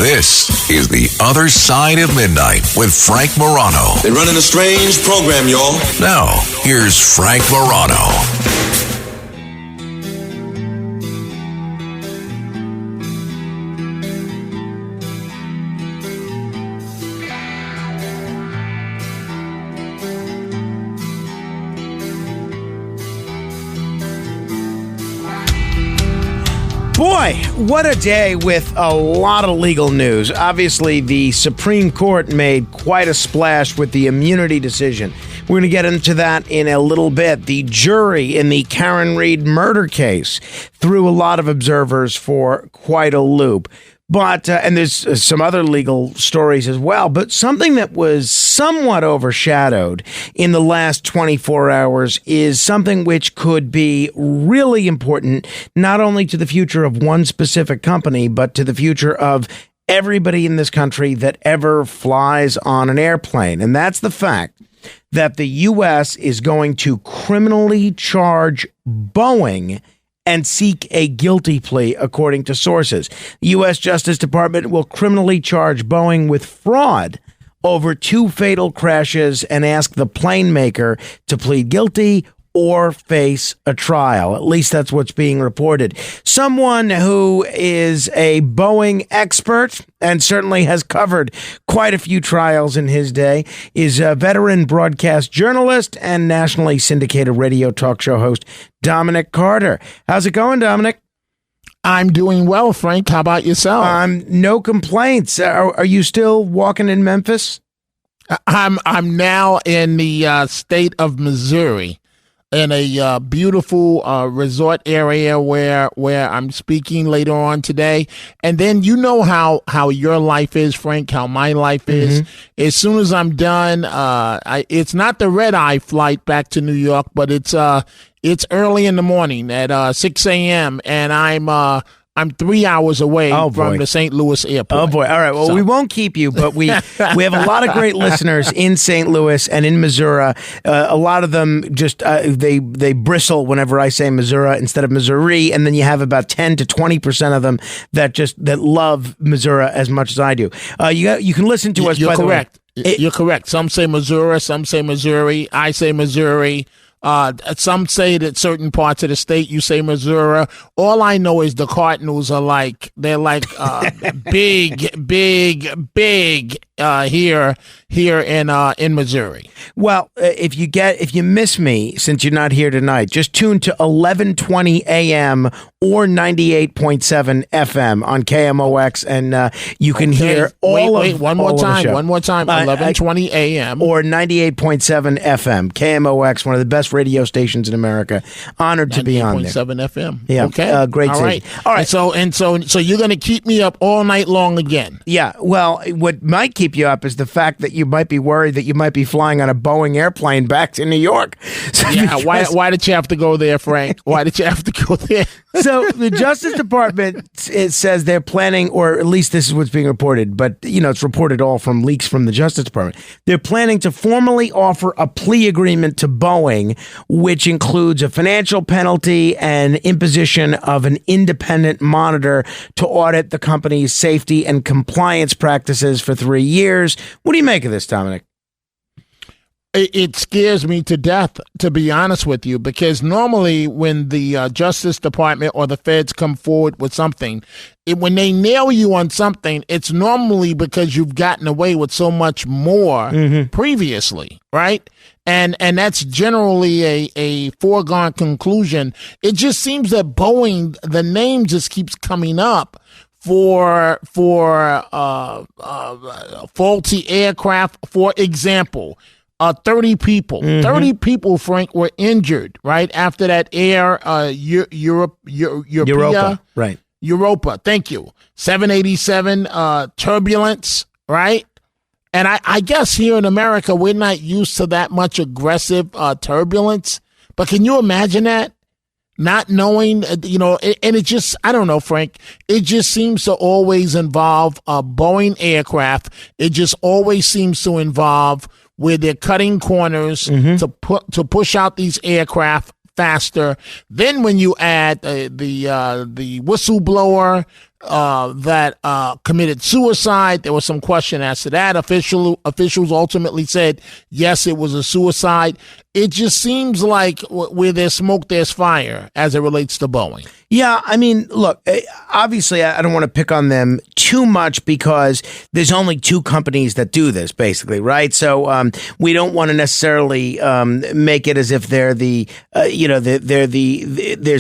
This is The Other Side of Midnight with Frank Morano. They're running a strange program, y'all. Now, here's Frank Morano. Boy, what a day with a lot of legal news. Obviously, the Supreme Court made quite a splash with the immunity decision. We're going to get into that in a little bit. The jury in the Karen Reed murder case threw a lot of observers for quite a loop. But, and there's some other legal stories as well, but something that was somewhat overshadowed in the last 24 hours is something which could be really important, not only to the future of one specific company, but to the future of everybody in this country that ever flies on an airplane. And that's the fact that the U.S. is going to criminally charge Boeing and seek a guilty plea, according to sources. The U.S. Justice Department will criminally charge Boeing with fraud over 2 fatal crashes and ask the plane maker to plead guilty or face a trial. At least that's what's being reported. Someone who is a Boeing expert and certainly has covered quite a few trials in his day is a veteran broadcast journalist and nationally syndicated radio talk show host, Dominic Carter. How's it going, Dominic? I'm doing well, Frank. How about yourself? No complaints. Are you still walking in Memphis? I'm now in the state of Missouri, in a beautiful resort area where I'm speaking later on today. And then you know how your life is, Frank, how my life is. As soon as I'm done, it's not the red-eye flight back to New York, but it's early in the morning at 6 a.m., and I'm 3 hours away from the St. Louis airport. Oh, boy. All right. Well, we won't keep you, but we have a lot of great listeners in St. Louis and in Missouri. A lot of them just, they bristle whenever I say Missouri instead of Missouri. And then you have about 10 to 20% of them that love Missouri as much as I do. You can listen to us, You're by correct. the way. You're correct. Some say Missouri, some say Missouri. I say Missouri. Some say that certain parts of the state, you say Missouri. All I know is the Cardinals are they're big here in Missouri. Well, if you miss me, since you're not here tonight, just tune to 11:20 a.m. or 98.7 FM on KMOX, and you can hear one more time, 11:20 a.m. or 98.7 FM, KMOX, one of the best radio stations in America. Honored to be on there. 98.7 FM. Yeah, okay, great. All right, all right. So you're going to keep me up all night long again? Yeah. Well, what might keep you up is the fact that you might be worried that you might be flying on a Boeing airplane back to New York. So why did you have to go there, Frank? Why did you have to go there? So the Justice Department, it says they're planning, or at least this is what's being reported, but it's reported all from leaks from the Justice Department. They're planning to formally offer a plea agreement to Boeing, which includes a financial penalty and imposition of an independent monitor to audit the company's safety and compliance practices for 3 years. What do you make of this, Dominic? It scares me to death, to be honest with you, because normally when the Justice Department or the feds come forward with something, when they nail you on something, it's normally because you've gotten away with so much more previously, right? And that's generally a foregone conclusion. It just seems that Boeing, the name just keeps coming up for faulty aircraft, for example. 30 people. 30 people, Frank, were injured right after that Europa, right? Europa. Thank you. 787 turbulence, right? And I guess here in America we're not used to that much aggressive turbulence. But can you imagine that? Not knowing, and it just, I don't know, Frank, it just seems to always involve a Boeing aircraft. It just always seems to involve where they're cutting corners to push out these aircraft faster. Then when you add the whistleblower, committed suicide. There was some question as to that. Officials ultimately said, yes, it was a suicide. It just seems like where there's smoke, there's fire as it relates to Boeing. Yeah, I mean, look, obviously, I don't want to pick on them too much because there's only two companies that do this, basically, right? So we don't want to necessarily make it as if they're there's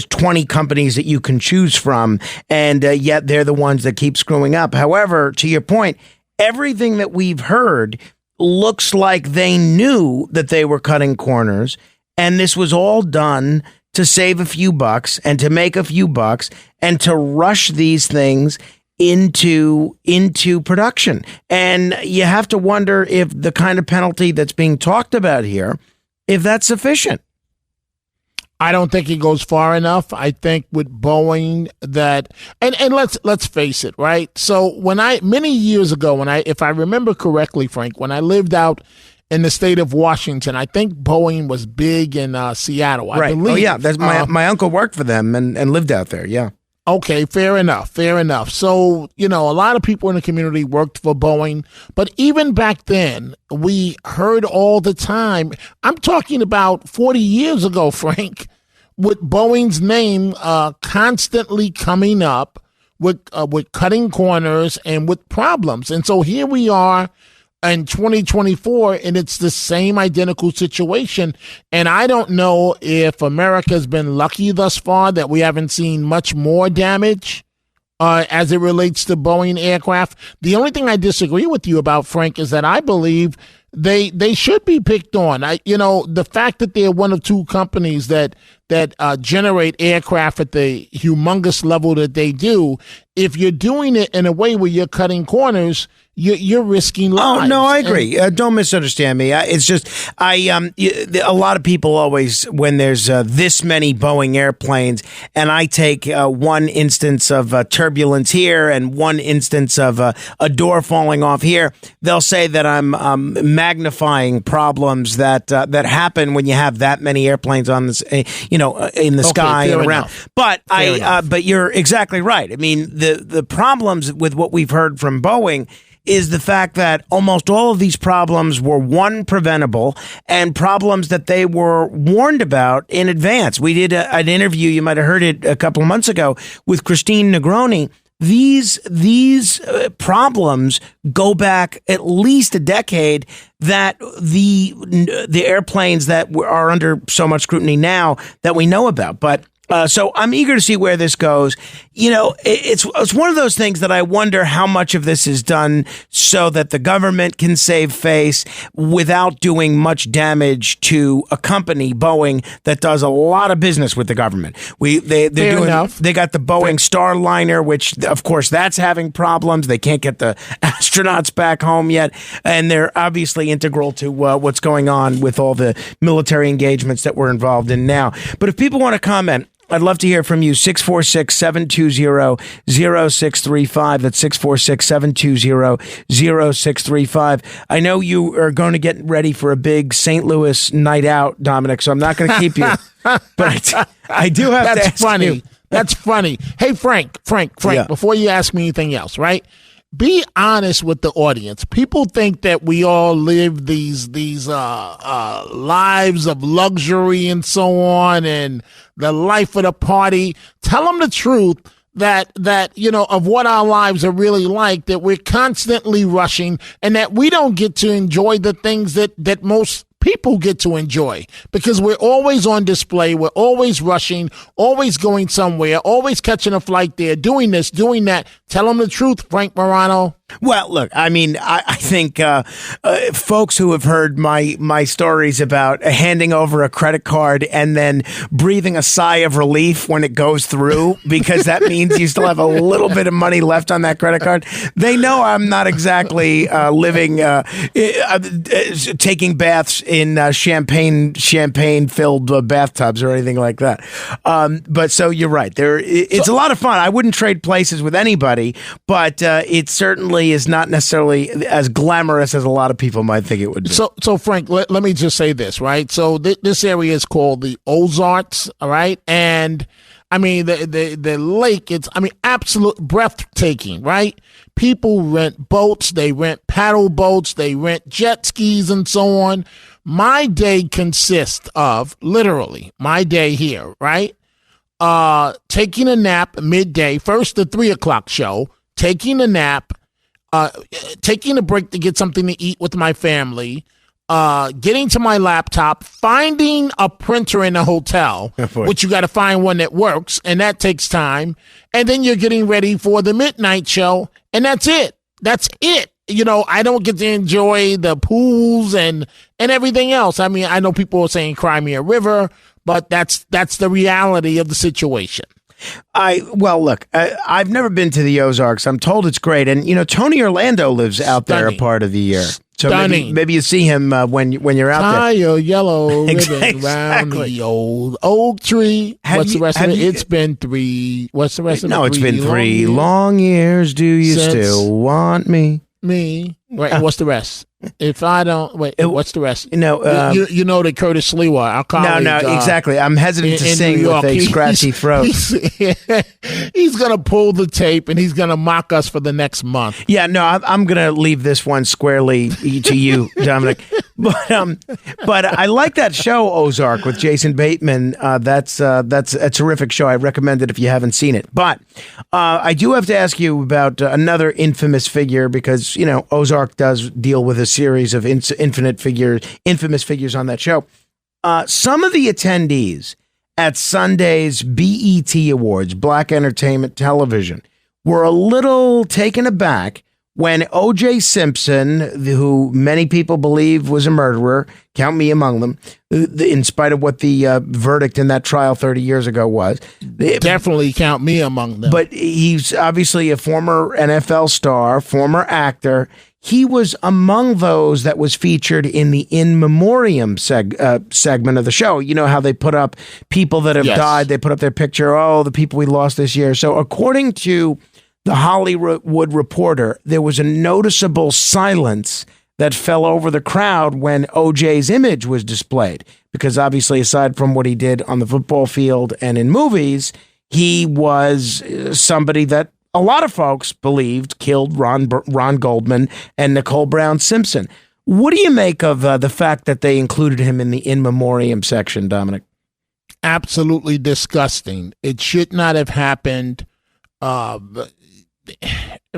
20 companies that you can choose from, and yet they're the ones that keep screwing up. However, to your point, everything that we've heard looks like they knew that they were cutting corners, and this was all done to save a few bucks and to make a few bucks and to rush these things into production. And you have to wonder if the kind of penalty that's being talked about here, if that's sufficient. I don't think it goes far enough. I think with Boeing that, and let's face it, right? So many years ago, if I remember correctly, Frank, when I lived out in the state of Washington, I think Boeing was big in Seattle. I believe. Oh yeah, that's my uncle worked for them and lived out there. Yeah. Okay, fair enough. So, a lot of people in the community worked for Boeing, but even back then, we heard all the time, I'm talking about 40 years ago, Frank, with Boeing's name constantly coming up with cutting corners and with problems. And so here we are in 2024, and it's the same identical situation. And I don't know if America's been lucky thus far that we haven't seen much more damage as it relates to Boeing aircraft. The only thing I disagree with you about, Frank, is that I believe they should be picked on. The fact that they're one of two companies that generate aircraft at the humongous level that they do, if you're doing it in a way where you're cutting corners, you're risking lives. Oh, no, I agree. Don't misunderstand me. It's just a lot of people always, when there's this many Boeing airplanes, and I take one instance of turbulence here and one instance of a door falling off here, they'll say that I'm magnifying problems that happen when you have that many airplanes on this, in the sky and around. Enough. But you're exactly right. I mean, the problems with what we've heard from Boeing is the fact that almost all of these problems were, one, preventable, and problems that they were warned about in advance. We did an interview, you might have heard it a couple of months ago, with Christine Negroni. These problems go back at least a decade, that the airplanes that are under so much scrutiny now that we know about. But so I'm eager to see where this goes. It's one of those things that I wonder how much of this is done so that the government can save face without doing much damage to a company, Boeing, that does a lot of business with the government. They got the Boeing Starliner, which of course that's having problems. They can't get the astronauts back home yet, and they're obviously integral to what's going on with all the military engagements that we're involved in now. But if people want to comment, I'd love to hear from you. 646-720-0635. That's 646-720-0635. I know you are going to get ready for a big St. Louis night out, Dominic, so I'm not going to keep you. But I do have to ask you. That's funny. Hey, Frank, yeah. Before you ask me anything else, right? Be honest with the audience. People think that we all live these lives of luxury and so on, and the life of the party. Tell them the truth that of what our lives are really like, that we're constantly rushing, and that we don't get to enjoy the things that most people get to enjoy, because we're always on display. We're always rushing, always going somewhere, always catching a flight there, doing this, doing that. Tell them the truth, Frank Morano. Well, look, I mean, I think folks who have heard my stories about handing over a credit card and then breathing a sigh of relief when it goes through, because that means you still have a little bit of money left on that credit card, they know I'm not exactly taking baths in champagne-filled bathtubs or anything like that. But so you're right. It's a lot of fun. I wouldn't trade places with anybody, but it certainly is not necessarily as glamorous as a lot of people might think it would be. So Frank, let me just say this, right? So this area is called the Ozarks, all right? And I mean, the lake, it's, I mean, absolute breathtaking, right? People rent boats, they rent paddle boats, they rent jet skis and so on. My day consists of, literally, my day here, right? Taking a nap midday, first the 3 o'clock show, taking a nap, taking a break to get something to eat with my family, getting to my laptop, finding a printer in a hotel, which you got to find one that works, and that takes time. And then you're getting ready for the midnight show, and that's it. That's it. You know, I don't get to enjoy the pools and everything else. I mean, I know people are saying cry me a river, but that's the reality of the situation. Look, I've never been to the Ozarks. I'm told it's great. And, you know, Tony Orlando lives out there a part of the year. So maybe you see him when you're out there. Tie your yellow ribbon round the old oak tree. What's the rest of it? It's been 3. What's the rest of it? No, it's been 3 long years. Do you still want me? Right. What's the rest? If I don't what's the rest? You know, you know that Curtis Lewa, our colleague. No, exactly. I'm hesitant to sing with a scratchy throat. He's gonna pull the tape and he's gonna mock us for the next month. Yeah, no, I'm gonna leave this one squarely to you, Dominic. But I like that show Ozark with Jason Bateman. That's a terrific show. I recommend it if you haven't seen it. But I do have to ask you about another infamous figure, because you know Ozark does deal with a series of infamous figures on that show. Some of the attendees at Sunday's BET Awards, Black Entertainment Television, were a little taken aback when O.J. Simpson, who many people believe was a murderer, count me among them, in spite of what the verdict in that trial 30 years ago was. Definitely count me among them. But he's obviously a former NFL star, former actor. He was among those that was featured in the In Memoriam segment of the show. You know how they put up people that have died. They put up their picture. Oh, the people we lost this year. So according to the Hollywood Reporter, there was a noticeable silence that fell over the crowd when OJ's image was displayed. Because obviously, aside from what he did on the football field and in movies, he was somebody that a lot of folks believed killed Ron Goldman and Nicole Brown Simpson. What do you make of the fact that they included him in the In Memoriam section, Dominic? Absolutely disgusting. It should not have happened.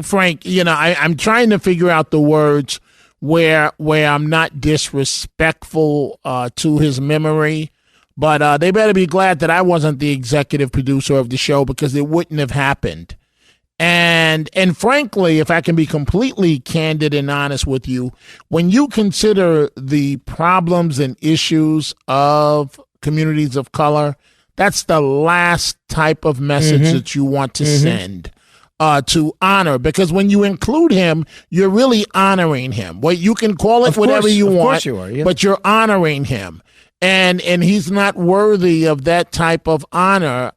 Frank, you know, I'm trying to figure out the words where I'm not disrespectful to his memory, but they better be glad that I wasn't the executive producer of the show, because it wouldn't have happened. And frankly, if I can be completely candid and honest with you, when you consider the problems and issues of communities of color, that's the last type of message that you want to send. To honor, because when you include him, you're really honoring him. Well, you can call it whatever you want, but you're honoring him, and he's not worthy of that type of honor.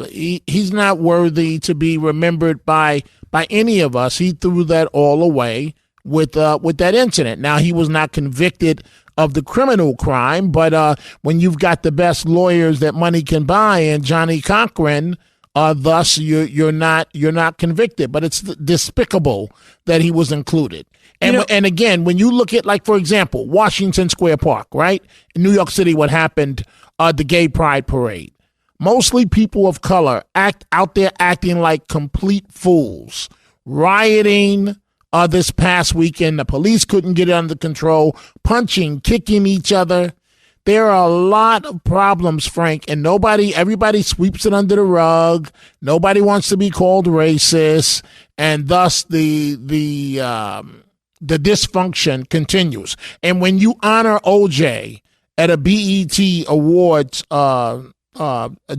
He's not worthy to be remembered by any of us. He threw that all away with that incident. Now, he was not convicted of the criminal crime, but when you've got the best lawyers that money can buy, and Johnny Cochran. Thus, you're not convicted, but it's despicable that he was included. And and again, when you look at, like, for example, Washington Square Park, right? In New York City, what happened, the Gay Pride Parade. Mostly people of color out there acting like complete fools, rioting this past weekend. The police couldn't get it under control, punching, kicking each other. There are a lot of problems, Frank, and everybody sweeps it under the rug. Nobody wants to be called racist, and thus the dysfunction continues. And when you honor OJ at a BET Awards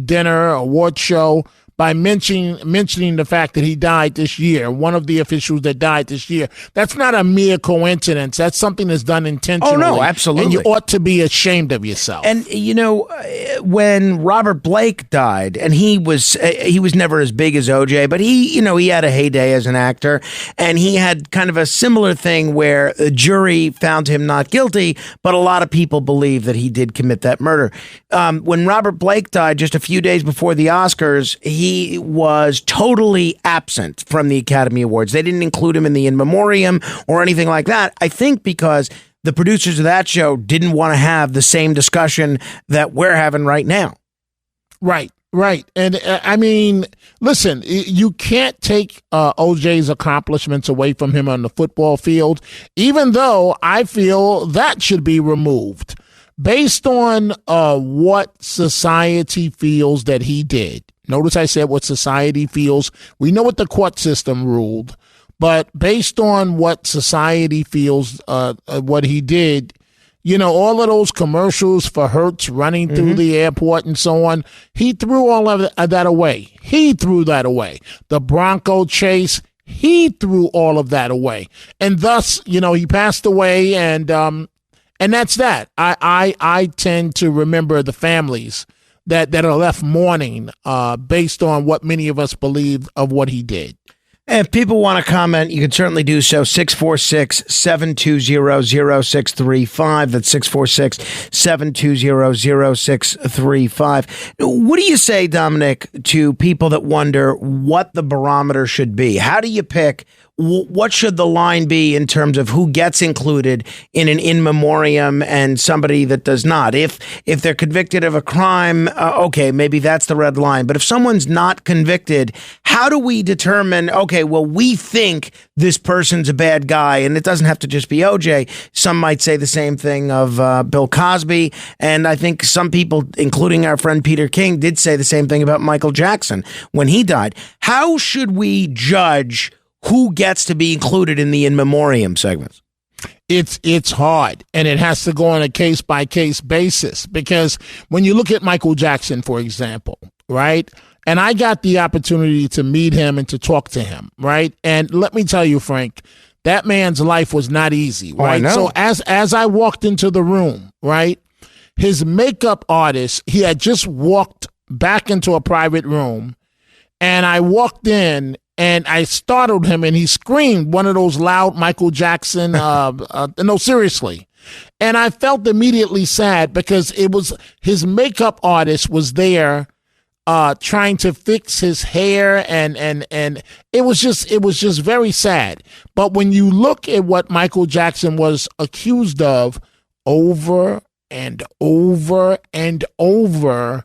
dinner, award show, by mentioning the fact that he died this year, one of the officials that died this year. That's not a mere coincidence. That's something that's done intentionally. Oh, no, absolutely. And you ought to be ashamed of yourself. And, when Robert Blake died, and he was never as big as OJ, but he had a heyday as an actor, and he had kind of a similar thing where a jury found him not guilty, but a lot of people believe that he did commit that murder. When Robert Blake died just a few days before the Oscars, he was totally absent from the Academy Awards. They didn't include him in the in memoriam or anything like that. I think because the producers of that show didn't want to have the same discussion that we're having right now. Right. And I mean, listen, you can't take OJ's accomplishments away from him on the football field, even though I feel that should be removed based on what society feels that he did. Notice I said what society feels. We know what the court system ruled. But based on what society feels, what he did, all of those commercials for Hertz running through the airport and so on, he threw all of that away. He threw that away. The Bronco chase, he threw all of that away. And thus, he passed away, and that's that. I tend to remember the families that are left mourning based on what many of us believe of what he did. If people want to comment, you can certainly do so. 646-720-0635. That's 646-720-0635. What do you say, Dominic, to people that wonder what the barometer should be? How do you pick? What should the line be in terms of who gets included in an in memoriam and somebody that does not? If they're convicted of a crime, okay, maybe that's the red line. But if someone's not convicted, how do we determine, okay, well, we think this person's a bad guy, and it doesn't have to just be OJ. Some might say the same thing of Bill Cosby, and I think some people, including our friend Peter King, did say the same thing about Michael Jackson when he died. How should we judge who gets to be included in the in memoriam segments? It's hard, and it has to go on a case-by-case basis, because when you look at Michael Jackson, for example, right, and I got the opportunity to meet him and to talk to him, right, and let me tell you, Frank, that man's life was not easy, right? So as I walked into the room, right, his makeup artist, he had just walked back into a private room, and I walked in, and I startled him, and he screamed one of those loud Michael Jackson, no, seriously. And I felt immediately sad because it was his makeup artist was there trying to fix his hair, and it was just very sad. But when you look at what Michael Jackson was accused of over and over and over,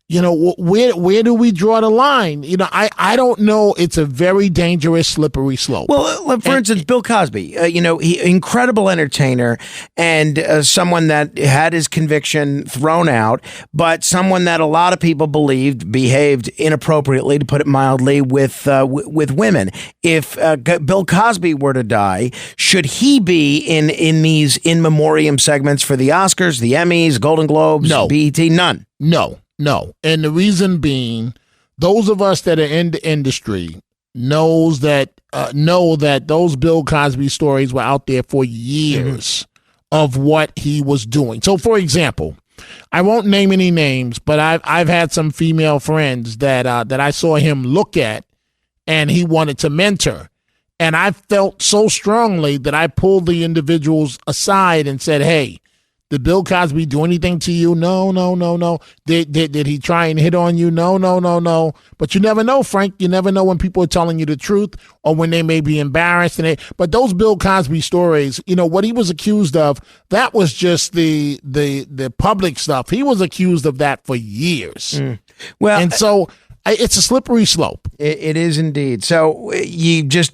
where do we draw the line? I don't know. It's a very dangerous, slippery slope. Well, for instance, Bill Cosby, he incredible entertainer and someone that had his conviction thrown out, but someone that a lot of people believed behaved inappropriately, to put it mildly, with women. If Bill Cosby were to die, should he be in these in memoriam segments for the Oscars, the Emmys, Golden Globes, BET? None. No. And the reason being, those of us that are in the industry know that those Bill Cosby stories were out there for years of what he was doing. So, for example, I won't name any names, but I've had some female friends that I saw him look at, and he wanted to mentor. And I felt so strongly that I pulled the individuals aside and said, hey, did Bill Cosby do anything to you? No. Did he try and hit on you? No. But you never know, Frank. You never know when people are telling you the truth or when they may be embarrassed. But those Bill Cosby stories, what he was accused of, that was just the public stuff. He was accused of that for years. Well, and so it's a slippery slope. It is indeed. So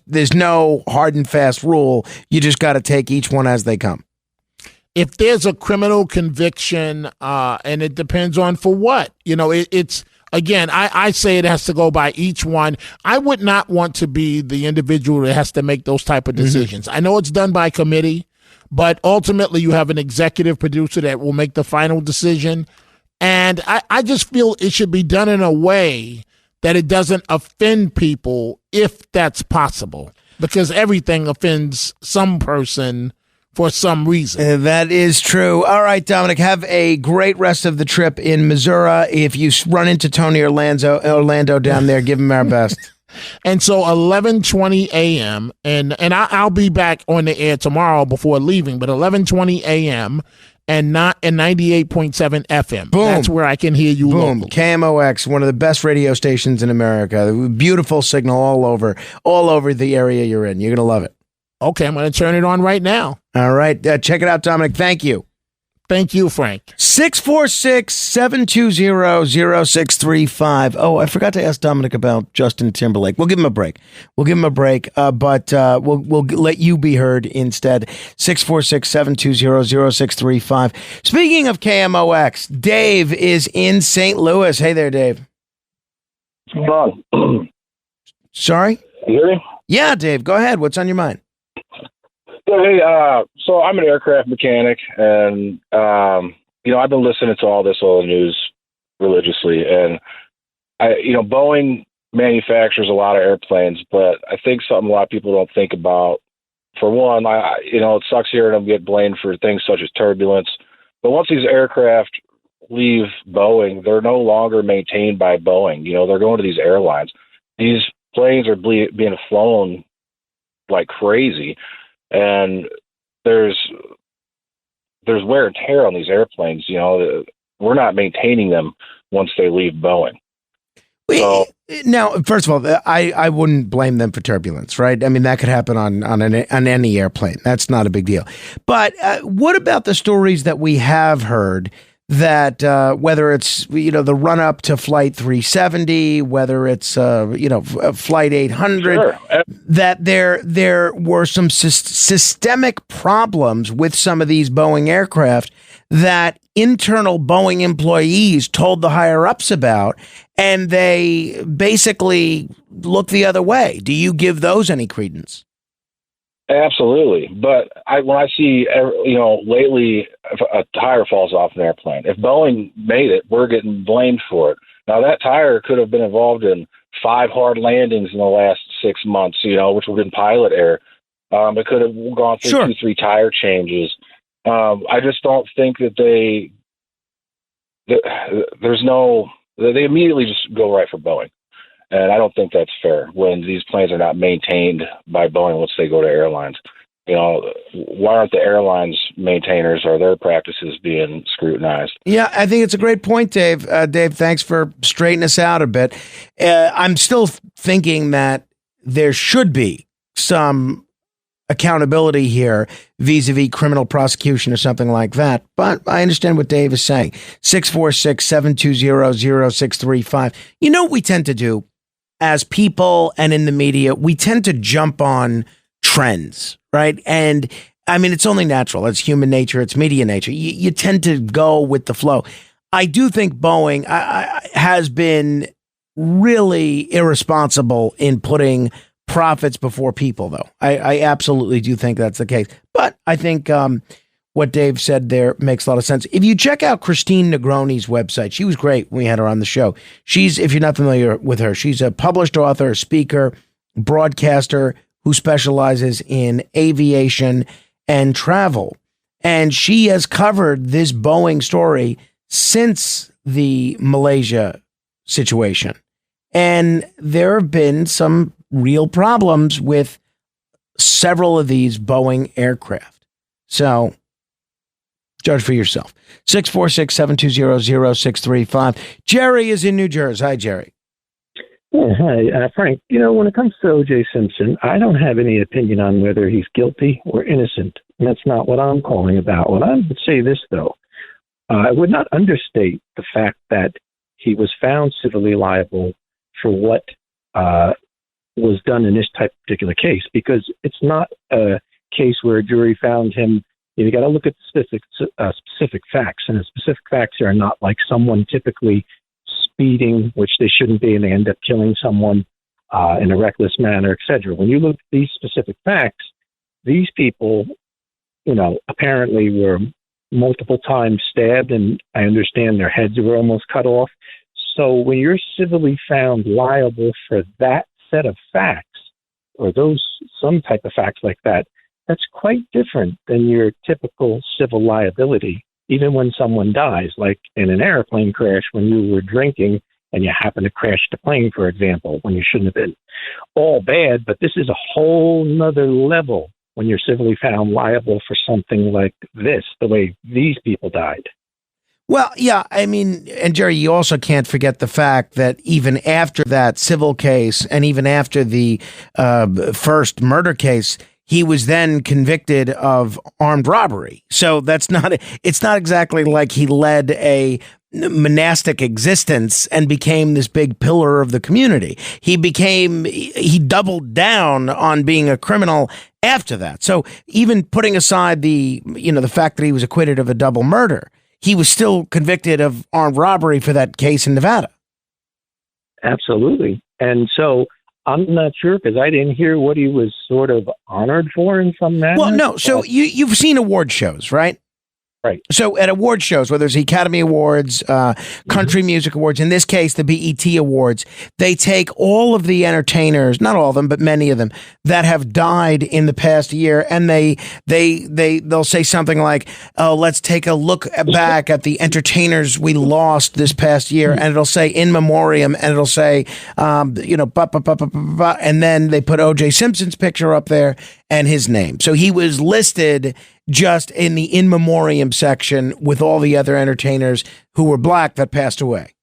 there's no hard and fast rule. You just got to take each one as they come. If there's a criminal conviction, and it depends on for what, it's, again, I say it has to go by each one. I would not want to be the individual that has to make those type of decisions. I know it's done by committee, but ultimately you have an executive producer that will make the final decision. And I just feel it should be done in a way that it doesn't offend people if that's possible, because everything offends some person for some reason. That is true. All right, Dominic, have a great rest of the trip in Missouri. If you run into Tony Orlando down there, give him our best. And so 11:20 a.m. and I'll be back on the air tomorrow before leaving, but 11:20 a.m. and 98.7 FM. Boom. That's where I can hear you. Boom. Locally. KMOX, one of the best radio stations in America. Beautiful signal all over the area you're in. You're going to love it. Okay, I'm going to turn it on right now. All right. Check it out, Dominic. Thank you. Thank you, Frank. 646-720-0635. Oh, I forgot to ask Dominic about Justin Timberlake. We'll give him a break. But we'll let you be heard instead. 646-720-0635. Speaking of KMOX, Dave is in St. Louis. Hey there, Dave. What's going on? Sorry? You hear me? Yeah, Dave. Go ahead. What's on your mind? Hey, so I'm an aircraft mechanic, and I've been listening to all the news religiously, and Boeing manufactures a lot of airplanes, but I think something a lot of people don't think about. For one, it sucks hearing them get blamed for things such as turbulence, but once these aircraft leave Boeing, they're no longer maintained by Boeing. They're going to these airlines. These planes are being flown like crazy. And there's wear and tear on these airplanes. We're not maintaining them once they leave Boeing. So, now, first of all, I wouldn't blame them for turbulence, right? I mean, that could happen on any airplane. That's not a big deal. But what about the stories that we have heard that whether it's the run up to Flight 370, whether it's Flight 800, sure, that there were some systemic problems with some of these Boeing aircraft that internal Boeing employees told the higher ups about, and they basically looked the other way. Do you give those any credence? Absolutely. But when I see, lately, if a tire falls off an airplane, if Boeing made it, we're getting blamed for it. Now, that tire could have been involved in 5 hard landings in the last 6 months, which would have been pilot error. It could have gone through 2-3 tire changes. I just don't think that they immediately just go right for Boeing. And I don't think that's fair when these planes are not maintained by Boeing once they go to airlines. Why aren't the airlines maintainers or their practices being scrutinized? Yeah, I think it's a great point, Dave. Dave, thanks for straightening us out a bit. I'm still thinking that there should be some accountability here vis-a-vis criminal prosecution or something like that. But I understand what Dave is saying. 646-720-0635. You know what we tend to do as people and in the media? We tend to jump on trends, right? And I mean, it's only natural. It's human nature. It's media nature. You tend to go with the flow. I do think Boeing has been really irresponsible in putting profits before people, though. I absolutely do think that's the case. But I think what Dave said there makes a lot of sense. If you check out Christine Negroni's website, she was great when we had her on the show. If you're not familiar with her, she's a published author, speaker, broadcaster who specializes in aviation and travel. And she has covered this Boeing story since the Malaysia situation. And there have been some real problems with several of these Boeing aircraft. So judge for yourself. 646-720-0635. Jerry is in New Jersey. Hi, Jerry. Yeah, hi, Frank. When it comes to O.J. Simpson, I don't have any opinion on whether he's guilty or innocent. And that's not what I'm calling about. What I would say this, though, I would not understate the fact that he was found civilly liable for what was done in this particular case, because it's not a case where a jury found him. You got to look at specific facts, and the specific facts are not like someone typically speeding, which they shouldn't be, and they end up killing someone in a reckless manner, etc. When you look at these specific facts, these people, apparently were multiple times stabbed, and I understand their heads were almost cut off. So when you're civilly found liable for that set of facts, or some type of facts like that, that's quite different than your typical civil liability, even when someone dies, like in an airplane crash when you were drinking and you happen to crash the plane, for example, when you shouldn't have been. All bad, but this is a whole nother level when you're civilly found liable for something like this, the way these people died. Well, yeah, I mean, and Jerry, you also can't forget the fact that even after that civil case and even after the first murder case, he was then convicted of armed robbery. So it's not exactly like he led a monastic existence and became this big pillar of the community. He doubled down on being a criminal after that. So even putting aside the fact that he was acquitted of a double murder, he was still convicted of armed robbery for that case in Nevada. Absolutely. And so I'm not sure, because I didn't hear what he was sort of honored for in some manner. Well, no. So you've seen award shows, right? Right. So at award shows, whether it's the Academy Awards, Country Music Awards, in this case, the BET Awards, they take all of the entertainers, not all of them, but many of them that have died in the past year. And they'll say something like, oh, let's take a look back at the entertainers we lost this past year. And it'll say in memoriam, and it'll say, and then they put O.J. Simpson's picture up there and his name. So he was listed just in the in memoriam section with all the other entertainers who were black that passed away.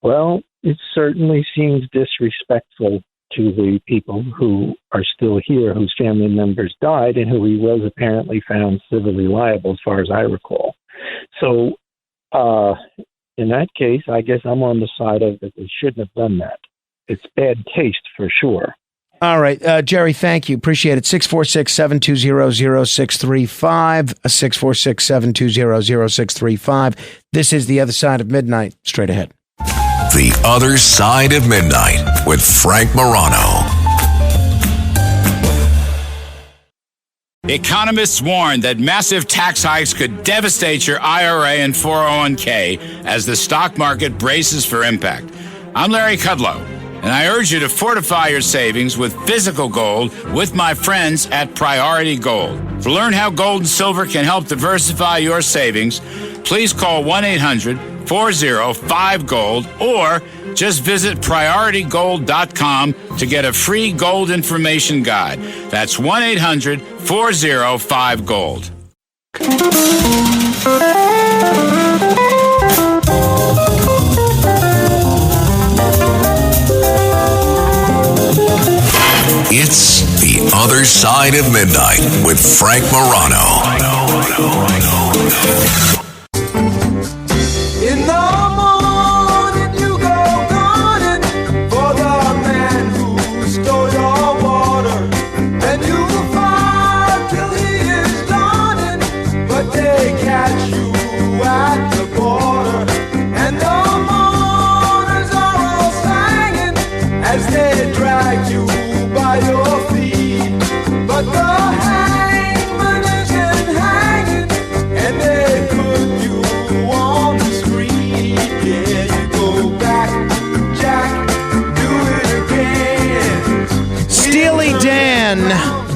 Well, it certainly seems disrespectful to the people who are still here, whose family members died, and who he was apparently found civilly liable, as far as I recall. So in that case, I guess I'm on the side of that they shouldn't have done that. It's bad taste for sure. All right, Jerry, thank you. Appreciate it. 646-720-0635, 646-720-0635. This is The Other Side of Midnight. Straight ahead. The Other Side of Midnight with Frank Morano. Economists warn that massive tax hikes could devastate your IRA and 401k as the stock market braces for impact. I'm Larry Kudlow, and I urge you to fortify your savings with physical gold with my friends at Priority Gold. To learn how gold and silver can help diversify your savings, please call 1-800-405-GOLD or just visit PriorityGold.com to get a free gold information guide. That's 1-800-405-GOLD. It's The Other Side of Midnight with Frank Morano. In the morning you go gunning for the man who stole your water, and you fight till he is done, but they catch you at the border, and the mourners are all singing as they drag you by your feet, but the hangman isn't hanging, and they put you on the street. Yeah, you go back, Jack, do it again. Steely Dan,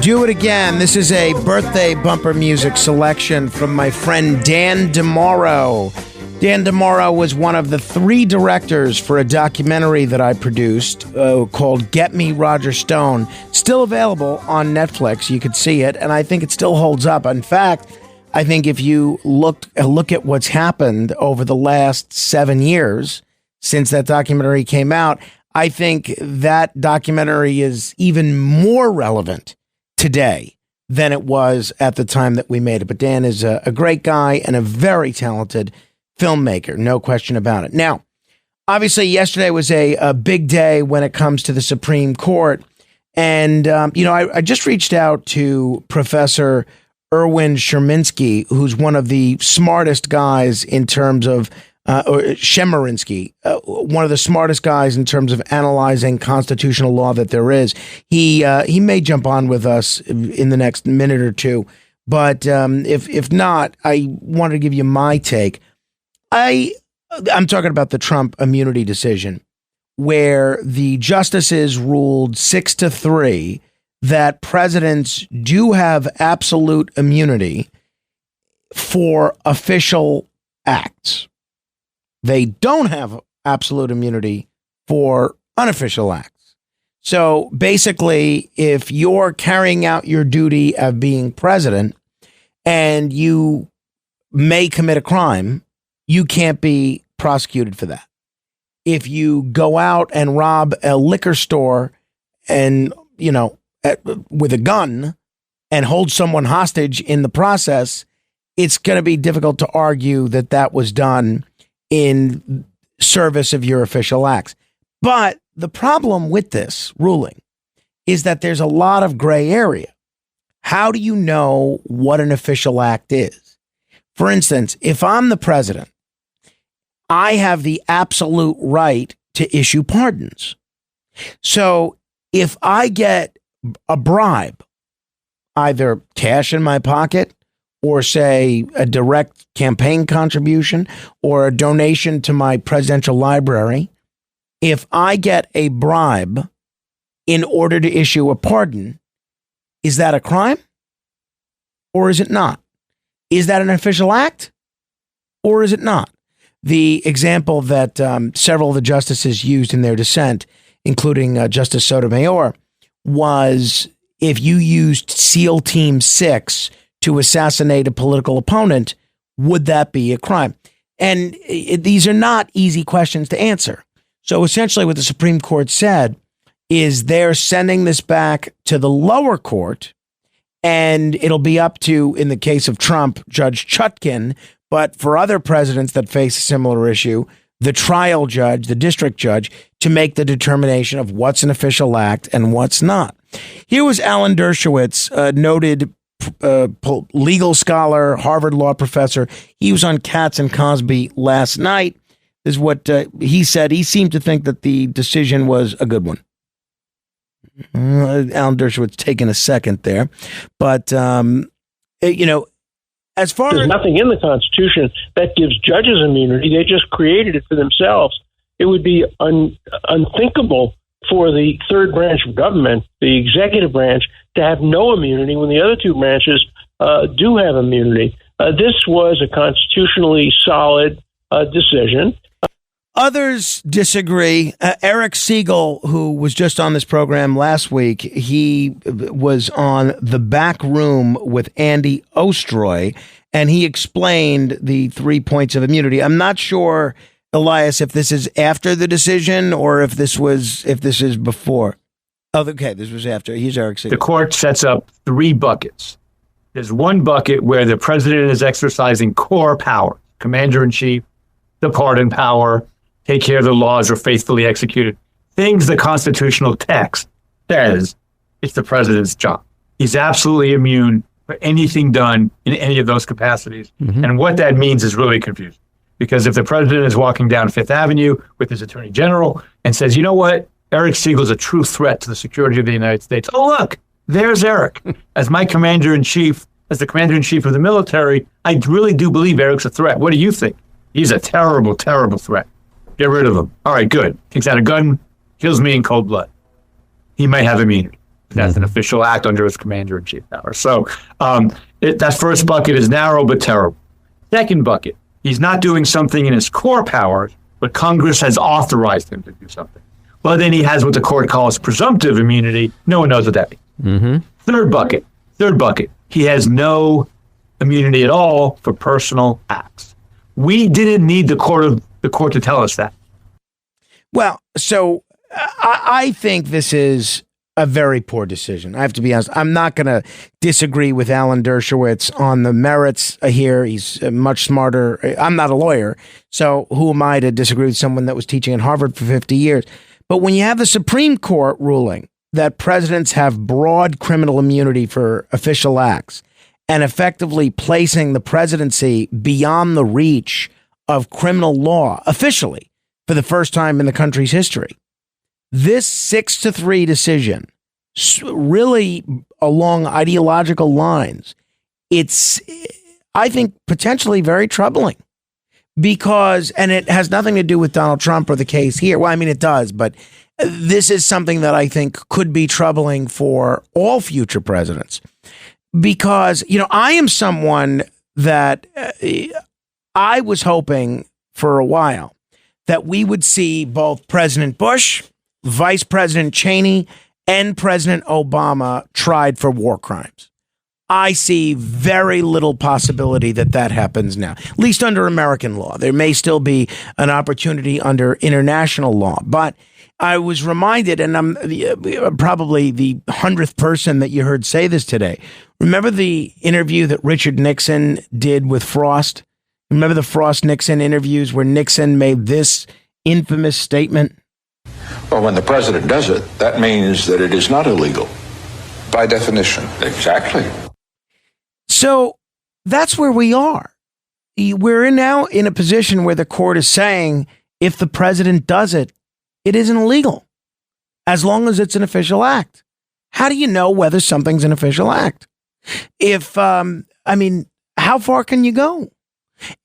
Do It Again. This is a birthday bumper music selection from my friend Dan DeMauro. Dan DeMauro was one of the 3 directors for a documentary that I produced called Get Me Roger Stone. Still available on Netflix. You could see it, and I think it still holds up. In fact, I think if you look at what's happened over the last 7 years since that documentary came out, I think that documentary is even more relevant today than it was at the time that we made it. But Dan is a great guy and a very talented filmmaker, no question about it. Now, obviously, yesterday was a big day when it comes to the Supreme Court. And, I just reached out to Professor Erwin Chemerinsky, who's one of the smartest guys in terms of, Chemerinsky, one of the smartest guys in terms of analyzing constitutional law that there is. He may jump on with us in the next minute or two. But if not, I wanted to give you my take. I I'm talking about the Trump immunity decision, where the justices ruled 6-3 that presidents do have absolute immunity for official acts. They don't have absolute immunity for unofficial acts. So basically, if you're carrying out your duty of being president and you may commit a crime, you can't be prosecuted for that. If you go out and rob a liquor store and, with a gun and hold someone hostage in the process, it's going to be difficult to argue that that was done in service of your official acts. But the problem with this ruling is that there's a lot of gray area. How do you know what an official act is? For instance, if I'm the president, I have the absolute right to issue pardons. So if I get a bribe, either cash in my pocket or say a direct campaign contribution or a donation to my presidential library, if I get a bribe in order to issue a pardon, is that a crime or is it not? Is that an official act or is it not? The example that several of the justices used in their dissent, including Justice Sotomayor, was if you used SEAL Team 6 to assassinate a political opponent, would that be a crime? And these are not easy questions to answer. So essentially what the Supreme Court said is they're sending this back to the lower court, and it'll be up to, in the case of Trump, Judge Chutkan, but for other presidents that face a similar issue, the trial judge, the district judge, to make the determination of what's an official act and what's not. Here was Alan Dershowitz, noted legal scholar, Harvard law professor. He was on Katz and Cosby last night. This is what he said. He seemed to think that the decision was a good one. Alan Dershowitz taking a second there. But, as far There's as nothing in the Constitution that gives judges immunity. They just created it for themselves. It would be unthinkable for the third branch of government, the executive branch, to have no immunity when the other two branches do have immunity. This was a constitutionally solid decision. Others disagree. Eric Siegel, who was just on this program last week, he was on The Back Room with Andy Ostroy, and he explained the 3 points of immunity. I'm not sure, Elias, if this is after the decision or if this is before. Oh, okay, this was after. Here's Eric Siegel. The court sets up 3 buckets. There's one bucket where the president is exercising core power, commander-in-chief, the pardon power, take care of the laws are faithfully executed. Things the constitutional text says it's the president's job. He's absolutely immune for anything done in any of those capacities. Mm-hmm. And what that means is really confusing. Because if the president is walking down Fifth Avenue with his attorney general and says, you know what, Eric Siegel is a true threat to the security of the United States. Oh, look, there's Eric. As my commander-in-chief, as the commander-in-chief of the military, I really do believe Eric's a threat. What do you think? He's a terrible, terrible threat. Get rid of him. All right, good. Takes out a gun, kills me in cold blood. He might have immunity. That's an official act under his commander-in-chief power. So that first bucket is narrow but terrible. Second bucket, he's not doing something in his core powers, but Congress has authorized him to do something. Well, then he has what the court calls presumptive immunity. No one knows what that means. Mm-hmm. Third bucket, he has no immunity at all for personal acts. We didn't need the court to tell us that. Well, so I think this is a very poor decision. I have to be honest. I'm not going to disagree with Alan Dershowitz on the merits here. He's much smarter. I'm not a lawyer, so who am I to disagree with someone that was teaching at Harvard for 50 years? But when you have the Supreme Court ruling that presidents have broad criminal immunity for official acts and effectively placing the presidency beyond the reach of criminal law officially for the first time in the country's history, this 6-3 decision, really along ideological lines, it's, I think, potentially very troubling because, and it has nothing to do with Donald Trump or the case here. Well, I mean, it does, but this is something that I think could be troubling for all future presidents, because, I am someone that I was hoping for a while that we would see both President Bush, Vice President Cheney, and President Obama tried for war crimes. I see very little possibility that happens now, at least under American law. There may still be an opportunity under international law, but I was reminded, and I'm probably the 100th person that you heard say this today. Remember the interview that Richard Nixon did with Frost? Remember the Frost-Nixon interviews where Nixon made this infamous statement? Well, when the president does it, that means that it is not illegal. By definition. Exactly. So that's where we are. We're now in a position where the court is saying if the president does it, it isn't illegal as long as it's an official act. How do you know whether something's an official act? How far can you go?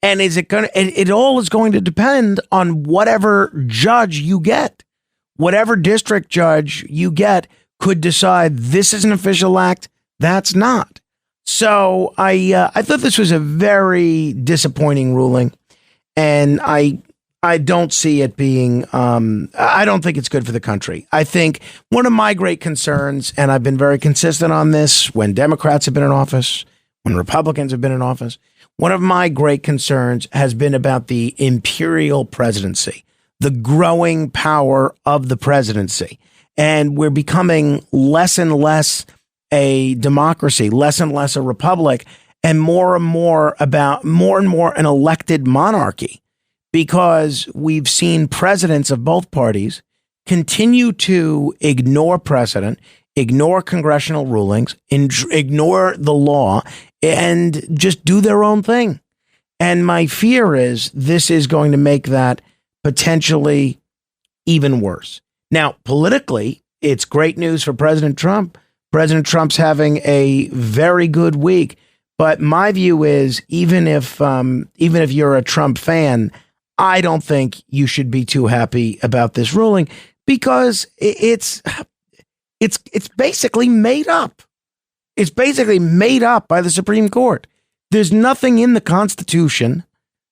And is it going to, it all is going to depend on whatever judge you get. Whatever district judge you get could decide this is an official act, that's not. So I thought this was a very disappointing ruling, and I don't see it being, I don't think it's good for the country. I think one of my great concerns, and I've been very consistent on this when Democrats have been in office, when Republicans have been in office, one of my great concerns has been about the imperial presidency, the growing power of the presidency. And we're becoming less and less a democracy, less and less a republic, and more and more an elected monarchy, because we've seen presidents of both parties continue to ignore precedent, ignore congressional rulings, ignore the law, and just do their own thing. And my fear is this is going to make that potentially even worse. Now, politically, it's great news for President Trump. President Trump's having a very good week. But my view is even if you're a Trump fan, I don't think you should be too happy about this ruling, because it's basically made up. It's basically made up by the Supreme Court. There's nothing in the Constitution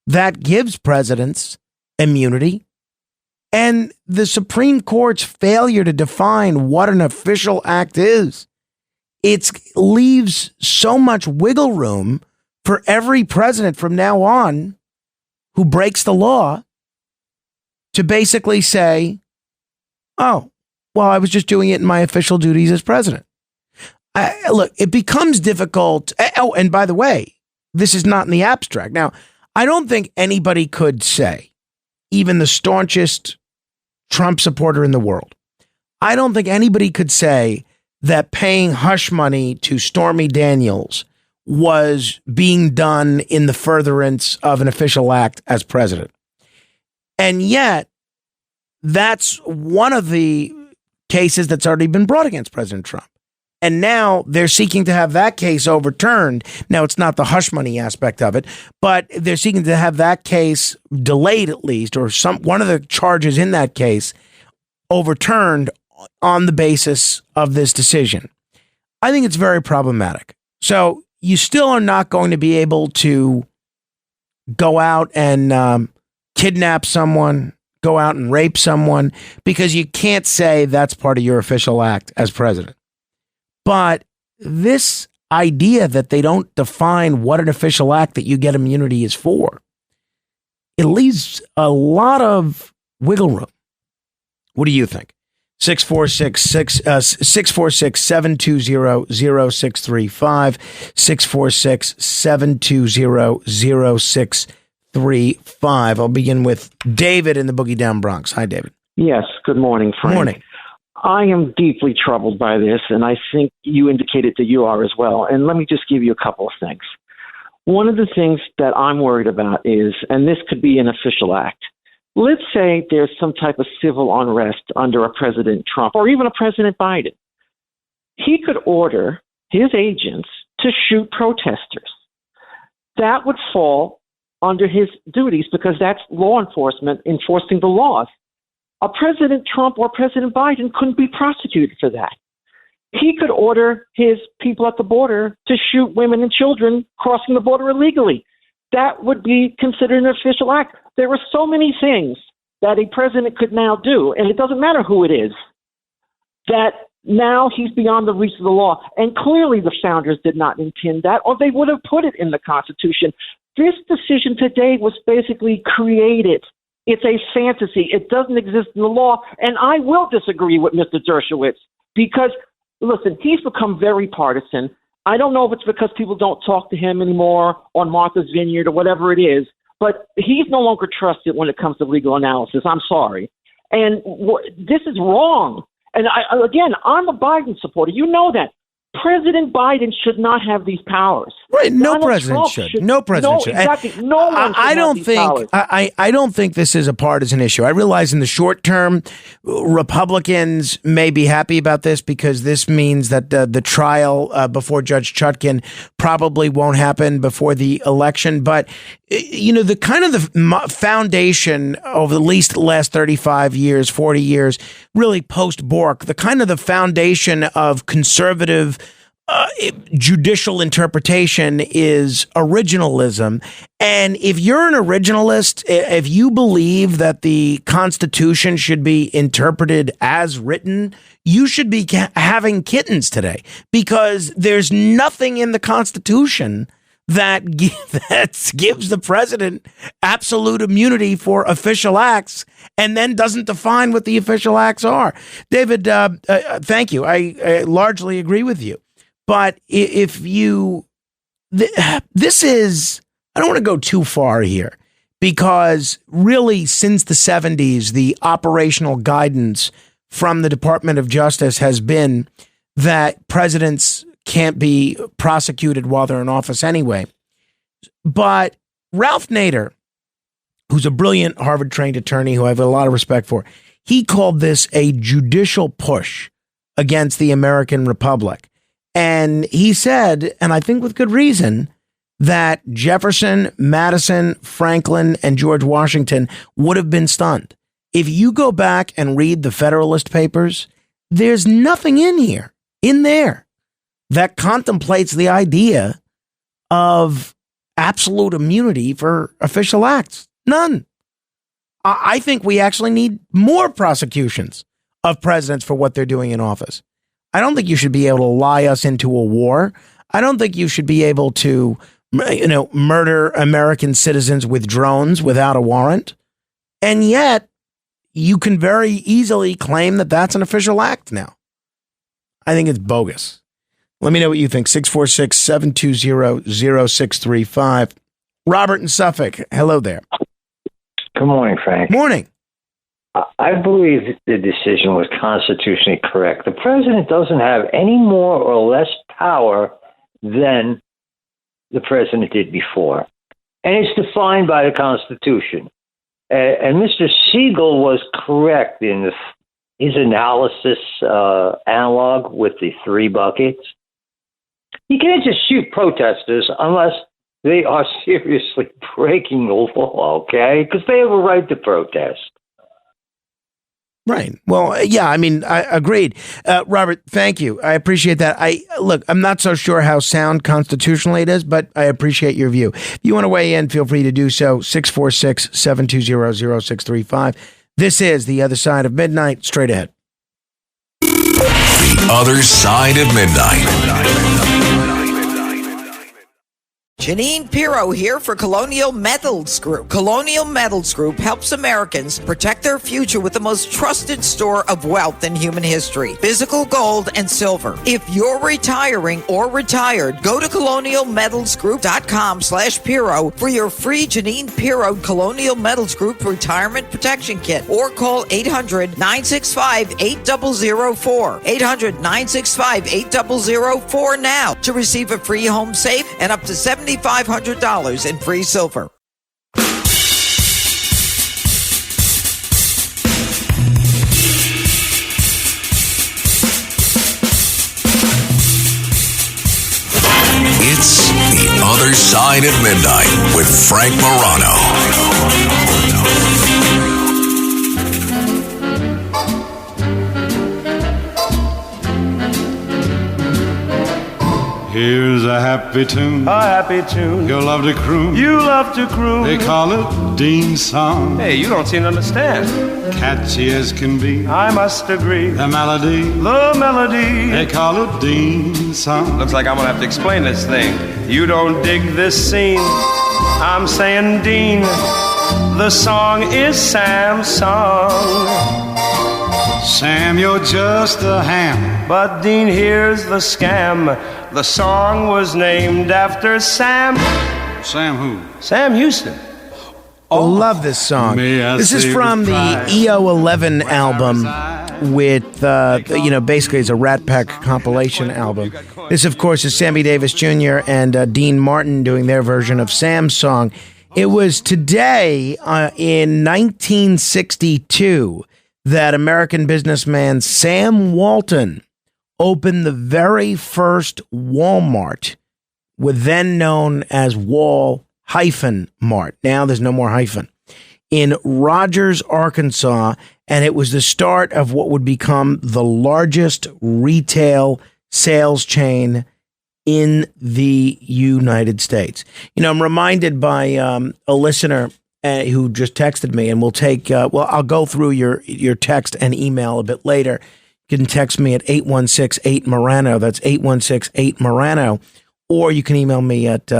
that gives presidents immunity. And the Supreme Court's failure to define what an official act is, it leaves so much wiggle room for every president from now on who breaks the law to basically say, oh, well, I was just doing it in my official duties as president. Look, it becomes difficult. Oh, and by the way, this is not in the abstract. Now, I don't think anybody could say, even the staunchest Trump supporter in the world, I don't think anybody could say that paying hush money to Stormy Daniels was being done in the furtherance of an official act as president. And yet, that's one of the cases that's already been brought against President Trump. And now they're seeking to have that case overturned. Now, it's not the hush money aspect of it, but they're seeking to have that case delayed at least, or one of the charges in that case overturned on the basis of this decision. I think it's very problematic. So you still are not going to be able to go out and kidnap someone, go out and rape someone, because you can't say that's part of your official act as president. But this idea that they don't define what an official act that you get immunity is for, it leaves a lot of wiggle room. What do you think? 646-720-0635, 646-720-0635. I'll begin with David in the Boogie Down Bronx. Hi, David. Yes. Good morning, Frank. Morning. I am deeply troubled by this, and I think you indicated that you are as well. And let me just give you a couple of things. One of the things that I'm worried about is, and this could be an official act, let's say there's some type of civil unrest under a President Trump or even a President Biden. He could order his agents to shoot protesters. That would fall under his duties because that's law enforcement enforcing the laws. President Trump or President Biden couldn't be prosecuted for that. He could order his people at the border to shoot women and children crossing the border illegally. That would be considered an official act. There are so many things that a president could now do, and it doesn't matter who it is, that now he's beyond the reach of the law. And clearly the founders did not intend that, or they would have put it in the Constitution. This decision today was basically created. It's a fantasy. It doesn't exist in the law. And I will disagree with Mr. Dershowitz because, listen, he's become very partisan. I don't know if it's because people don't talk to him anymore on Martha's Vineyard or whatever it is, but he's no longer trusted when it comes to legal analysis. I'm sorry. And this is wrong. And again, I'm a Biden supporter. You know that. President Biden should not have these powers. Right, no Donald president Trump should. No president should. Exactly. No one should I don't have these think. powers. I don't think this is a partisan issue. I realize in the short term, Republicans may be happy about this because this means that the trial before Judge Chutkan probably won't happen before the election. But you know, the kind of the foundation over at least the last 35 years, 40 years, really post Bork, the kind of the foundation of conservative judicial interpretation is originalism. And if you're an originalist, if you believe that the Constitution should be interpreted as written, you should be having kittens today because there's nothing in the Constitution that gives the president absolute immunity for official acts and then doesn't define what the official acts are. David, thank you. I largely agree with you. But if you, this is, I don't want to go too far here because really since the 70s, the operational guidance from the Department of Justice has been that presidents can't be prosecuted while they're in office anyway. But Ralph Nader, who's a brilliant Harvard-trained attorney who I have a lot of respect for, he called this a judicial push against the American Republic. And he said, and I think with good reason, that Jefferson, Madison, Franklin, and George Washington would have been stunned. If you go back and read the Federalist Papers, there's nothing in there that contemplates the idea of absolute immunity for official acts. None. I think we actually need more prosecutions of presidents for what they're doing in office. I don't think you should be able to lie us into a war. I don't think you should be able to, murder American citizens with drones without a warrant. And yet you can very easily claim that that's an official act now. I think it's bogus. Let me know what you think. 646-720-0635. Robert in Suffolk. Hello there. Good morning, Frank. Morning. I believe the decision was constitutionally correct. The president doesn't have any more or less power than the president did before. And it's defined by the Constitution. And Mr. Siegel was correct in his analysis analog with the three buckets. You can't just shoot protesters unless they are seriously breaking the law, okay? Because they have a right to protest. Right. Well, yeah, I mean, I agreed. Robert, thank you. I appreciate that. I'm not so sure how sound constitutionally it is, but I appreciate your view. If you want to weigh in, feel free to do so. 646-720-0635. This is The Other Side of Midnight. Straight ahead. The Other Side of Midnight. Janine Pirro here for Colonial Metals Group. Colonial Metals Group helps Americans protect their future with the most trusted store of wealth in human history, physical gold and silver. If you're retiring or retired, go to colonialmetalsgroup.com/Pirro for your free Janine Pirro Colonial Metals Group Retirement Protection Kit or call 800-965-8004. 800-965-8004 now to receive a free home safe and up to $7,500 in free silver. It's The Other Side of Midnight with Frank Morano. Here's a happy tune. A happy tune. You'll love to croon. You love to croon. They call it Dean's song. Hey, you don't seem to understand. Catchy as can be. I must agree. The melody. The melody. They call it Dean's song. Looks like I'm gonna have to explain this thing. You don't dig this scene. I'm saying Dean. The song is Sam's song. Sam, you're just a ham. But Dean, here's the scam. The song was named after Sam. Sam who? Sam Houston. Love this song. This is from the EO11 album with, basically it's a Rat Pack compilation album. This, of course, is Sammy Davis Jr. and Dean Martin doing their version of Sam's song. It was today in 1962 that American businessman Sam Walton opened the very first Walmart, then known as Wal-Mart. Now there's no more hyphen. In Rogers, Arkansas, and it was the start of what would become the largest retail sales chain in the United States. You know, I'm reminded by a listener who just texted me, and we'll take, I'll go through your text and email a bit later. You can text me at 816-8-MORANO. That's 816-8-MORANO. Or you can email me at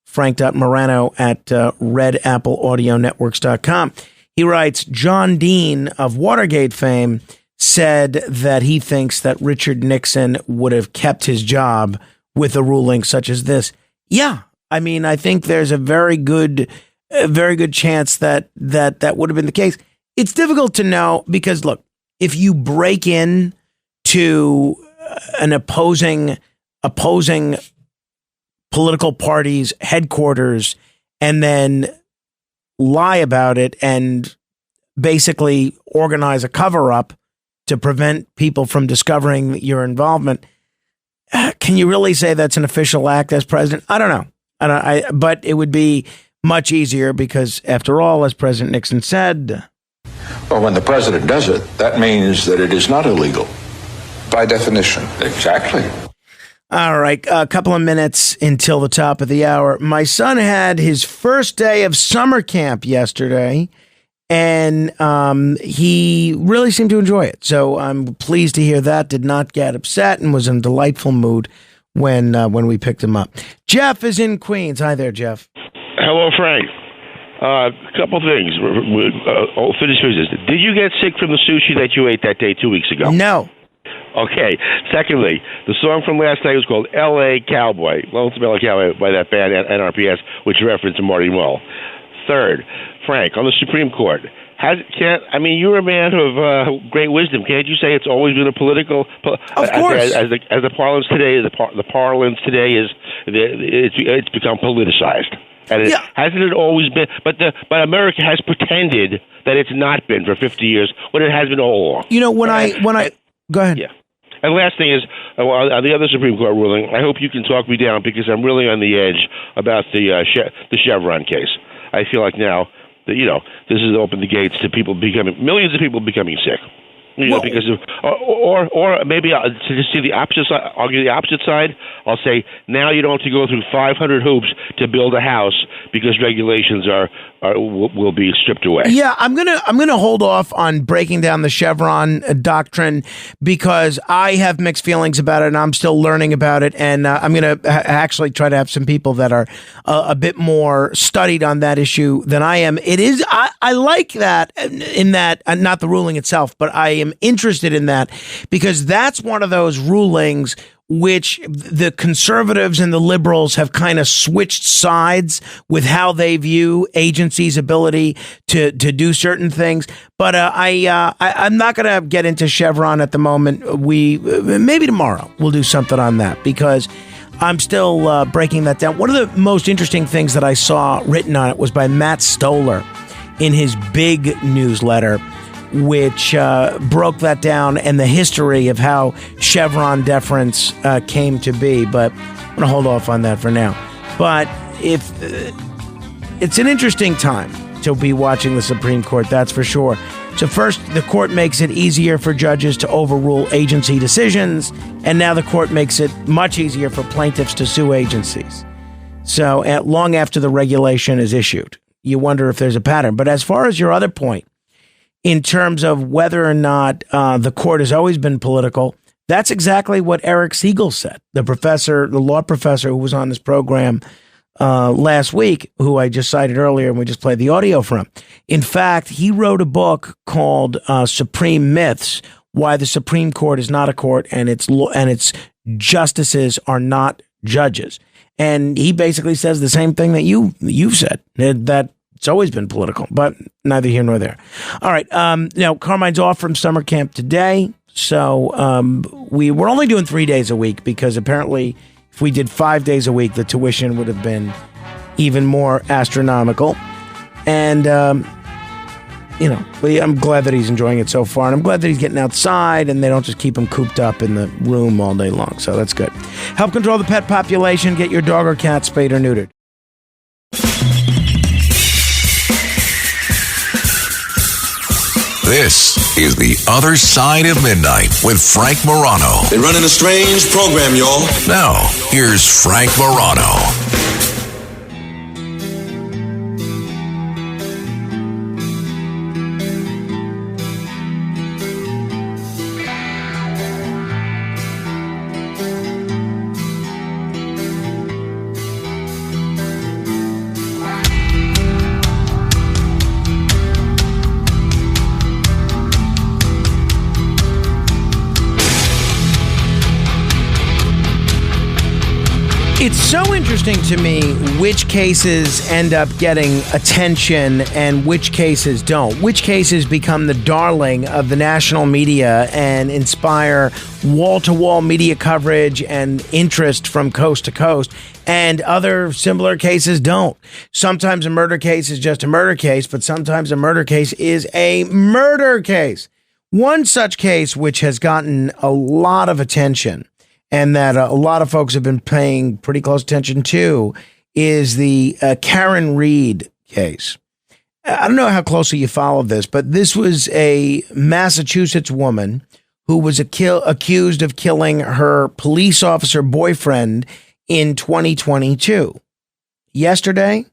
frank.morano at redappleaudionetworks.com. He writes, John Dean of Watergate fame said that he thinks that Richard Nixon would have kept his job with a ruling such as this. Yeah, I mean, I think there's a very good chance that would have been the case. It's difficult to know because, look, if you break in to an opposing political party's headquarters and then lie about it and basically organize a cover-up to prevent people from discovering your involvement, can you really say that's an official act as president? I don't know. But it would be much easier because, after all, as President Nixon said, well, when the president does it, that means that it is not illegal. By definition. Exactly. All right, a couple of minutes until the top of the hour. My son had his first day of summer camp yesterday, and he really seemed to enjoy it. So I'm pleased to hear that. Did not get upset and was in a delightful mood when we picked him up. Jeff is in Queens. Hi there, Jeff. Hello, Frank. A couple things. Finish business. Did you get sick from the sushi that you ate that day 2 weeks ago? No. Okay. Secondly, the song from last night was called L.A. Cowboy, Lonesome L.A. Cowboy by that band NRPS, which referenced Marty Mull. Third, Frank, on the Supreme Court, you're a man of great wisdom. Can't you say it's always been a political? Of course. As the parlance today, the parlance today is it's become politicized. And hasn't it always been? But America has pretended that it's not been for 50 years when it has been all along. You know, when I go ahead. Yeah. And last thing is, on the other Supreme Court ruling, I hope you can talk me down because I'm really on the edge about the Chevron case. I feel like now that this has opened the gates to millions of people becoming sick. Because of, or maybe to see the opposite side, argue the opposite side. I'll say now you don't have to go through 500 hoops to build a house because regulations will be stripped away. Yeah, I'm gonna hold off on breaking down the Chevron doctrine because I have mixed feelings about it and I'm still learning about it. And I'm gonna actually try to have some people that are a bit more studied on that issue than I am. It is I like that in that not the ruling itself, but I am interested in that because that's one of those rulings which the conservatives and the liberals have kind of switched sides with how they view agencies' ability to do certain things. But I'm not going to get into Chevron at the moment. Maybe tomorrow we'll do something on that because I'm still breaking that down. One of the most interesting things that I saw written on it was by Matt Stoller in his big newsletter, which broke that down and the history of how Chevron deference came to be. But I'm going to hold off on that for now. But if it's an interesting time to be watching the Supreme Court, that's for sure. So first, the court makes it easier for judges to overrule agency decisions, and now the court makes it much easier for plaintiffs to sue agencies. So long after the regulation is issued, you wonder if there's a pattern. But as far as your other point, in terms of whether or not the court has always been political, that's exactly what Eric Siegel said, the law professor who was on this program last week, who I just cited earlier, and we just played the audio from. In fact, he wrote a book called Supreme Myths: Why the Supreme Court is Not a Court and its justices are not judges. And he basically says the same thing that you've said, that it's always been political, but neither here nor there. All right. Now, Carmine's off from summer camp today, so we're only doing 3 days a week because apparently if we did 5 days a week, the tuition would have been even more astronomical. And, I'm glad that he's enjoying it so far. And I'm glad that he's getting outside and they don't just keep him cooped up in the room all day long. So that's good. Help control the pet population. Get your dog or cat spayed or neutered. This is The Other Side of Midnight with Frank Morano. They're running a strange program, y'all. Now, here's Frank Morano. It's so interesting to me which cases end up getting attention and which cases don't. Which cases become the darling of the national media and inspire wall-to-wall media coverage and interest from coast to coast, and other similar cases don't. Sometimes a murder case is just a murder case, but sometimes a murder case is a murder case. One such case which has gotten a lot of attention and that a lot of folks have been paying pretty close attention to is the Karen Reed case. I don't know how closely you followed this, but this was a Massachusetts woman who was accused of killing her police officer boyfriend in 2022. Yesterday,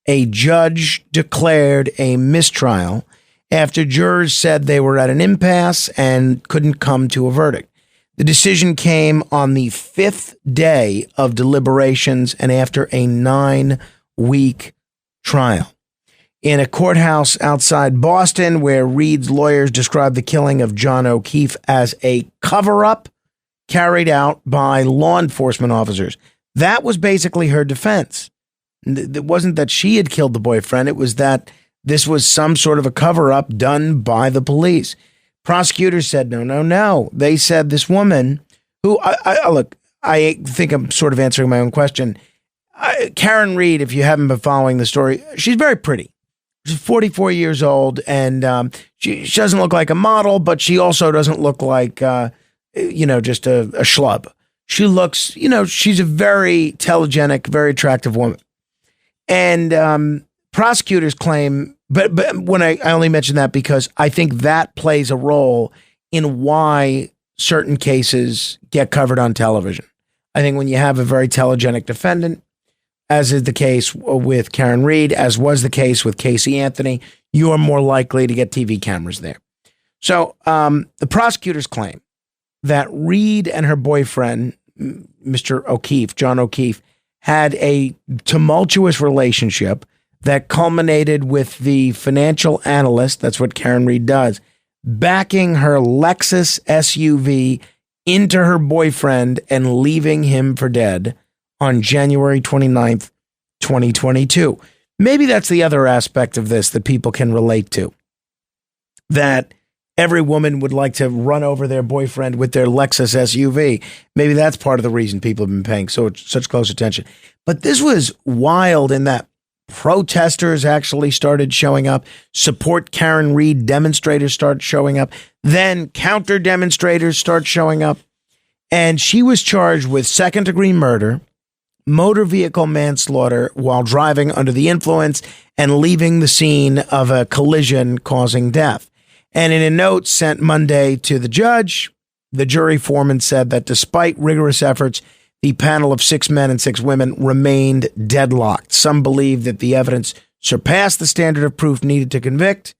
a judge declared a mistrial after jurors said they were at an impasse and couldn't come to a verdict. The decision came on the 5th day of deliberations and after a 9-week trial. In a courthouse outside Boston, where Reed's lawyers described the killing of John O'Keefe as a cover-up carried out by law enforcement officers. That was basically her defense. It wasn't that she had killed the boyfriend. It was that this was some sort of a cover-up done by the police. Prosecutors said, no. They said this woman, who, I think I'm sort of answering my own question. Karen Reed, if you haven't been following the story, she's very pretty. She's 44 years old, and she doesn't look like a model, but she also doesn't look like, just a schlub. She looks, she's a very telegenic, very attractive woman. And prosecutors claim, but when I only mention that because I think that plays a role in why certain cases get covered on television. I think when you have a very telegenic defendant, as is the case with Karen Reed, as was the case with Casey Anthony, you are more likely to get TV cameras there. So the prosecutors claim that Reed and her boyfriend, Mr. O'Keefe, John O'Keefe, had a tumultuous relationship that culminated with the financial analyst, that's what Karen Reed does, backing her Lexus SUV into her boyfriend and leaving him for dead on January 29th, 2022. Maybe that's the other aspect of this that people can relate to, that every woman would like to run over their boyfriend with their Lexus SUV. Maybe that's part of the reason people have been paying such close attention. But this was wild in that protesters actually started showing up. Support Karen Reed demonstrators start showing up. Then counter demonstrators start showing up. And she was charged with second-degree murder, motor vehicle manslaughter while driving under the influence and leaving the scene of a collision causing death. And in a note sent Monday to the judge, the jury foreman said that despite rigorous efforts, the panel of 6 men and 6 women remained deadlocked. Some believed that the evidence surpassed the standard of proof needed to convict,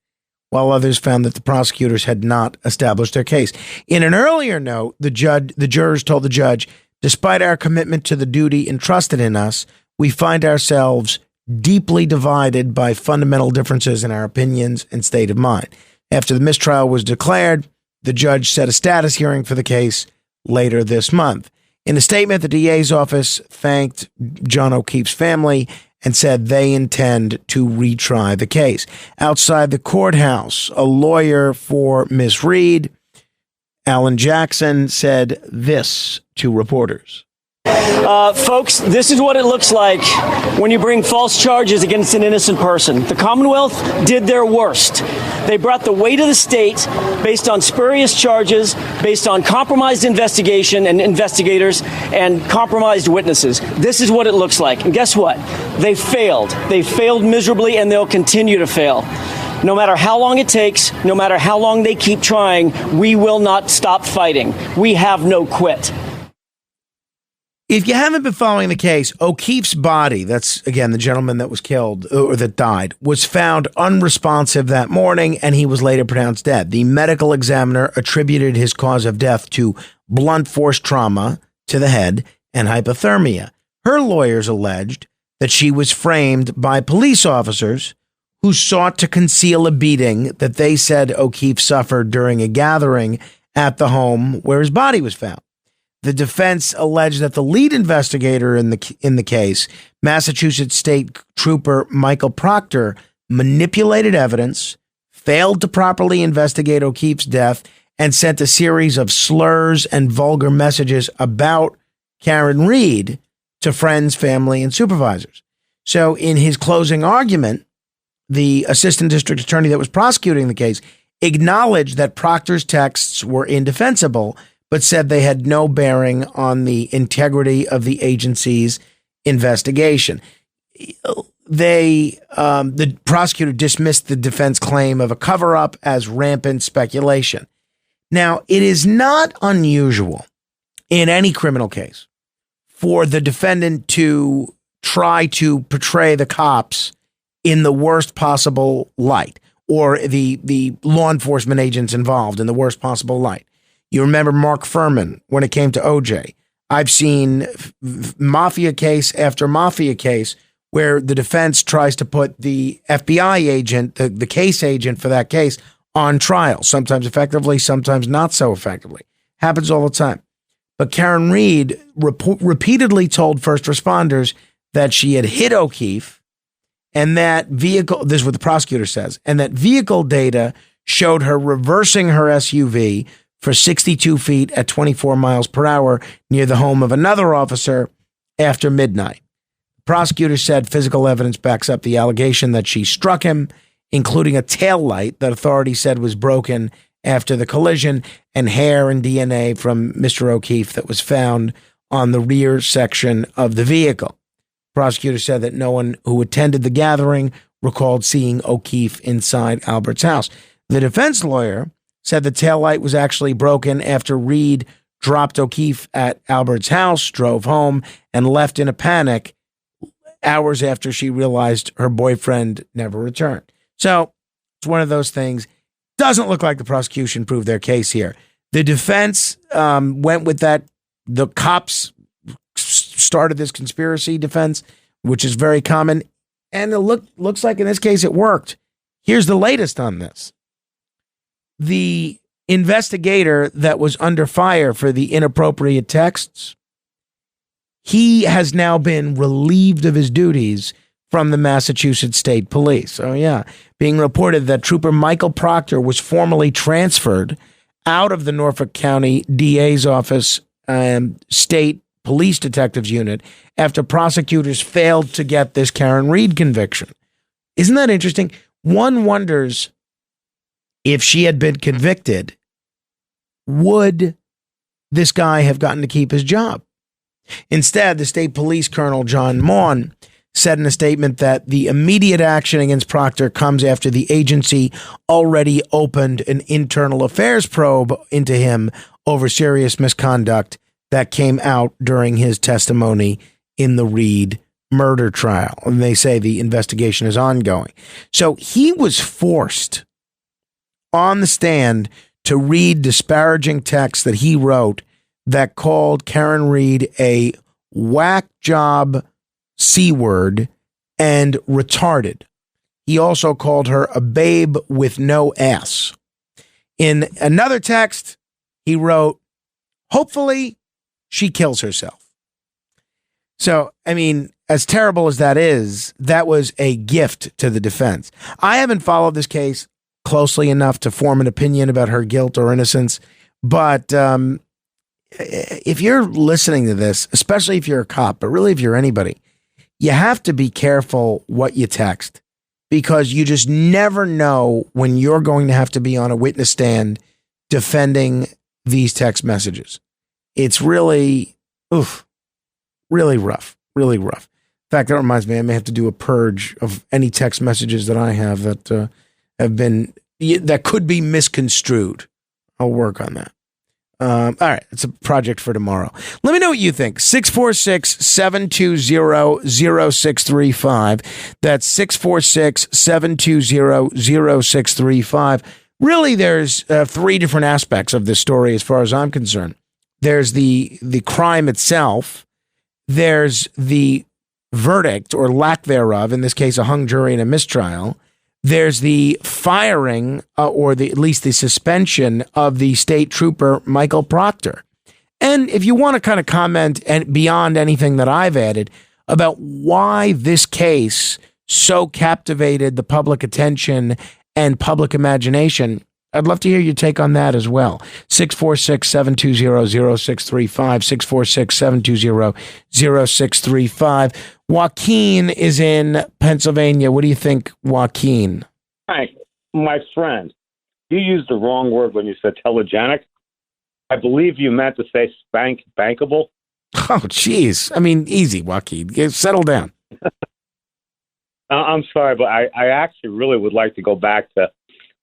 while others found that the prosecutors had not established their case. In an earlier note, the jurors told the judge, despite our commitment to the duty entrusted in us, we find ourselves deeply divided by fundamental differences in our opinions and state of mind. After the mistrial was declared, the judge set a status hearing for the case later this month. In a statement, the DA's office thanked John O'Keefe's family and said they intend to retry the case. Outside the courthouse, a lawyer for Miss Reed, Alan Jackson, said this to reporters. Folks, this is what it looks like when you bring false charges against an innocent person. The Commonwealth did their worst. They brought the weight of the state based on spurious charges, based on compromised investigation and investigators and compromised witnesses. This is what it looks like. And guess what? They failed. They failed miserably, and they'll continue to fail. No matter how long it takes, no matter how long they keep trying, we will not stop fighting. We have no quit. If you haven't been following the case, O'Keefe's body, that's, again, the gentleman that was killed or that died, was found unresponsive that morning, and he was later pronounced dead. The medical examiner attributed his cause of death to blunt force trauma to the head and hypothermia. Her lawyers alleged that she was framed by police officers who sought to conceal a beating that they said O'Keefe suffered during a gathering at the home where his body was found. The defense alleged that the lead investigator in the case, Massachusetts State Trooper Michael Proctor, manipulated evidence, failed to properly investigate O'Keefe's death, and sent a series of slurs and vulgar messages about Karen Reed to friends, family, and supervisors. So in his closing argument, the assistant district attorney that was prosecuting the case acknowledged that Proctor's texts were indefensible, but said they had no bearing on the integrity of the agency's investigation. The prosecutor dismissed the defense claim of a cover-up as rampant speculation. Now, it is not unusual in any criminal case for the defendant to try to portray the cops in the worst possible light, or the law enforcement agents involved in the worst possible light. You remember Mark Furman when it came to OJ. I've seen mafia case after mafia case where the defense tries to put the FBI agent, the case agent for that case, on trial, sometimes effectively, sometimes not so effectively. Happens all the time. But Karen Reed repeatedly told first responders that she had hit O'Keefe, and that vehicle, this is what the prosecutor says, and that vehicle data showed her reversing her SUV for 62 feet at 24 miles per hour near the home of another officer after midnight. The prosecutor said physical evidence backs up the allegation that she struck him, including a taillight that authorities said was broken after the collision, and hair and DNA from Mr. O'Keefe that was found on the rear section of the vehicle. The prosecutor said that no one who attended the gathering recalled seeing O'Keefe inside Albert's house. The defense lawyer said the taillight was actually broken after Reed dropped O'Keefe at Albert's house, drove home, and left in a panic hours after she realized her boyfriend never returned. So it's one of those things. Doesn't look like the prosecution proved their case here. The defense went with that. The cops started this conspiracy defense, which is very common. And it looks like in this case it worked. Here's the latest on this. The investigator that was under fire for the inappropriate texts, he has now been relieved of his duties from the Massachusetts State Police. So yeah, being reported that Trooper Michael Proctor was formally transferred out of the Norfolk County DA's office, state police detectives unit, after prosecutors failed to get this Karen Reed conviction. Isn't that interesting? One wonders, if she had been convicted, would this guy have gotten to keep his job? Instead, the state police colonel, John Maughan, said in a statement that the immediate action against Proctor comes after the agency already opened an internal affairs probe into him over serious misconduct that came out during his testimony in the Reed murder trial. And they say the investigation is ongoing. So he was forced on the stand to read disparaging texts that he wrote that called Karen Reed a whack job C-word and retarded. He also called her a babe with no ass. In another text, he wrote, hopefully she kills herself. So, I mean, as terrible as that is, that was a gift to the defense. I haven't followed this case closely enough to form an opinion about her guilt or innocence, but if you're listening to this, especially if you're a cop, but really if you're anybody, you have to be careful what you text, because you just never know when you're going to have to be on a witness stand defending these text messages. It's really, really rough, really rough. In fact, that reminds me, I may have to do a purge of any text messages that I have that that could be misconstrued. I'll work on that. All right. It's a project for tomorrow. Let me know what you think. 646-720-0635. That's 646-720-0635. Really, there's three different aspects of this story as far as I'm concerned. There's the crime itself. There's the verdict or lack thereof, in this case, a hung jury and a mistrial. There's the firing or at least the suspension of the state trooper, Michael Proctor. And if you want to kind of comment and beyond anything that I've added about why this case so captivated the public attention and public imagination, I'd love to hear your take on that as well. 646-720-0635, 646-720-0635. Joaquin is in Pennsylvania. What do you think, Joaquin? Hi, my friend. You used the wrong word when you said telegenic. I believe you meant to say bankable. Oh, geez. I mean, easy, Joaquin. Settle down. I'm sorry, but I actually really would like to go back to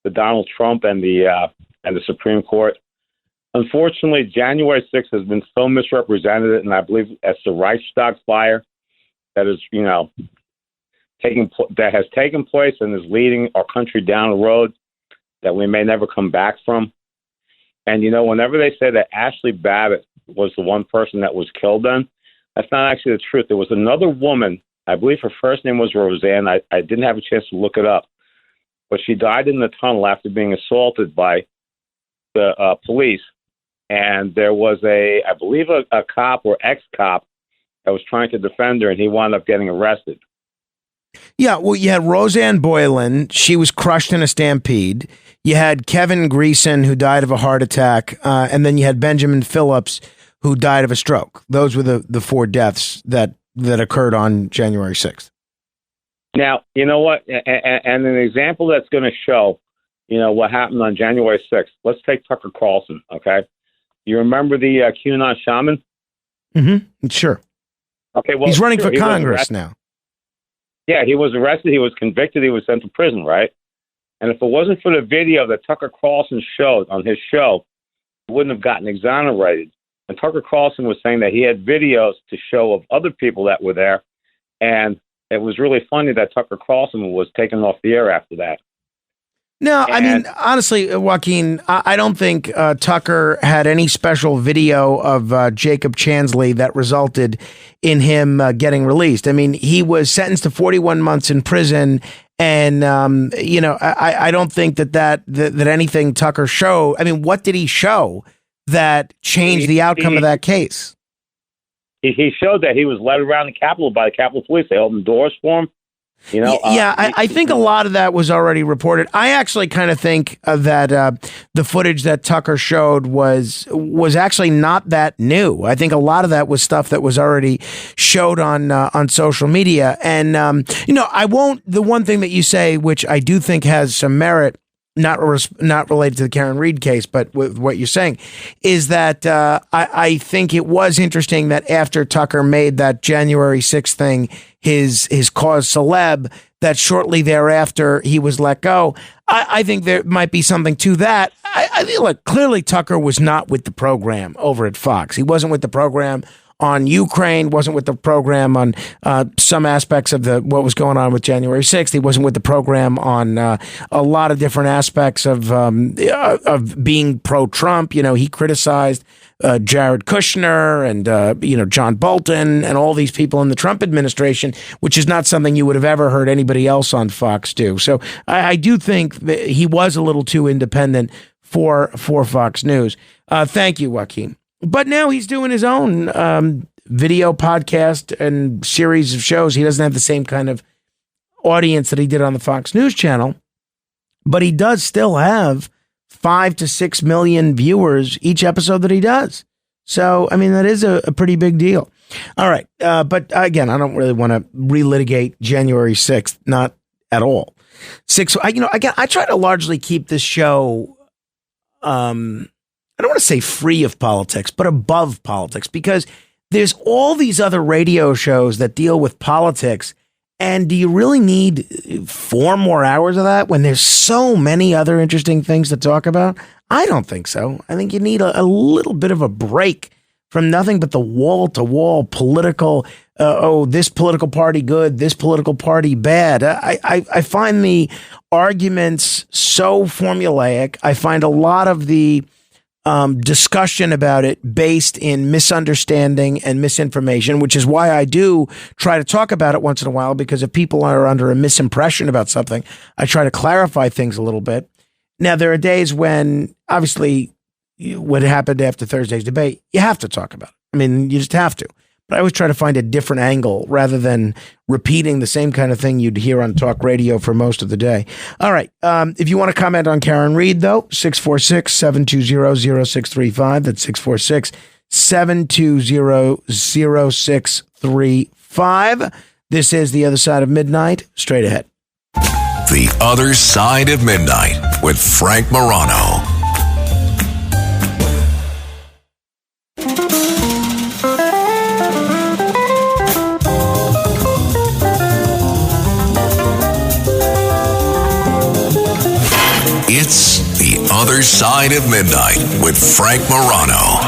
the Donald Trump and the Supreme Court. Unfortunately, January 6th has been so misrepresented, and I believe it's the Reichstag fire that is, that has taken place and is leading our country down a road that we may never come back from. And whenever they say that Ashley Babbitt was the one person that was killed, then that's not actually the truth. There was another woman. I believe her first name was Roseanne. I didn't have a chance to look it up. But she died in the tunnel after being assaulted by the police. And there was I believe a cop or ex-cop that was trying to defend her, and he wound up getting arrested. Yeah, well, you had Roseanne Boylan. She was crushed in a stampede. You had Kevin Greason, who died of a heart attack. And then you had Benjamin Phillips, who died of a stroke. Those were the four deaths that occurred on January 6th. Now, you know what? And an example that's going to show, what happened on January 6th. Let's take Tucker Carlson, okay? You remember the QAnon shaman? Mm-hmm. Sure. Okay, well, he's running for Congress now. Yeah, he was arrested. He was convicted. He was sent to prison, right? And if it wasn't for the video that Tucker Carlson showed on his show, he wouldn't have gotten exonerated. And Tucker Carlson was saying that he had videos to show of other people that were there. And it was really funny that Tucker Carlson was taken off the air after that. No, I mean, honestly, Joaquin, I don't think Tucker had any special video of Jacob Chansley that resulted in him getting released. I mean, he was sentenced to 41 months in prison. And, I don't think that anything Tucker showed. I mean, what did he show that changed the outcome of that case? He showed that he was led around the Capitol by the Capitol Police. They opened doors for him. I think a lot of that was already reported. I actually kind of think that the footage that Tucker showed was actually not that new. I think a lot of that was stuff that was already showed on social media. And, I won't, the one thing that you say, which I do think has some merit, not related to the Karen Reed case, but with what you're saying, is that I think it was interesting that after Tucker made that January 6th thing his cause celeb, that shortly thereafter he was let go. I think there might be something to that. I think, look, clearly Tucker was not with the program over at Fox. He wasn't with the program on Ukraine, wasn't with the program on some aspects of what was going on with January 6th. He wasn't with the program on a lot of different aspects of being pro-Trump. You know, he criticized Jared Kushner and, John Bolton and all these people in the Trump administration, which is not something you would have ever heard anybody else on Fox do. So I do think that he was a little too independent for Fox News. Thank you, Joaquin. But now he's doing his own video podcast and series of shows. He doesn't have the same kind of audience that he did on the Fox News channel, but he does still have 5 to 6 million viewers each episode that he does. So, I mean, that is a pretty big deal. All right. But again, I don't really want to relitigate January 6th. Not at all. I try to largely keep this show, I don't want to say free of politics, but above politics, because there's all these other radio shows that deal with politics. And do you really need 4 more hours of that when there's so many other interesting things to talk about? I don't think so. I think you need a little bit of a break from nothing but the wall-to-wall political, this political party good, this political party bad. I find the arguments so formulaic. I find a lot of the discussion about it based in misunderstanding and misinformation, which is why I do try to talk about it once in a while, because if people are under a misimpression about something, I try to clarify things a little bit. Now, there are days when, obviously, what happened after Thursday's debate, you have to talk about it. I mean, you just have to. But I always try to find a different angle rather than repeating the same kind of thing you'd hear on talk radio for most of the day. All right. If you want to comment on Karen Reed, though, 646-720-0635. That's 646-720-0635. This is The Other Side of Midnight. Straight ahead. The Other Side of Midnight with Frank Morano. It's The Other Side of Midnight with Frank Morano.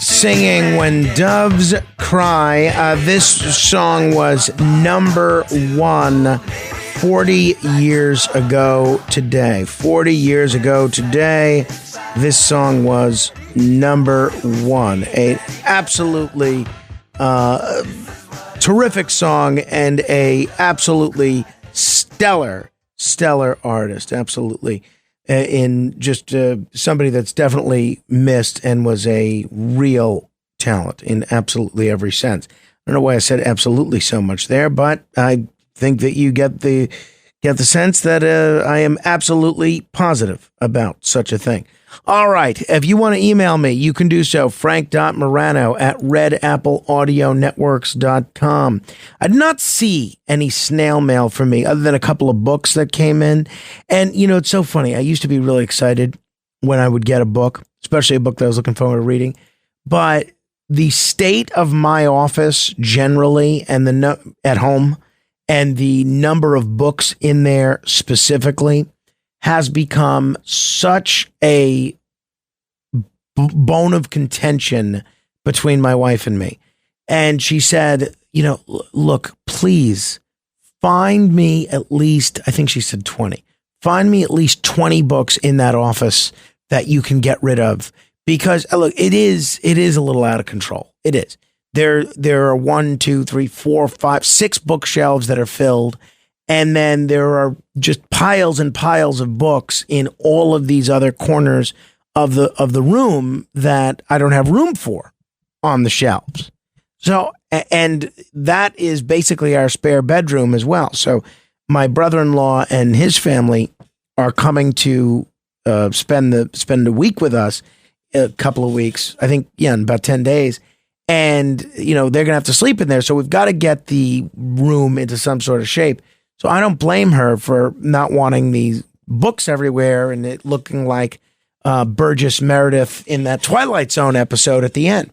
Singing When Doves Cry. This song was number 1 40 years ago today. 40 years ago today, this song was number 1. A absolutely terrific song and a absolutely stellar artist. Absolutely. In just somebody that's definitely missed and was a real talent in absolutely every sense. I don't know why I said absolutely so much there, but I think that you get the sense that I am absolutely positive about such a thing. All right. If you want to email me, you can do so. frank.morano@redappleaudionetworks.com. I did not see any snail mail from me other than a couple of books that came in. And, it's so funny. I used to be really excited when I would get a book, especially a book that I was looking forward to reading. But the state of my office generally and at home and the number of books in there specifically has become such a bone of contention between my wife and me. And she said, look, please find me at least, I think she said 20, find me at least 20 books in that office that you can get rid of. Because look, it is a little out of control. It is. There are 1, 2, 3, 4, 5, 6 bookshelves that are filled. And then there are just piles and piles of books in all of these other corners of the room that I don't have room for on the shelves. So, and that is basically our spare bedroom as well. So my brother-in-law and his family are coming to spend a week with us, a couple of weeks, I think, in about 10 days. And, they're going to have to sleep in there. So we've got to get the room into some sort of shape. So I don't blame her for not wanting these books everywhere and it looking like Burgess Meredith in that Twilight Zone episode at the end.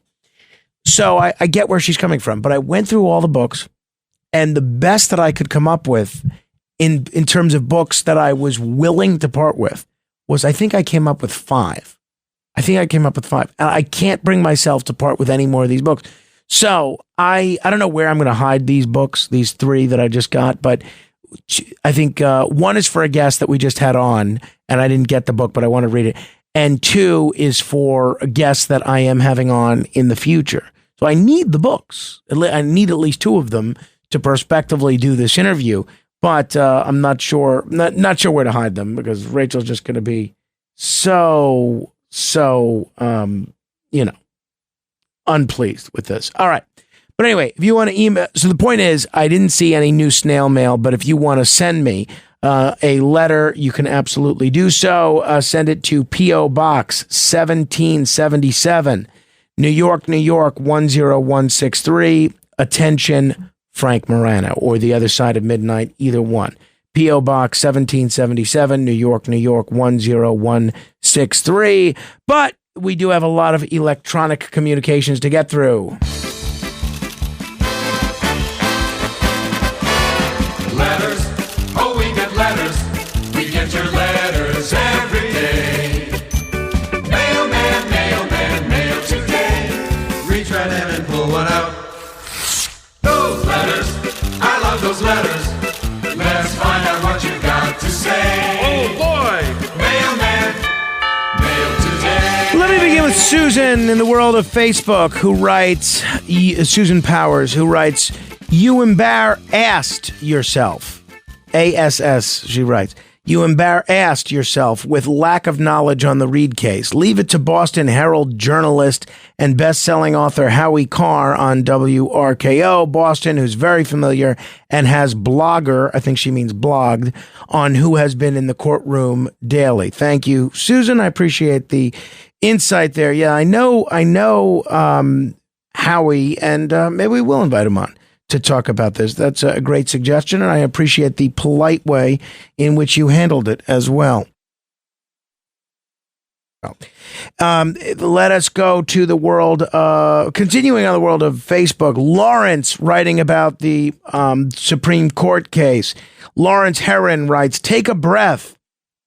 So I get where she's coming from, but I went through all the books, and the best that I could come up with in terms of books that I was willing to part with was, I think I came up with 5. And I can't bring myself to part with any more of these books. So I don't know where I'm going to hide these books, these 3 that I just got, but I think one is for a guest that we just had on, and I didn't get the book, but I want to read it. And 2 is for a guest that I am having on in the future. So I need the books. I need at least 2 of them to prospectively do this interview, but I'm not sure where to hide them because Rachel's just going to be so unpleased with this. All right. But anyway, if you want to email, so the point is, I didn't see any new snail mail, but if you want to send me a letter, you can absolutely do so. Send it to P.O. Box 1777, New York, New York 10163. Attention, Frank Morano, or The Other Side of Midnight, either one. P.O. Box 1777, New York, New York 10163. But we do have a lot of electronic communications to get through. Letters, oh, we get letters. We get your letters every day. Mailman, mailman, mail today. Reach right in and pull one out. Those letters, I love those letters. Let's find out what you got to say. Oh, boy. Mailman, mail today. Let me begin with Susan in the world of Facebook, who writes, Susan Powers, who writes, you embarrassed yourself. ASS, she writes. You embarrassed yourself with lack of knowledge on the Reed case. Leave it to Boston Herald journalist and best-selling author Howie Carr on WRKO Boston, who's very familiar and has blogger, I think she means blogged, on who has been in the courtroom daily. Thank you, Susan. I appreciate the insight there. Yeah, I know Howie, and maybe we will invite him on to talk about this. That's a great suggestion, and I appreciate the polite way in which you handled it as well. Let us go to the world, continuing on the world of Facebook. Lawrence writing about the Supreme Court case. Lawrence Herron writes, take a breath.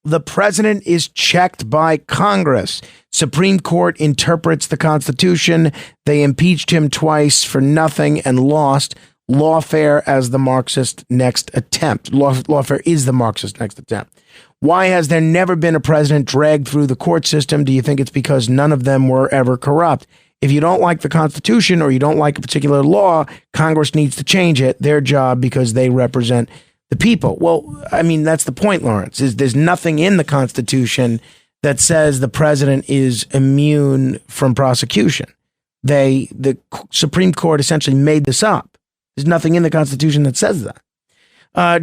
The president is checked by Congress. Supreme Court interprets the Constitution. They impeached him twice for nothing and lost. Lawfare as the Marxist next attempt. Lawfare is the Marxist next attempt. Why has there never been a president dragged through the court system? Do you think it's because none of them were ever corrupt? If you don't like the Constitution or you don't like a particular law, Congress needs to change it. Their job, because they represent the people. Well, I mean, that's the point, Lawrence, is there's nothing in the Constitution that says the president is immune from prosecution. The Supreme Court essentially made this up. There's nothing in the Constitution that says that.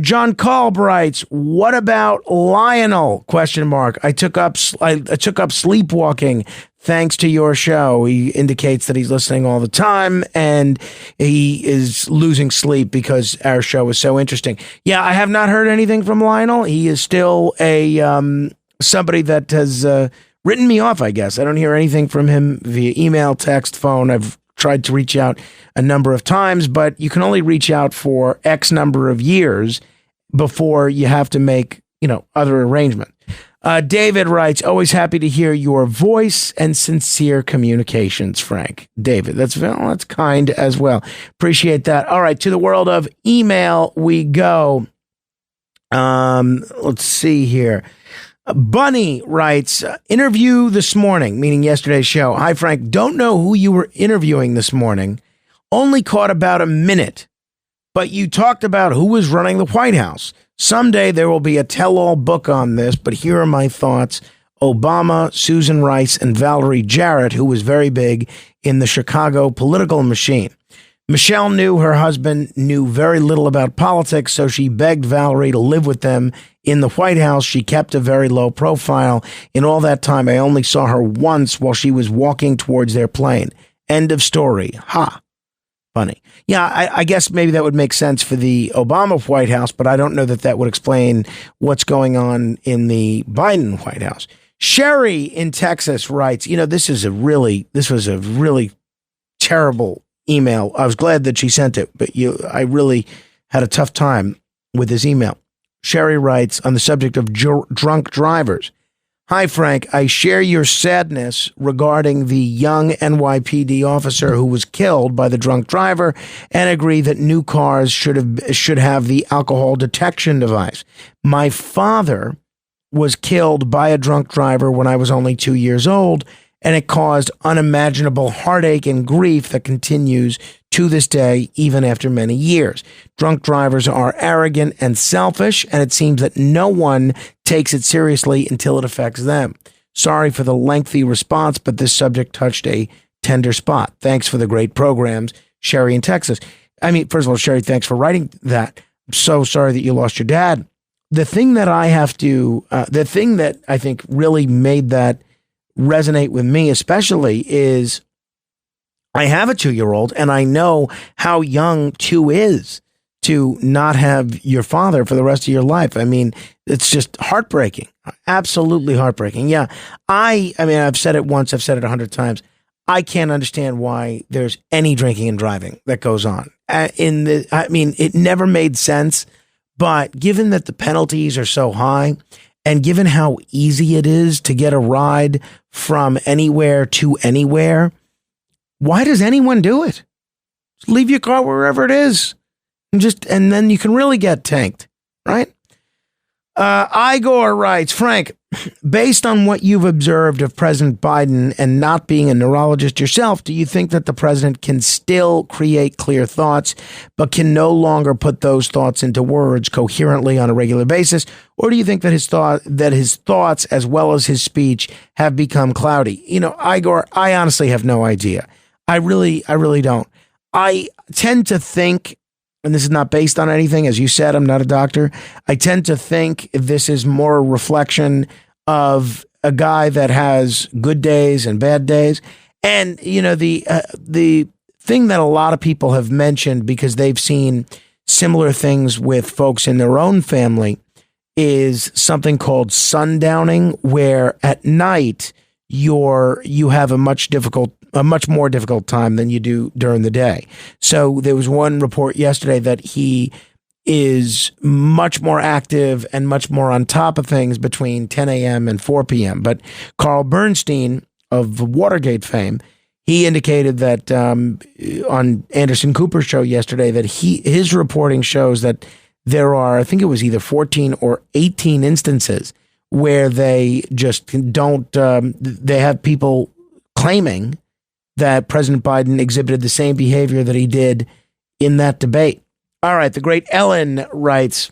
John Kolb writes, what about Lionel? ? I took up sleepwalking thanks to your show. He indicates that he's listening all the time and he is losing sleep because our show is so interesting. Yeah, I have not heard anything from Lionel. He is still somebody that has written me off, I guess. I don't hear anything from him via email, text, phone. I've tried to reach out a number of times, but you can only reach out for X number of years before you have to make, other arrangement. David writes, always happy to hear your voice and sincere communications, Frank. David, that's kind as well. Appreciate that. All right, to the world of email we go. Let's see here. Bunny writes, interview this morning, meaning yesterday's show. Hi, Frank. Don't know who you were interviewing this morning. Only caught about a minute, but you talked about who was running the White House. Someday there will be a tell-all book on this, but here are my thoughts. Obama, Susan Rice, and Valerie Jarrett, who was very big in the Chicago political machine. Michelle knew her husband knew very little about politics, so she begged Valerie to live with them in the White House. She kept a very low profile. In all that time, I only saw her once while she was walking towards their plane. End of story. Ha. Funny. Yeah, I guess maybe that would make sense for the Obama White House, but I don't know that that would explain what's going on in the Biden White House. Sherry in Texas writes, this was a really terrible email. I was glad that she sent it, but I really had a tough time with this email. Sherry writes on the subject of drunk drivers. Hi, Frank. I share your sadness regarding the young NYPD officer who was killed by the drunk driver and agree that new cars should have the alcohol detection device. My father was killed by a drunk driver when I was only 2 years old, and it caused unimaginable heartache and grief that continues to this day, even after many years. Drunk drivers are arrogant and selfish, and it seems that no one takes it seriously until it affects them. Sorry for the lengthy response, but this subject touched a tender spot. Thanks for the great programs, Sherry in Texas. First of all, Sherry, thanks for writing that. I'm so sorry that you lost your dad. The thing that I think really made that resonate with me especially is I have a 2-year-old and I know how young 2 is to not have your father for the rest of your life. It's just heartbreaking, absolutely heartbreaking. Yeah. I've said it once, I've said it 100 times. I can't understand why there's any drinking and driving that goes on. It never made sense, but given that the penalties are so high, and given how easy it is to get a ride from anywhere to anywhere, why does anyone do it? Just leave your car wherever it is, and then you can really get tanked, right? Igor writes, Frank, based on what you've observed of President Biden and not being a neurologist yourself, do you think that the president can still create clear thoughts, but can no longer put those thoughts into words coherently on a regular basis? Or do you think that his thoughts, as well as his speech, have become cloudy? Igor, I honestly have no idea. I really don't. I tend to think, and this is not based on anything, as you said, I'm not a doctor. I tend to think this is more a reflection of a guy that has good days and bad days. And, the thing that a lot of people have mentioned because they've seen similar things with folks in their own family is something called sundowning, where at night you have a much more difficult time than you do during the day. So there was one report yesterday that he is much more active and much more on top of things between 10 a.m. and 4 p.m. But Carl Bernstein of Watergate fame, he indicated that on Anderson Cooper's show yesterday that his reporting shows that there are, I think it was either 14 or 18 instances where they just don't, they have people claiming that President Biden exhibited the same behavior that he did in that debate. All right, the great Ellen writes,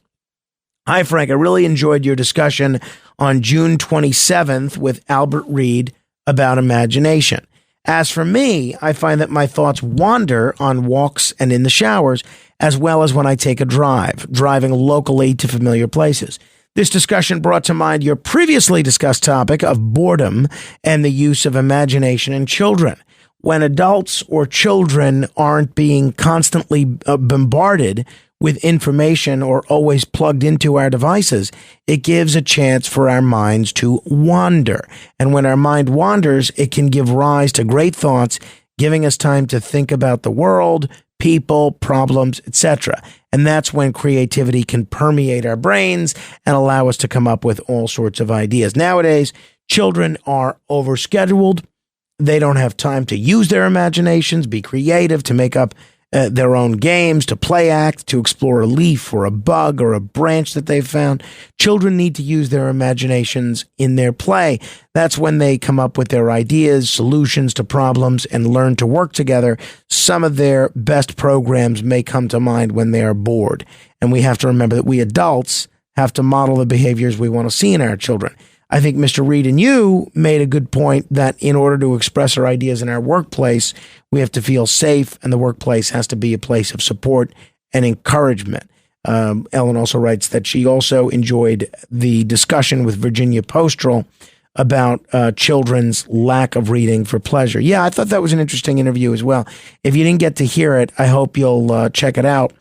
hi, Frank, I really enjoyed your discussion on June 27th with Albert Reid about imagination. As for me, I find that my thoughts wander on walks and in the showers, as well as when I take a drive, driving locally to familiar places. This discussion brought to mind your previously discussed topic of boredom and the use of imagination in children. When adults or children aren't being constantly bombarded with information or always plugged into our devices, it gives a chance for our minds to wander. And when our mind wanders, it can give rise to great thoughts, giving us time to think about the world, people, problems, etc. And that's when creativity can permeate our brains and allow us to come up with all sorts of ideas. Nowadays, children are overscheduled. They don't have time to use their imaginations, be creative, to make up their own games, to play act, to explore a leaf or a bug or a branch that they've found. Children need to use their imaginations in their play. That's when they come up with their ideas, solutions to problems, and learn to work together. Some of their best programs may come to mind when they are bored. And we have to remember that we adults have to model the behaviors we want to see in our children. I think Mr. Reed and you made a good point that in order to express our ideas in our workplace, we have to feel safe, and the workplace has to be a place of support and encouragement. Ellen also writes that she also enjoyed the discussion with Virginia Postral about children's lack of reading for pleasure. Yeah, I thought that was an interesting interview as well. If you didn't get to hear it, I hope you'll check it out.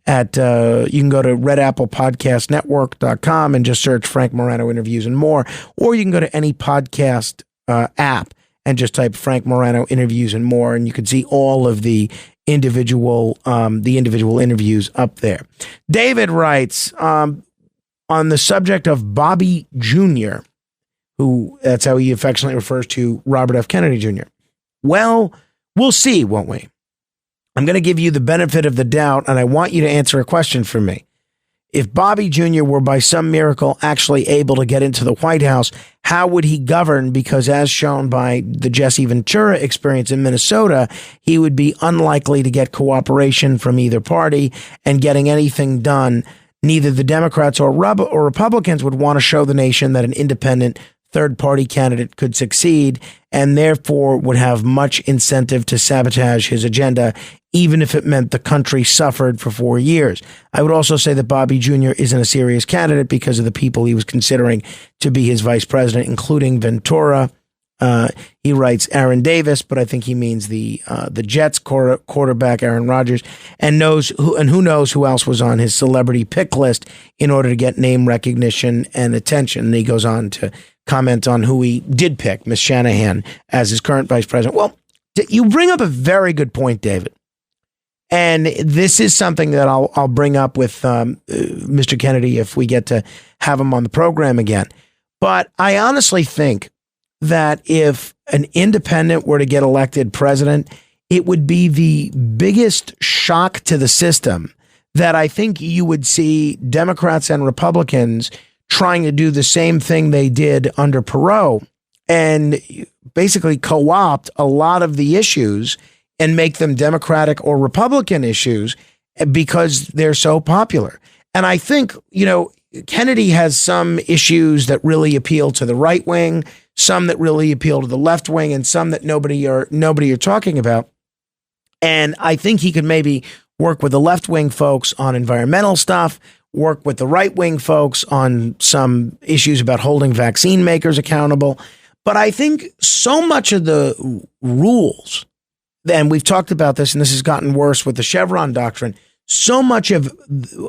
You can go to redapplepodcastnetwork.com and just search Frank Morano interviews and more, or you can go to any podcast app and just type Frank Morano interviews and more, and you can see all of the individual interviews up there. David writes on the subject of Bobby Jr., who that's how he affectionately refers to Robert F. Kennedy Jr. Well, we'll see, won't we? I'm going to give you the benefit of the doubt, and I want you to answer a question for me. If Bobby Jr. were by some miracle actually able to get into the White House, how would he govern? Because as shown by the Jesse Ventura experience in Minnesota, he would be unlikely to get cooperation from either party, and getting anything done, neither the Democrats or Republicans would want to show the nation that an independent third-party candidate could succeed, and therefore would have much incentive to sabotage his agenda, even if it meant the country suffered for 4 years. I would also say that Bobby Jr. isn't a serious candidate because of the people he was considering to be his vice president, including Ventura. He writes Aaron Davis, but I think he means the Jets quarterback Aaron Rodgers, and who knows who else was on his celebrity pick list in order to get name recognition and attention. And he goes on to comment on who he did pick, Miss Shanahan, as his current vice president. Well, you bring up a very good point, David. And this is something that I'll bring up with Mr. Kennedy if we get to have him on the program again. But I honestly think that if an independent were to get elected president, it would be the biggest shock to the system that I think you would see Democrats and Republicans trying to do the same thing they did under Perot and basically co-opt a lot of the issues and make them Democratic or Republican issues because they're so popular. And I think, Kennedy has some issues that really appeal to the right wing, some that really appeal to the left wing, and some that nobody are talking about. And I think he could maybe work with the left wing folks on environmental stuff, work with the right wing folks on some issues about holding vaccine makers accountable. But I think so much of the rules, and we've talked about this, and this has gotten worse with the Chevron doctrine, so much of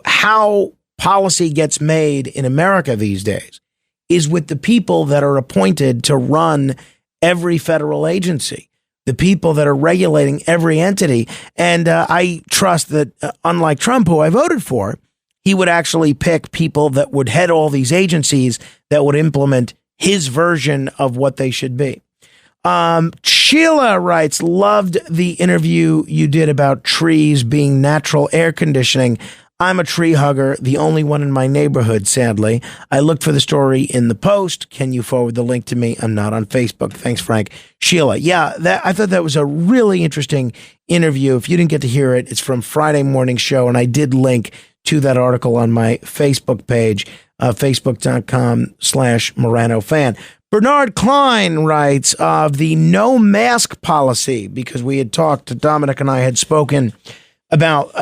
how policy gets made in America these days is with the people that are appointed to run every federal agency, the people that are regulating every entity. And I trust that, unlike Trump, who I voted for, he would actually pick people that would head all these agencies that would implement his version of what they should be. Sheila writes, loved the interview you did about trees being natural air conditioning. I'm a tree hugger, the only one in my neighborhood, sadly. I looked for the story in the Post. Can you forward the link to me? I'm not on Facebook. Thanks, Frank. Sheila, yeah, I thought that was a really interesting interview. If you didn't get to hear it, it's from Friday morning show, and I did link to that article on my Facebook page, facebook.com/Morano fan. Bernard Klein writes of the no mask policy, because we had talked, Dominic and I had spoken about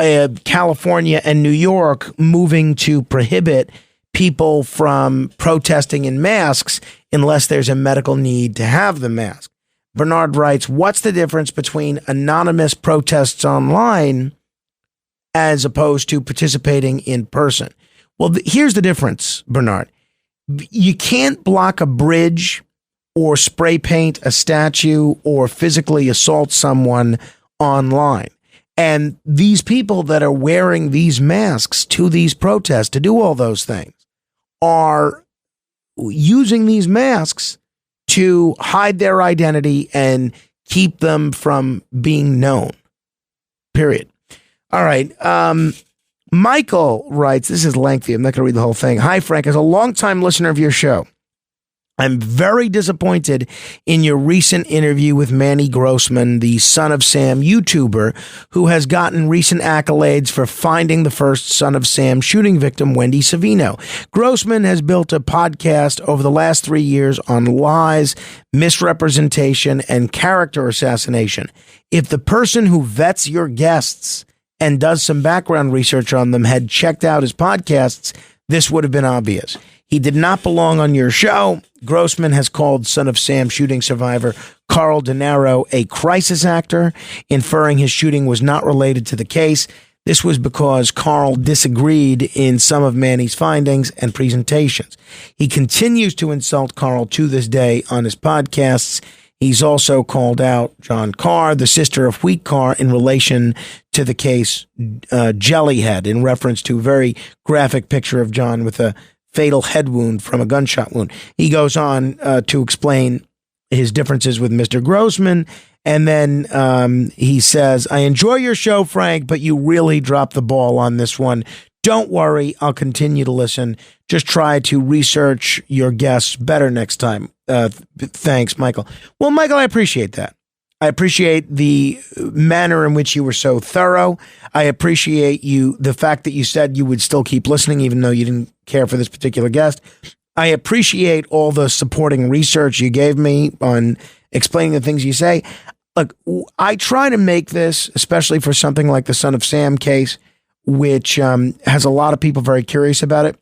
California and New York moving to prohibit people from protesting in masks unless there's a medical need to have the mask. Bernard writes, what's the difference between anonymous protests online as opposed to participating in person? Well, here's the difference, Bernard. You can't block a bridge or spray paint a statue or physically assault someone online. And these people that are wearing these masks to these protests to do all those things are using these masks to hide their identity and keep them from being known. Period. All right. Michael writes, this is lengthy. I'm not going to read the whole thing. Hi, Frank. As a longtime listener of your show, I'm very disappointed in your recent interview with Manny Grossman, the Son of Sam YouTuber, who has gotten recent accolades for finding the first Son of Sam shooting victim, Wendy Savino. Grossman has built a podcast over the last 3 years on lies, misrepresentation, and character assassination. If the person who vets your guests and does some background research on them had checked out his podcasts, this would have been obvious. He did not belong on your show. Grossman has called Son of Sam shooting survivor Carl De Niro a crisis actor, inferring his shooting was not related to the case. This was because Carl disagreed in some of Manny's findings and presentations. He continues to insult Carl to this day on his podcasts. He's also called out John Carr, the sister of Wheat Carr, in relation to the case Jellyhead, in reference to a very graphic picture of John with a fatal head wound from a gunshot wound. He goes on to explain his differences with Mr. Grossman. And then he says, I enjoy your show, Frank, but you really dropped the ball on this one. Don't worry. I'll continue to listen. Just try to research your guests better next time. Thanks, Michael. Well, Michael, I appreciate that. I appreciate the manner in which you were so thorough. I appreciate the fact that you said you would still keep listening, even though you didn't care for this particular guest. I appreciate all the supporting research you gave me on explaining the things you say. Look, I try to make this, especially for something like the Son of Sam case, which has a lot of people very curious about it.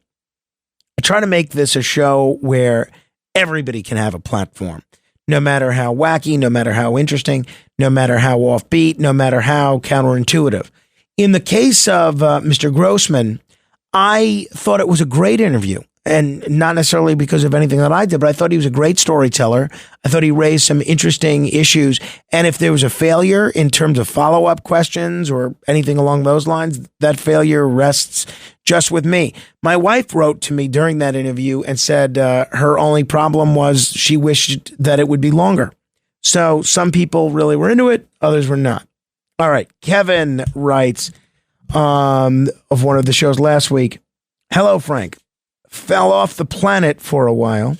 I try to make this a show where everybody can have a platform. No matter how wacky, no matter how interesting, no matter how offbeat, no matter how counterintuitive. In the case of Mr. Grossman, I thought it was a great interview, and not necessarily because of anything that I did, but I thought he was a great storyteller. I thought he raised some interesting issues. And if there was a failure in terms of follow-up questions or anything along those lines, that failure rests just with me. My wife wrote to me during that interview and said her only problem was she wished that it would be longer. So some people really were into it, others were not. All right. Kevin writes of one of the shows last week, hello, Frank. Fell off the planet for a while.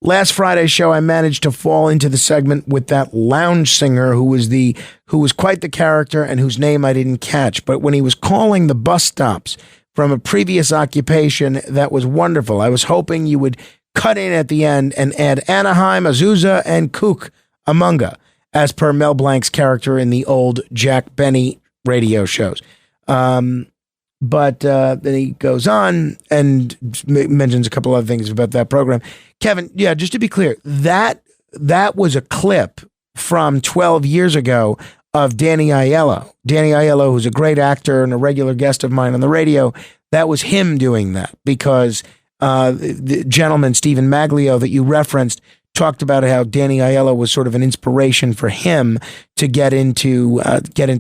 Last Friday's show, I managed to fall into the segment with that lounge singer who was quite the character and whose name I didn't catch. But when he was calling the bus stops from a previous occupation, that was wonderful. I was hoping you would cut in at the end and add Anaheim, Azusa, and Cucamonga, as per Mel Blanc's character in the old Jack Benny radio shows. But then he goes on and mentions a couple other things about that program. Kevin, yeah, just to be clear, that was a clip from 12 years ago of Danny Aiello. Danny Aiello, who's a great actor and a regular guest of mine on the radio, that was him doing that because the gentleman, Stephen Maglio, that you referenced, talked about how Danny Aiello was sort of an inspiration for him to get into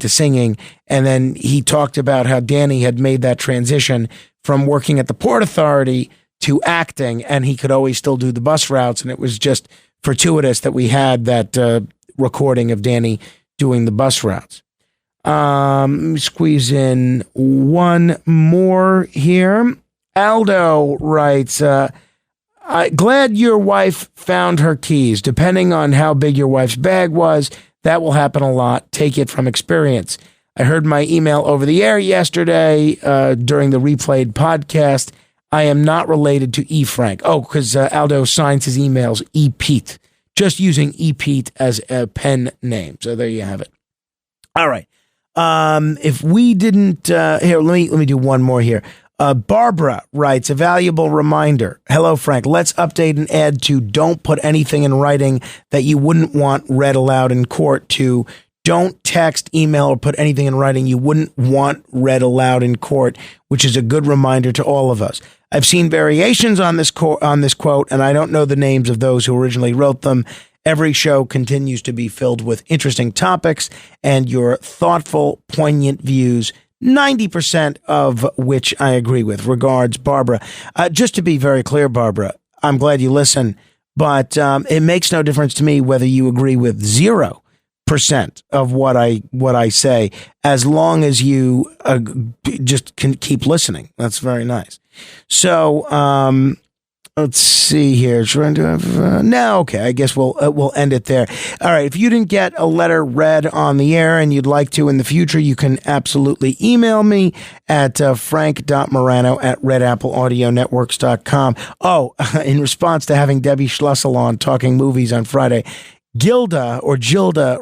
singing. And then he talked about how Danny had made that transition from working at the Port Authority to acting, and he could always still do the bus routes. And it was just fortuitous that we had that recording of Danny doing the bus routes. Let me squeeze in one more here. Aldo writes, glad your wife found her keys. Depending on how big your wife's bag was, that will happen a lot. Take it from experience. I heard my email over the air yesterday during the replayed podcast. I am not related to E. Frank. Oh, because Aldo signs his emails E. Pete, just using E. Pete as a pen name. So there you have it. All right. If we didn't, here, let me do one more here. Barbara writes, a valuable reminder. Hello, Frank. Let's update and add to don't put anything in writing that you wouldn't want read aloud in court to don't text, email, or put anything in writing you wouldn't want read aloud in court, which is a good reminder to all of us. I've seen variations on this quote, and I don't know the names of those who originally wrote them. Every show continues to be filled with interesting topics and your thoughtful, poignant views, 90% of which I agree with. Regards, Barbara. Just to be very clear, Barbara, I'm glad you listen, but it makes no difference to me whether you agree with 0% of what I say, as long as you just can keep listening. That's very nice. So, let's see here. No, okay. I guess we'll end it there. All right. If you didn't get a letter read on the air and you'd like to in the future, you can absolutely email me at frank.morano@redappleaudionetworks.com. Oh, in response to having Debbie Schlussel on Talking Movies on Friday, Gilda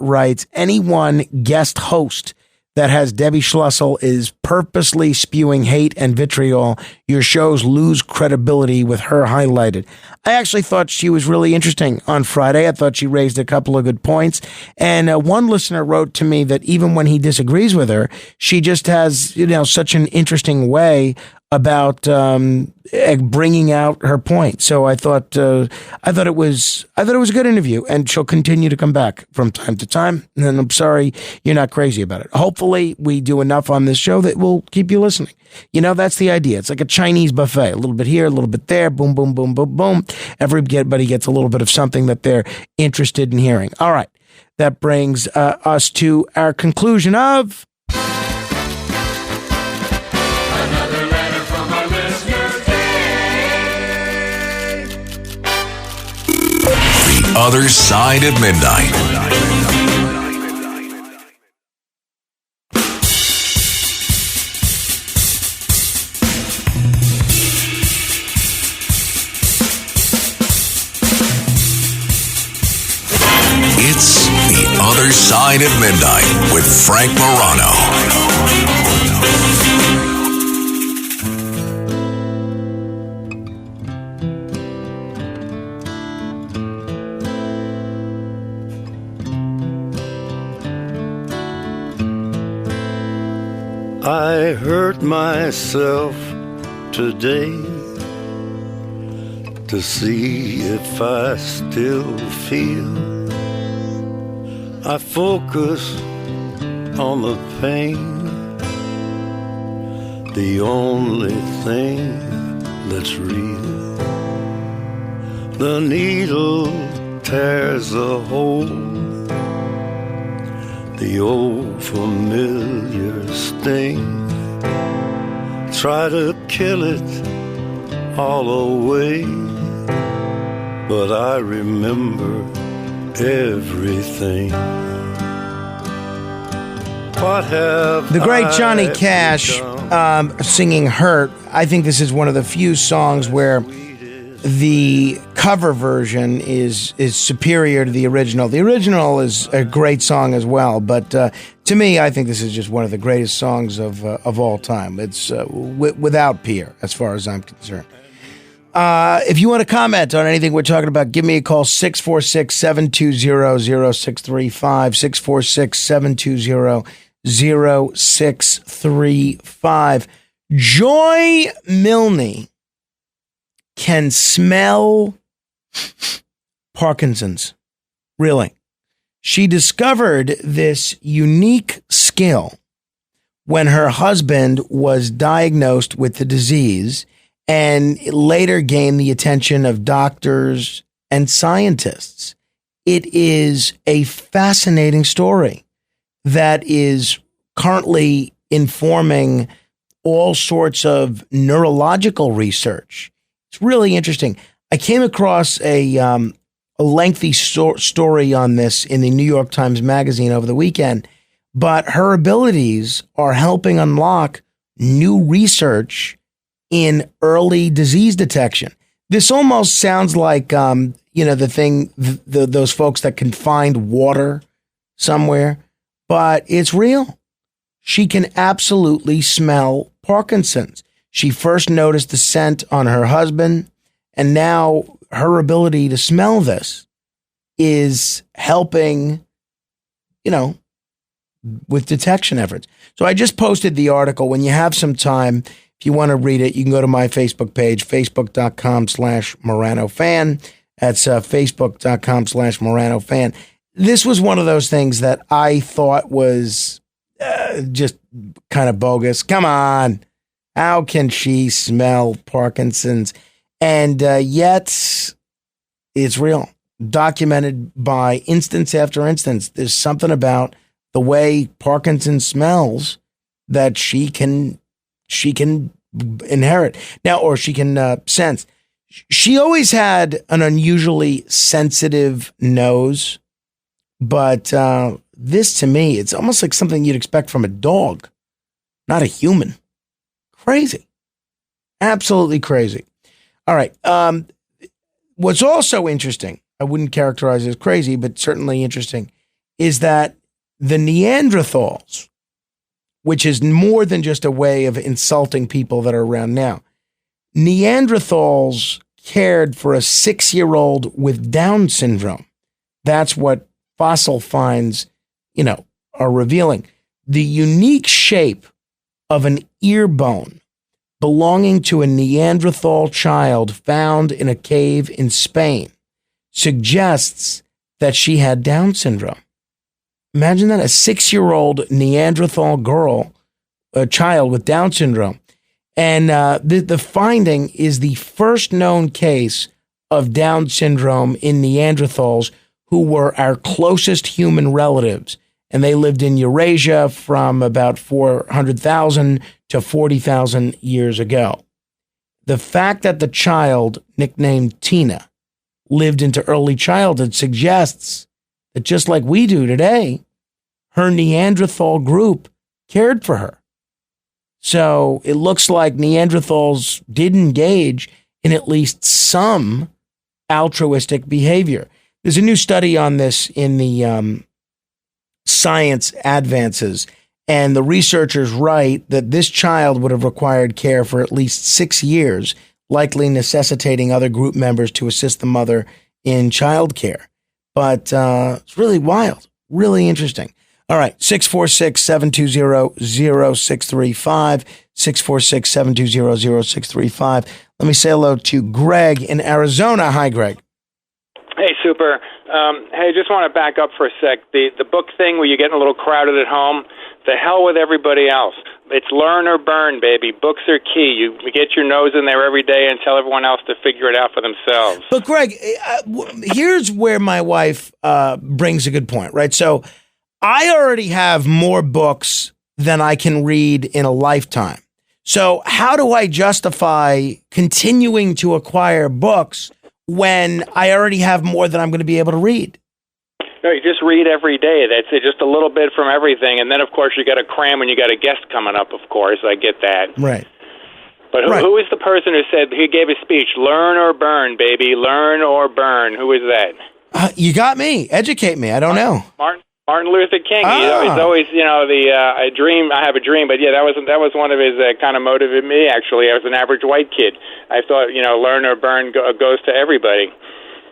writes, anyone guest host that has Debbie Schlussel is purposely spewing hate and vitriol. Your shows lose credibility with her highlighted. I actually thought she was really interesting on Friday. I thought she raised a couple of good points. And one listener wrote to me that even when he disagrees with her, she just has, such an interesting way about bringing out her point. So I thought it was a good interview, and she'll continue to come back from time to time. And I'm sorry you're not crazy about it. Hopefully we do enough on this show that will keep you listening. That's the idea. It's like a Chinese buffet, a little bit here, a little bit there, boom, boom, boom, boom, boom. Everybody gets a little bit of something that they're interested in hearing. All right. That brings us to our conclusion of The Other Side of Midnight. It's The Other Side of Midnight with Frank Morano. I hurt myself today to see if I still feel. I focus on the pain, the only thing that's real. The needle tears a hole, the old familiar sting. Try to kill it all away, but I remember everything. What have the great Johnny I Cash singing Hurt. I think this is one of the few songs where the cover version is superior to the original. The original is a great song as well, but to me, I think this is just one of the greatest songs of all time. It's without peer, as far as I'm concerned. If you want to comment on anything we're talking about, give me a call, 646-720-0635, 646-720-0635. Joy Milne can smell Parkinson's. Really. She discovered this unique skill when her husband was diagnosed with the disease and later gained the attention of doctors and scientists. It is a fascinating story that is currently informing all sorts of neurological research. It's really interesting. I came across a lengthy story on this in the New York Times Magazine over the weekend, but her abilities are helping unlock new research in early disease detection. This almost sounds like, those folks that can find water somewhere, but it's real. She can absolutely smell Parkinson's. She first noticed the scent on her husband, and now her ability to smell this is helping, with detection efforts. So I just posted the article. When you have some time, if you want to read it, you can go to my Facebook page, facebook.com/MoranoFan. That's facebook.com/MoranoFan. This was one of those things that I thought was just kind of bogus. Come on. How can she smell Parkinson's? And yet it's real. Documented by instance after instance. There's something about the way Parkinson smells that she can inherit now, or she can sense. She always had an unusually sensitive nose, but this to me, it's almost like something you'd expect from a dog, not a human. Crazy. Absolutely crazy. All right. What's also interesting, I wouldn't characterize it as crazy, but certainly interesting, is that the Neanderthals, which is more than just a way of insulting people that are around now, Neanderthals cared for a 6-year-old with Down syndrome. That's what fossil finds, are revealing. The unique shape of an ear bone belonging to a Neanderthal child found in a cave in Spain suggests that she had Down syndrome. Imagine that, a 6-year-old Neanderthal girl, a child with Down syndrome. And the finding is the first known case of Down syndrome in Neanderthals who were our closest human relatives. And they lived in Eurasia from about 400,000 to 40,000 years ago. The fact that the child, nicknamed Tina, lived into early childhood suggests that just like we do today, her Neanderthal group cared for her. So it looks like Neanderthals did engage in at least some altruistic behavior. There's a new study on this in the Science Advances, and the researchers write that this child would have required care for at least 6 years, likely necessitating other group members to assist the mother in childcare. But it's really wild, really interesting. All right, 646-720-0635, 646-720-0635. Let me say hello to Greg in Arizona. Hi, Greg. Hey, Super. Hey, just want to back up for a sec. The book thing where you're getting a little crowded at home, the hell with everybody else. It's learn or burn, baby. Books are key. You get your nose in there every day and tell everyone else to figure it out for themselves. But, Greg, here's where my wife brings a good point, right? So I already have more books than I can read in a lifetime. So how do I justify continuing to acquire books when I already have more than I'm going to be able to read? No, you just read every day. That's it, just a little bit from everything. And then, of course, you got to cram when you got a guest coming up, of course. I get that. Right. But who is the person who said, he gave a speech, learn or burn, baby, learn or burn? Who is that? You got me. Educate me. I don't know. Martin Luther King. He's always, I have a dream. But, yeah, that was one of his kind of motivated me, actually. I was an average white kid. I thought, learn or burn goes to everybody.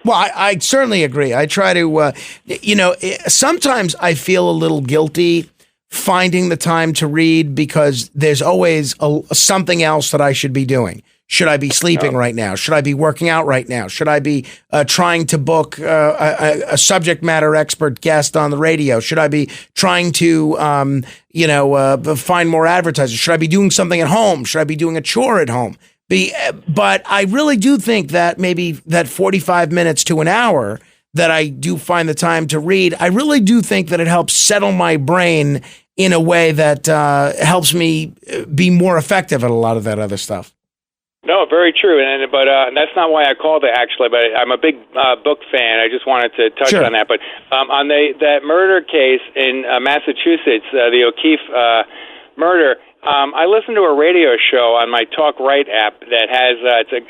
Well, I certainly agree. I try to, sometimes I feel a little guilty finding the time to read because there's always something else that I should be doing. Should I be sleeping right now? Should I be working out right now? Should I be trying to book a subject matter expert guest on the radio? Should I be trying to, find more advertisers? Should I be doing something at home? Should I be doing a chore at home? But I really do think that maybe that 45 minutes to an hour that I do find the time to read, I really do think that it helps settle my brain in a way that helps me be more effective at a lot of that other stuff. No, very true. But that's not why I called it, actually. But I'm a big book fan. I just wanted to touch on that. But on that murder case in Massachusetts, the O'Keefe murder, I listened to a radio show on my Talk Right app that has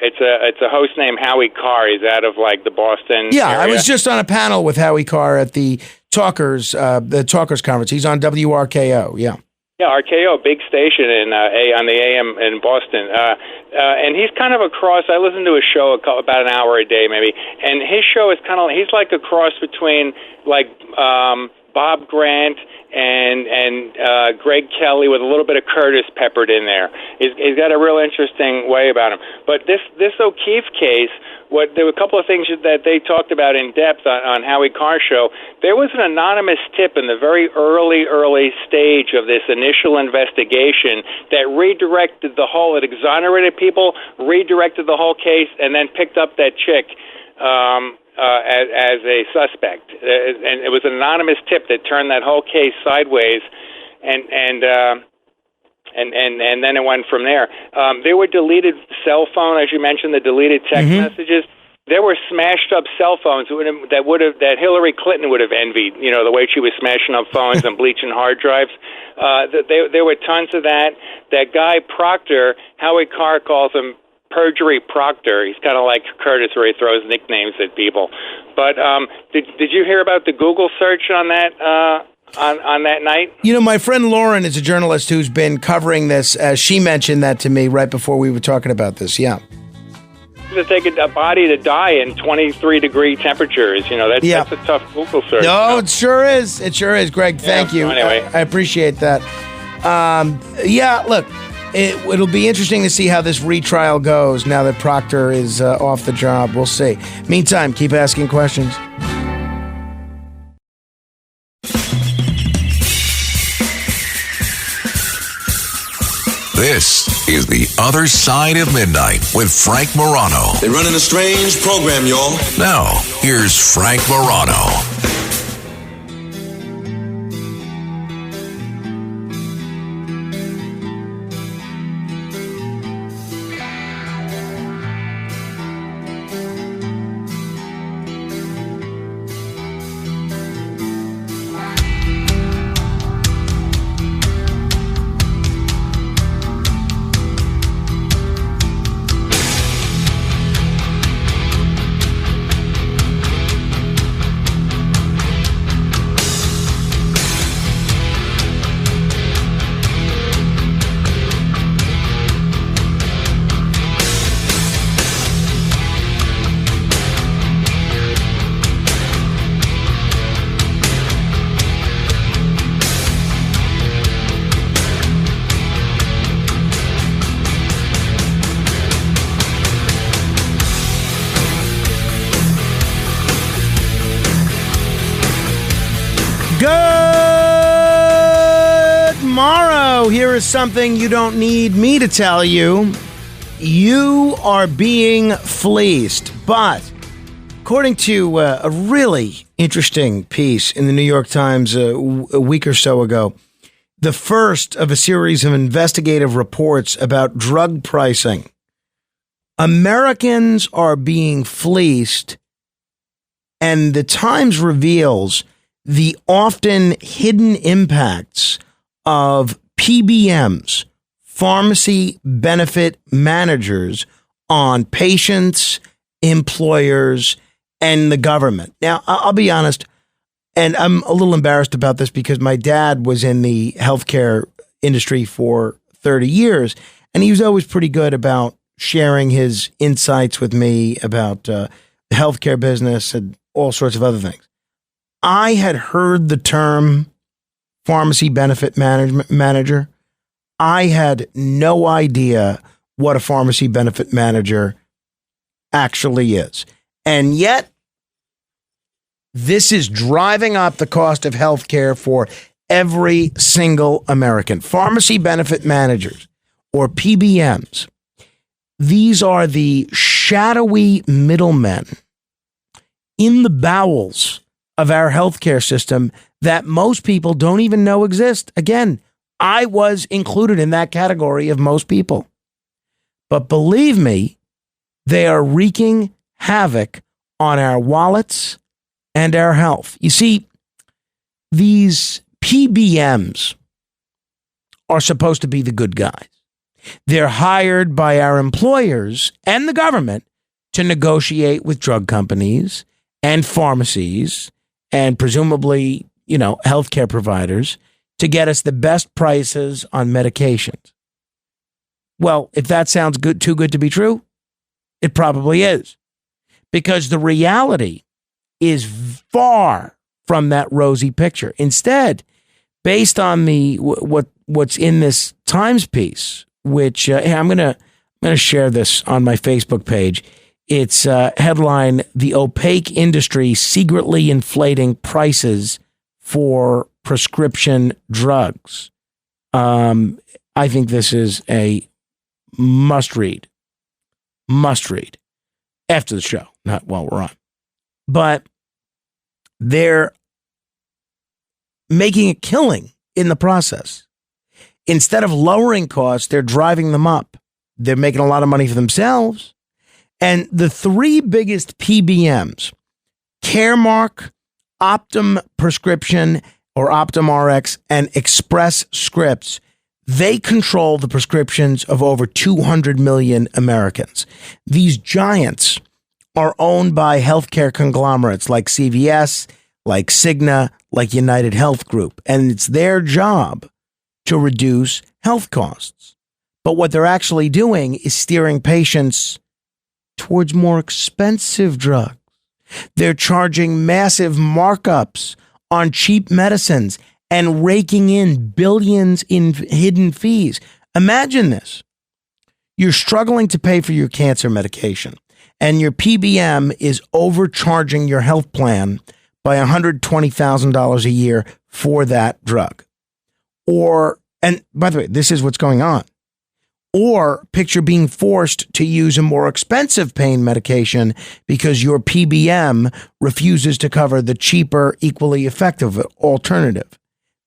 it's a host named Howie Carr. He's out of the Boston area. I was just on a panel with Howie Carr at the Talkers conference. He's on WRKO. Yeah, RKO, big station on the AM in Boston, and he's kind of a cross. I listen to his show about an hour a day, maybe, and his show is he's like a cross between Bob Grant and Greg Kelly with a little bit of Curtis peppered in there. He's got a real interesting way about him. But this O'Keefe case, there were a couple of things that they talked about in depth on Howie Carr's show. There was an anonymous tip in the very early stage of this initial investigation that redirected the whole, it exonerated people, redirected the whole case, and then picked up that chick as a suspect. And it was an anonymous tip that turned that whole case sideways, and then it went from there. There were deleted cell phone, as you mentioned, the deleted text messages. There were smashed up cell phones that Hillary Clinton would have envied. You know, the way she was smashing up phones and bleaching hard drives. There were tons of that. That guy Proctor, Howie Carr calls him Perjury Proctor. He's kind of like Curtis, where he throws nicknames at people. But did you hear about the Google search on that? On that night? You know, my friend Lauren is a journalist who's been covering this. She mentioned that to me right before we were talking about this. Yeah. To take a body to die in 23-degree temperatures, you know, that's a tough Google search. No, it sure is. It sure is, Greg. Thank you. Anyway. I appreciate that. Look, it'll be interesting to see how this retrial goes now that Proctor is off the job. We'll see. Meantime, keep asking questions. This is The Other Side of Midnight with Frank Morano. They're running a strange program, y'all. Now, here's Frank Morano. Here is something you don't need me to tell you. You are being fleeced. But according to a really interesting piece in the New York Times a week or so ago, the first of a series of investigative reports about drug pricing, Americans are being fleeced, and the Times reveals the often hidden impacts of PBMs, pharmacy benefit managers, on patients, employers, and the government. Now, I'll be honest, and I'm a little embarrassed about this because my dad was in the healthcare industry for 30 years, and he was always pretty good about sharing his insights with me about the healthcare business and all sorts of other things. I had heard the term pharmacy benefit manager. I had no idea what a pharmacy benefit manager actually is. And yet, this is driving up the cost of health care for every single American. Pharmacy benefit managers, or PBMs, these are the shadowy middlemen in the bowels of our healthcare system that most people don't even know exist. Again, I was included in that category of most people. But believe me, they are wreaking havoc on our wallets and our health. You see, these PBMs are supposed to be the good guys. They're hired by our employers and the government to negotiate with drug companies and pharmacies and presumably, healthcare providers to get us the best prices on medications. Well, if that sounds too good to be true, it probably is. Because the reality is far from that rosy picture. Instead, based on what's in this Times piece, which I'm gonna share this on my Facebook page. It's headline: "The opaque industry secretly inflating prices for prescription drugs." I think this is a must read after the show, not while we're on. But they're making a killing in the process. Instead of lowering costs, they're driving them up. They're making a lot of money for themselves. And the three biggest PBMs, Caremark, Optum Prescription or Optum RX, and Express Scripts, they control the prescriptions of over 200 million Americans. These giants are owned by healthcare conglomerates like CVS, like Cigna, like United Health Group, and it's their job to reduce health costs. But what they're actually doing is steering patients towards more expensive drugs. They're charging massive markups on cheap medicines and raking in billions in hidden fees. Imagine this. You're struggling to pay for your cancer medication, and your PBM is overcharging your health plan by $120,000 a year for that drug. And by the way, this is what's going on. Or picture being forced to use a more expensive pain medication because your PBM refuses to cover the cheaper, equally effective alternative.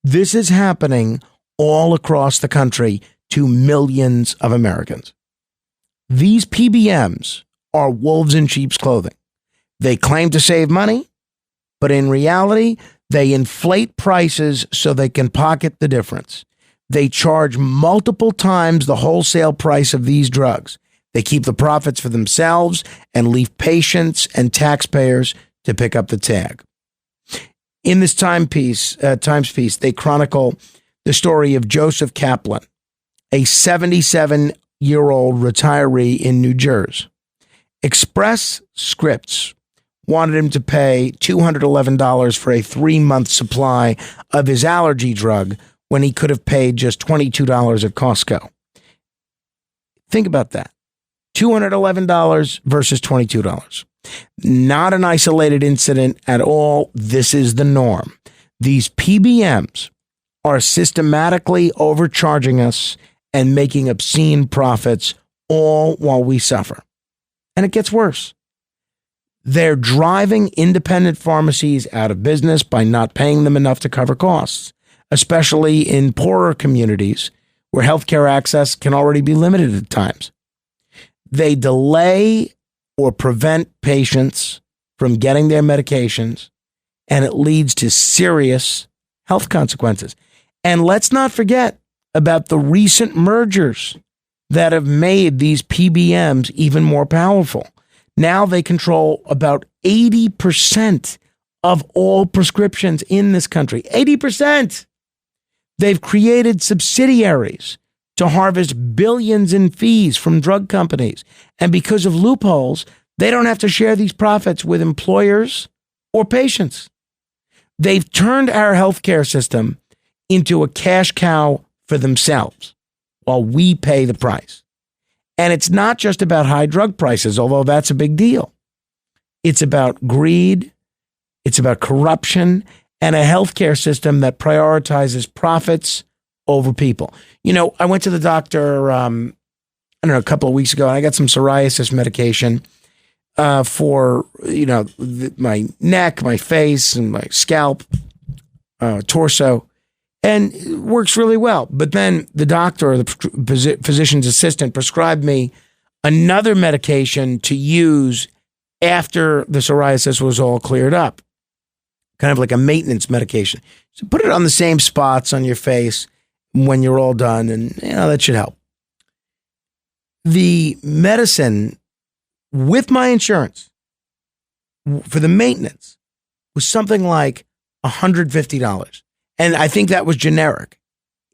This is happening all across the country to millions of Americans. These PBMs are wolves in sheep's clothing. They claim to save money, but in reality, they inflate prices so they can pocket the difference. They charge multiple times the wholesale price of these drugs. They keep the profits for themselves and leave patients and taxpayers to pick up the tab. In this Times piece, they chronicle the story of Joseph Kaplan, a 77-year-old retiree in New Jersey. Express Scripts wanted him to pay $211 for a 3-month supply of his allergy drug when he could have paid just $22 at Costco. Think about that. $211 versus $22. Not an isolated incident at all. This is the norm. These PBMs are systematically overcharging us and making obscene profits, all while we suffer. And it gets worse. They're driving independent pharmacies out of business by not paying them enough to cover costs, especially in poorer communities where healthcare access can already be limited at times. They delay or prevent patients from getting their medications, and it leads to serious health consequences. And let's not forget about the recent mergers that have made these PBMs even more powerful. Now they control about 80% of all prescriptions in this country. 80%! They've created subsidiaries to harvest billions in fees from drug companies. And because of loopholes, they don't have to share these profits with employers or patients. They've turned our healthcare system into a cash cow for themselves while we pay the price. And it's not just about high drug prices, although that's a big deal. It's about greed. It's about corruption and a healthcare system that prioritizes profits over people. You know, I went to the doctor, a couple of weeks ago, and I got some psoriasis medication for, my neck, my face, and my scalp, torso, and it works really well. But then the doctor, or the physician's assistant, prescribed me another medication to use after the psoriasis was all cleared up, kind of like a maintenance medication. So put it on the same spots on your face when you're all done, and that should help. The medicine with my insurance for the maintenance was something like $150. And I think that was generic.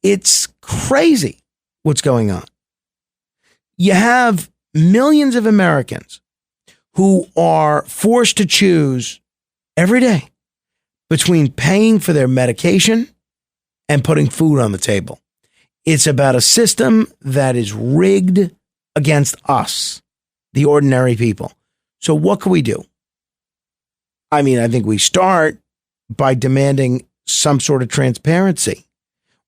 It's crazy what's going on. You have millions of Americans who are forced to choose every day between paying for their medication and putting food on the table. It's about a system that is rigged against us, the ordinary people. So what can we do? I mean, I think we start by demanding some sort of transparency.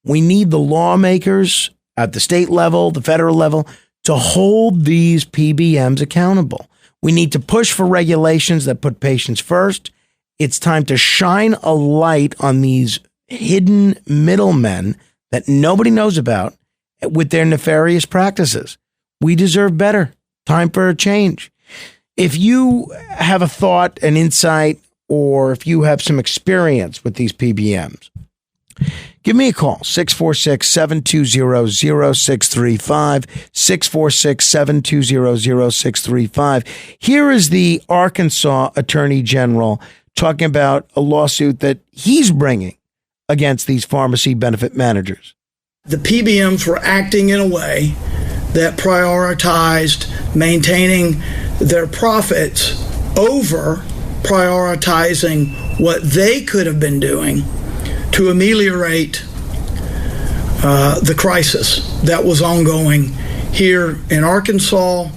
We need the lawmakers at the state level, the federal level, to hold these PBMs accountable. We need to push for regulations that put patients first. It's time to shine a light on these hidden middlemen that nobody knows about with their nefarious practices. We deserve better. Time for a change. If you have a thought, an insight, or if you have some experience with these PBMs, give me a call, 646-720-0635, 646-720-0635. Here is the Arkansas Attorney General talking about a lawsuit that he's bringing against these pharmacy benefit managers. The PBMs were acting in a way that prioritized maintaining their profits over prioritizing what they could have been doing to ameliorate the crisis that was ongoing here in Arkansas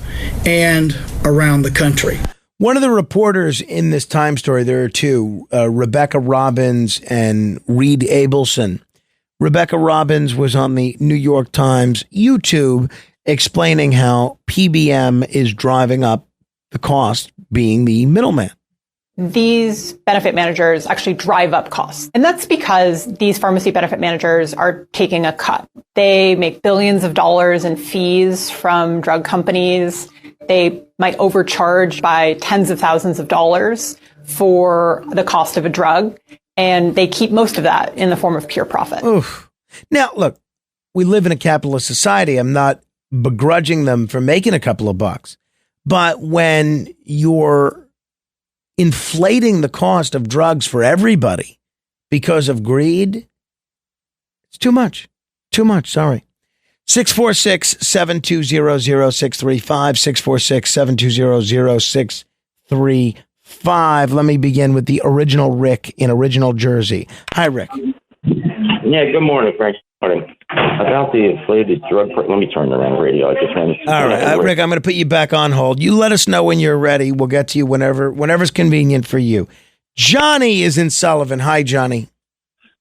and around the country. One of the reporters in this Time story, there are two, Rebecca Robbins and Reed Abelson. Rebecca Robbins was on the New York Times YouTube explaining how PBM is driving up the cost, being the middleman. These benefit managers actually drive up costs. And that's because these pharmacy benefit managers are taking a cut. They make billions of dollars in fees from drug companies. They might overcharge by tens of thousands of dollars for the cost of a drug. And they keep most of that in the form of pure profit. Oof. Now, look, we live in a capitalist society. I'm not begrudging them for making a couple of bucks. But when you're inflating the cost of drugs for everybody because of greed, it's too much. Too much, sorry. 646-720-0635, 646-720-0635. Let me begin with the original Rick in original Jersey. Hi, Rick. Yeah, good morning, Frank. Morning. About the inflated drug let me turn around the radio. I just All right, Rick, I'm going to put you back on hold. You let us know when you're ready. We'll get to you whenever's convenient for you. Johnny is in Sullivan. Hi, Johnny.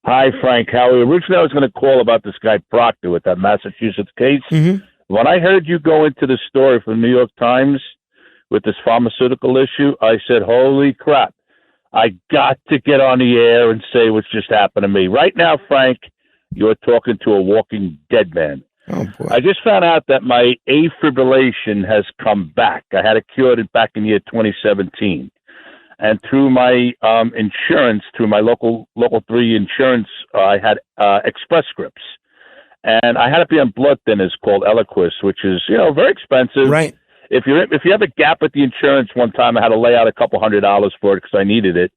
Hi, Frank. Howie. Originally, I was going to call about this guy Proctor with that Massachusetts case. Mm-hmm. When I heard you go into the story from the New York Times with this pharmaceutical issue, I said, holy crap. I got to get on the air and say what's just happened to me. Right now, Frank, you're talking to a walking dead man. Oh, boy. I just found out that my afibrillation has come back. I had it cured back in the year 2017. And through my insurance, through my local 3 insurance, I had Express Scripts. And I had to be on blood thinners called Eliquis, which is, very expensive. Right. If you have a gap with the insurance, one time I had to lay out $200 for it because I needed it.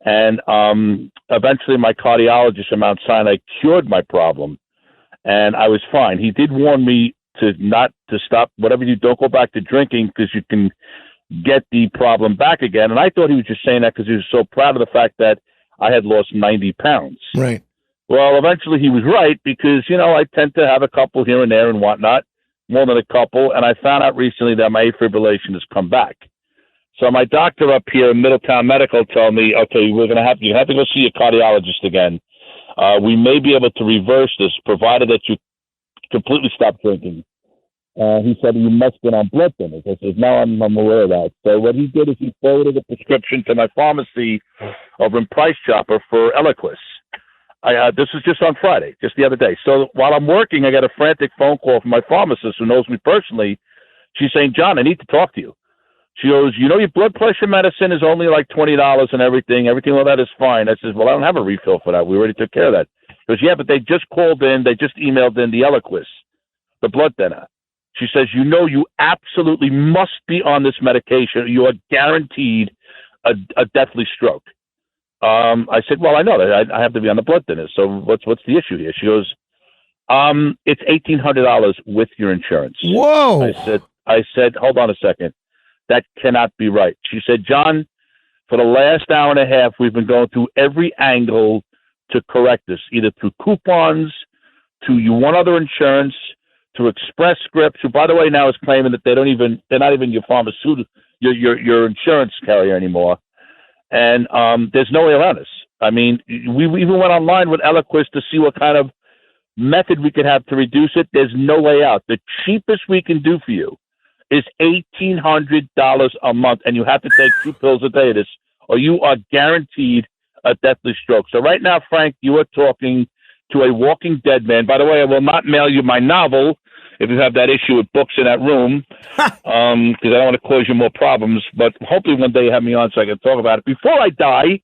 And eventually my cardiologist in Mount Sinai cured my problem, and I was fine. He did warn me to stop whatever you don't go back to drinking because you can get the problem back again. And I thought he was just saying that because he was so proud of the fact that I had lost 90 pounds. Right. Well, eventually he was right because, I tend to have a couple here and there and whatnot, more than a couple. And I found out recently that my afibrillation has come back. So my doctor up here in Middletown Medical told me, okay, you have to go see a cardiologist again. We may be able to reverse this, provided that you completely stop drinking. He said, you must get on blood thinners. I said, no, I'm aware of that. So what he did is he forwarded a prescription to my pharmacy over in Price Chopper for Eliquis. This was just on Friday, just the other day. So while I'm working, I got a frantic phone call from my pharmacist who knows me personally. She's saying, John, I need to talk to you. She goes, your blood pressure medicine is only like $20 and everything. Everything all that is fine. I says, well, I don't have a refill for that. We already took care of that. She goes, yeah, but they just called in. They just emailed in the Eliquis, the blood thinner. She says, you absolutely must be on this medication. You are guaranteed a deathly stroke. I said, well, I know that I have to be on the blood thinner. So what's the issue here? She goes, it's $1,800 with your insurance. Whoa. I said, hold on a second. That cannot be right. She said, John, for the last hour and a half, we've been going through every angle to correct this, either through coupons, to one other insurance, to Express Scripts, who, by the way, now is claiming that they're not even your pharmaceutical, your insurance carrier anymore. And there's no way around this. I mean, we even went online with Eloquist to see what kind of method we could have to reduce it. There's no way out. The cheapest we can do for you is $1,800 a month, and you have to take 2 pills a day of this, or you are guaranteed a deathly stroke. So right now, Frank, you are talking to a walking dead man. By the way, I will not mail you my novel if you have that issue with books in that room, because I don't want to cause you more problems. But hopefully one day you have me on so I can talk about it before I die.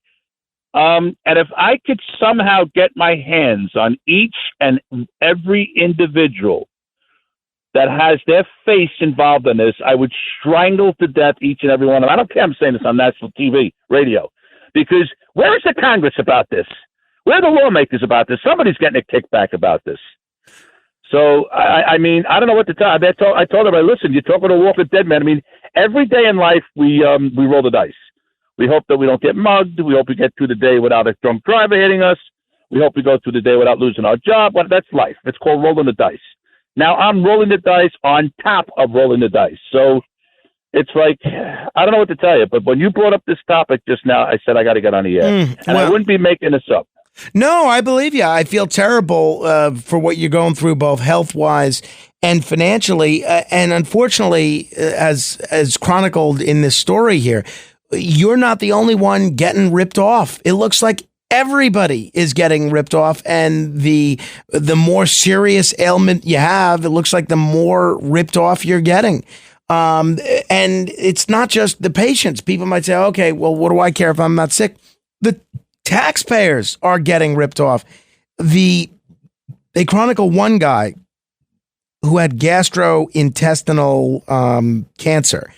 And if I could somehow get my hands on each and every individual that has their face involved in this, I would strangle to death each and every one of them. I don't care I'm saying this on national TV, radio, because where is the Congress about this? Where are the lawmakers about this? Somebody's getting a kickback about this. So, I mean, I don't know what to tell. I told everybody, listen, you're talking to a walking dead man. I mean, every day in life, we roll the dice. We hope that we don't get mugged. We hope we get through the day without a drunk driver hitting us. We hope we go through the day without losing our job. Well, that's life. It's called rolling the dice. Now I'm rolling the dice on top of rolling the dice. So it's like, I don't know what to tell you, but when you brought up this topic just now, I said I got to get on the air. And I wouldn't be making this up. No, I believe you. I feel terrible for what you're going through, both health-wise and financially. And unfortunately, as chronicled in this story here, you're not the only one getting ripped off. It looks like everybody is getting ripped off, and the more serious ailment you have, it looks like the more ripped off you're getting. And it's not just the patients. People might say, okay, well, what do I care if I'm not sick? The taxpayers are getting ripped off. They chronicle one guy who had gastrointestinal cancer,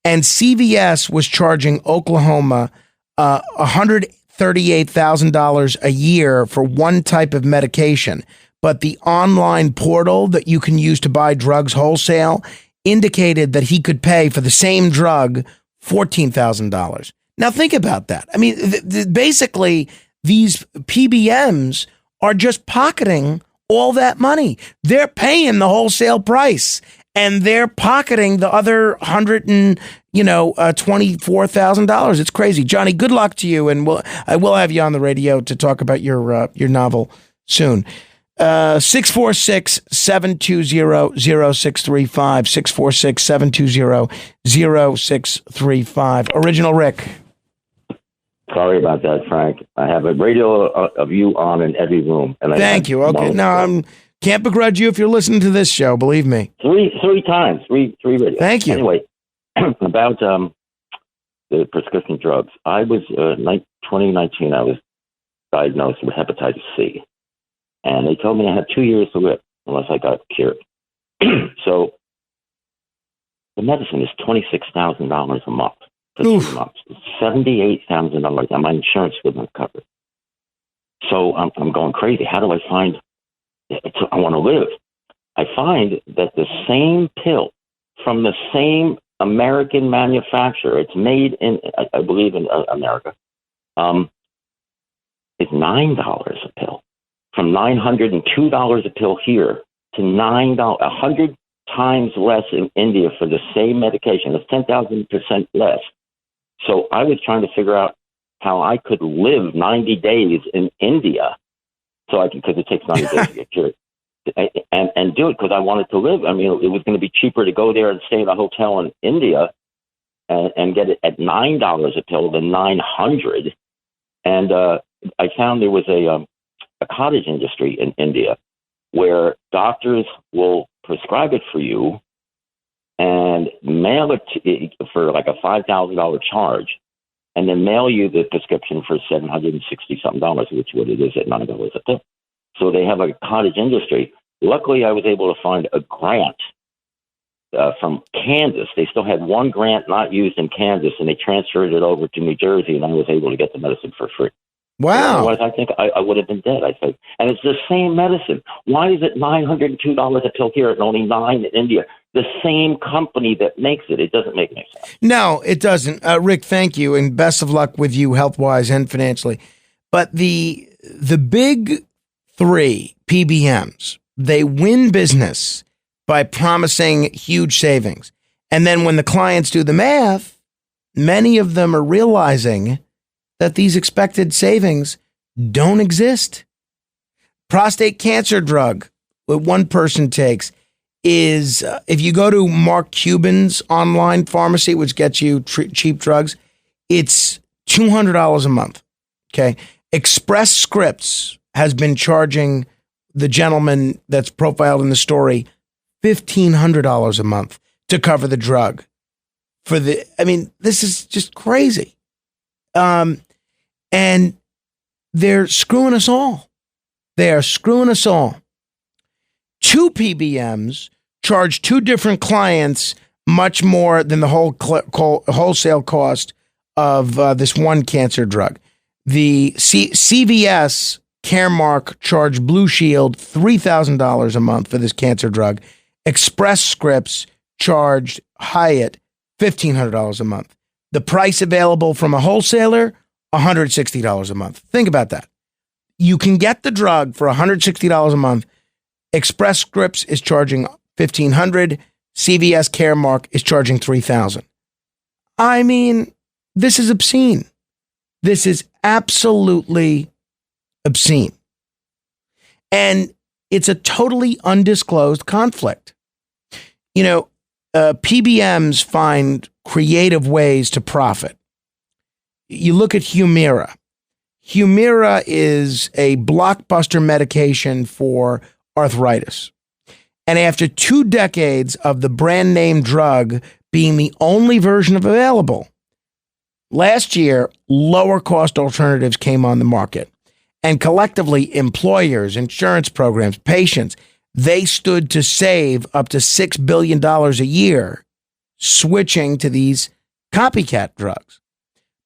and CVS was charging Oklahoma $138,000 a year for one type of medication. But the online portal that you can use to buy drugs wholesale indicated that he could pay for the same drug $14,000. Now think about that. I mean, basically, these PBMs are just pocketing all that money. They're paying the wholesale price, and they're pocketing the other $24,000. It's crazy. Johnny, good luck to you, and I will have you on the radio to talk about your novel soon. 646-720-0635. 646-720-0635. Original Rick. Sorry about that, Frank. I have a radio of you on in every room. And Thank you. Okay. Now, can't begrudge you if you're listening to this show, believe me. Three times. Three radios. Thank you. Anyway, about the prescription drugs. I was, 2019, I was diagnosed with hepatitis C. And they told me I had 2 years to live unless I got cured. So the medicine is $26,000 a month for 3 months. $78,000, and my insurance wouldn't cover it. So I'm going crazy. How do I find? I want to live. I find that the same pill from the same American manufacturer, it's made in, I believe, in America, is $9 a pill. From $902 a pill here to $9, 100 times less in India for the same medication. It's 10,000% less. So I was trying to figure out how I could live 90 days in India, so I can, because it takes 90 days to get cured, and do it because I wanted to live. I mean, it was going to be cheaper to go there and stay in a hotel in India and get it at $9 a pill than $900. And I found there was a cottage industry in India where doctors will prescribe it for you and mail it for like a $5,000 charge, and then mail you the prescription for $760-something, which is what it is at $9 a pill. So they have a cottage industry. Luckily, I was able to find a grant from Kansas. They still had one grant not used in Kansas, and they transferred it over to New Jersey, and I was able to get the medicine for free. Wow. Otherwise, I think I would have been dead, I think. And it's the same medicine. Why is it $902 a pill here and only $9 in India? The same company that makes it. It doesn't make any sense. No, it doesn't. Rick, thank you, and best of luck with you health-wise and financially. But the the big three PBMs, they win business by promising huge savings. And then when the clients do the math, many of them are realizing that these expected savings don't exist. Prostate cancer drug, what one person takes, is if you go to Mark Cuban's online pharmacy, which gets you cheap drugs, it's $200 a month. Okay. Express Scripts has been charging the gentleman that's profiled in the story $1,500 a month to cover the drug. This is just crazy. And they're screwing us all. They are screwing us all. Two PBMs charge two different clients much more than the wholesale cost of this one cancer drug. The CVS Caremark charged Blue Shield $3,000 a month for this cancer drug. Express Scripts charged Hyatt $1,500 a month. The price available from a wholesaler, $160 a month. Think about that. You can get the drug for $160 a month. Express Scripts is charging $1,500. CVS Caremark is charging $3,000. I mean, this is obscene. This is absolutely obscene. And it's a totally undisclosed conflict. You know, PBMs find creative ways to profit. You look at Humira. Humira is a blockbuster medication for arthritis. And after 2 decades of the brand name drug being the only version available, last year, lower cost alternatives came on the market. And collectively, employers, insurance programs, patients, they stood to save up to $6 billion a year switching to these copycat drugs.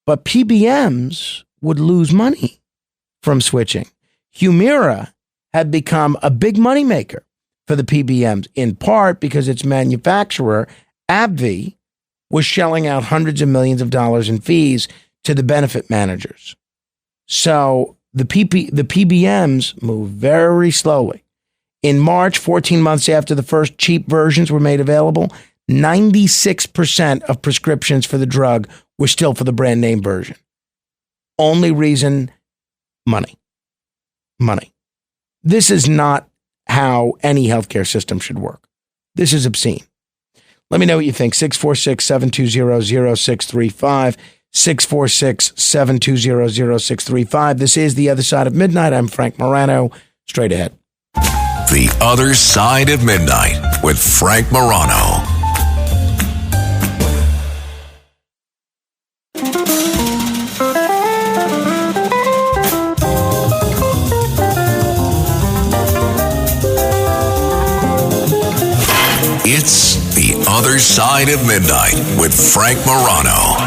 But PBMs would lose money from switching. Humira had become a big moneymaker for the PBMs, in part because its manufacturer, AbbVie, was shelling out hundreds of millions of dollars in fees to the benefit managers. So the PBMs move very slowly. In March, 14 months after the first cheap versions were made available, 96% of prescriptions for the drug were still for the brand name version. Only reason, money. Money. This is not how any healthcare system should work. This is obscene. Let me know what you think. 646-720-0635. 646-720-0635. This is The Other Side of Midnight. I'm Frank Morano. Straight ahead. The Other Side of Midnight with Frank Morano. It's The Other Side of Midnight with Frank Morano.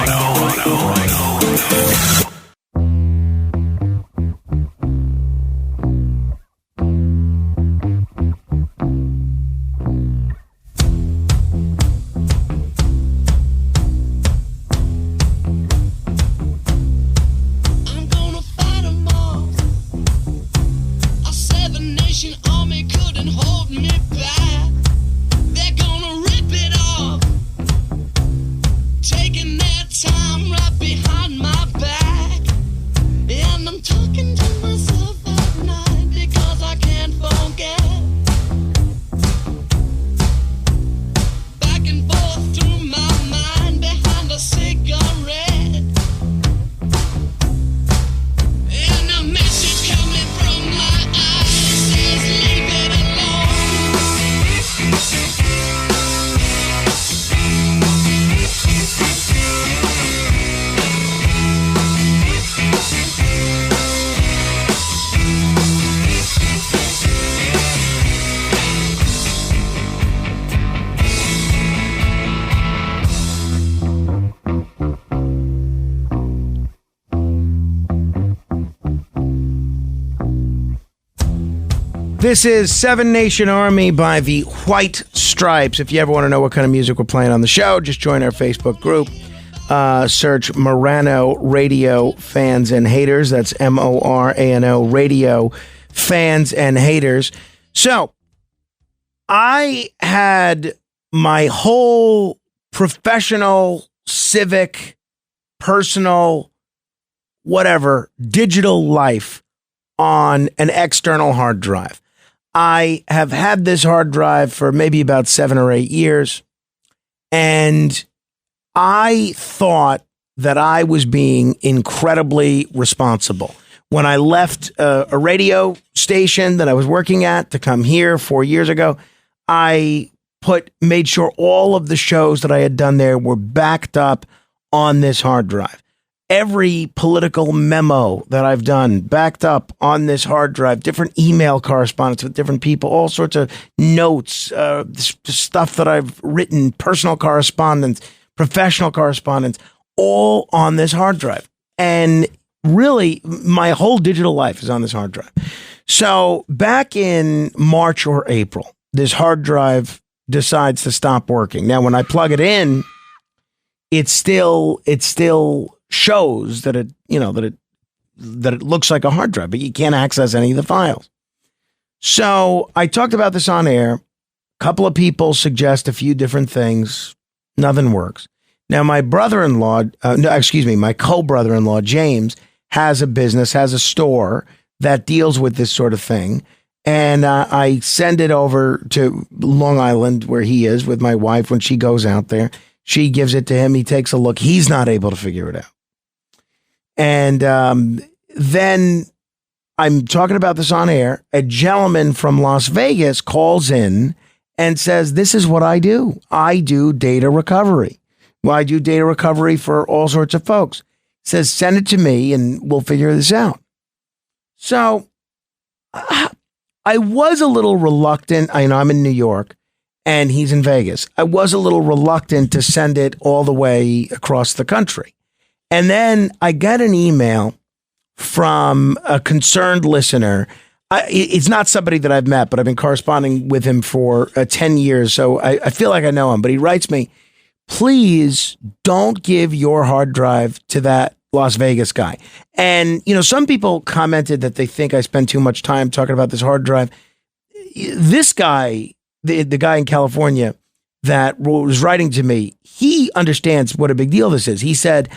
This is Seven Nation Army by the White Stripes. If you ever want to know what kind of music we're playing on the show, just join our Facebook group. Search Morano Radio Fans and Haters. That's Morano Radio Fans and Haters. So I had my whole professional, civic, personal, whatever, digital life on an external hard drive. I have had this hard drive for maybe about 7 or 8 years, and I thought that I was being incredibly responsible. When I left a radio station that I was working at to come here 4 years ago, I made sure all of the shows that I had done there were backed up on this hard drive. Every political memo that I've done backed up on this hard drive, different email correspondence with different people, all sorts of notes, stuff that I've written, personal correspondence, professional correspondence, all on this hard drive. And really, my whole digital life is on this hard drive. So back in March or April, this hard drive decides to stop working. Now, when I plug it in, it still shows that it looks like a hard drive, but you can't access any of the files. So I talked about this on air. A couple of people suggest a few different things. Nothing works. Now, my my co-brother-in-law, James, has a business, has a store that deals with this sort of thing. And I send it over to Long Island, where he is, with my wife when she goes out there. She gives it to him. He takes a look. He's not able to figure it out. And then I'm talking about this on air. A gentleman from Las Vegas calls in and says, this is what I do. I do data recovery. Well, I do data recovery for all sorts of folks. Says, send it to me and we'll figure this out. So I was a little reluctant. I'm in New York and he's in Vegas. I was a little reluctant to send it all the way across the country. And then I got an email from a concerned listener. It's not somebody that I've met, but I've been corresponding with him for 10 years. So I feel like I know him, but he writes me, please don't give your hard drive to that Las Vegas guy. And, some people commented that they think I spend too much time talking about this hard drive. This guy, the guy in California that was writing to me, he understands what a big deal this is. He said,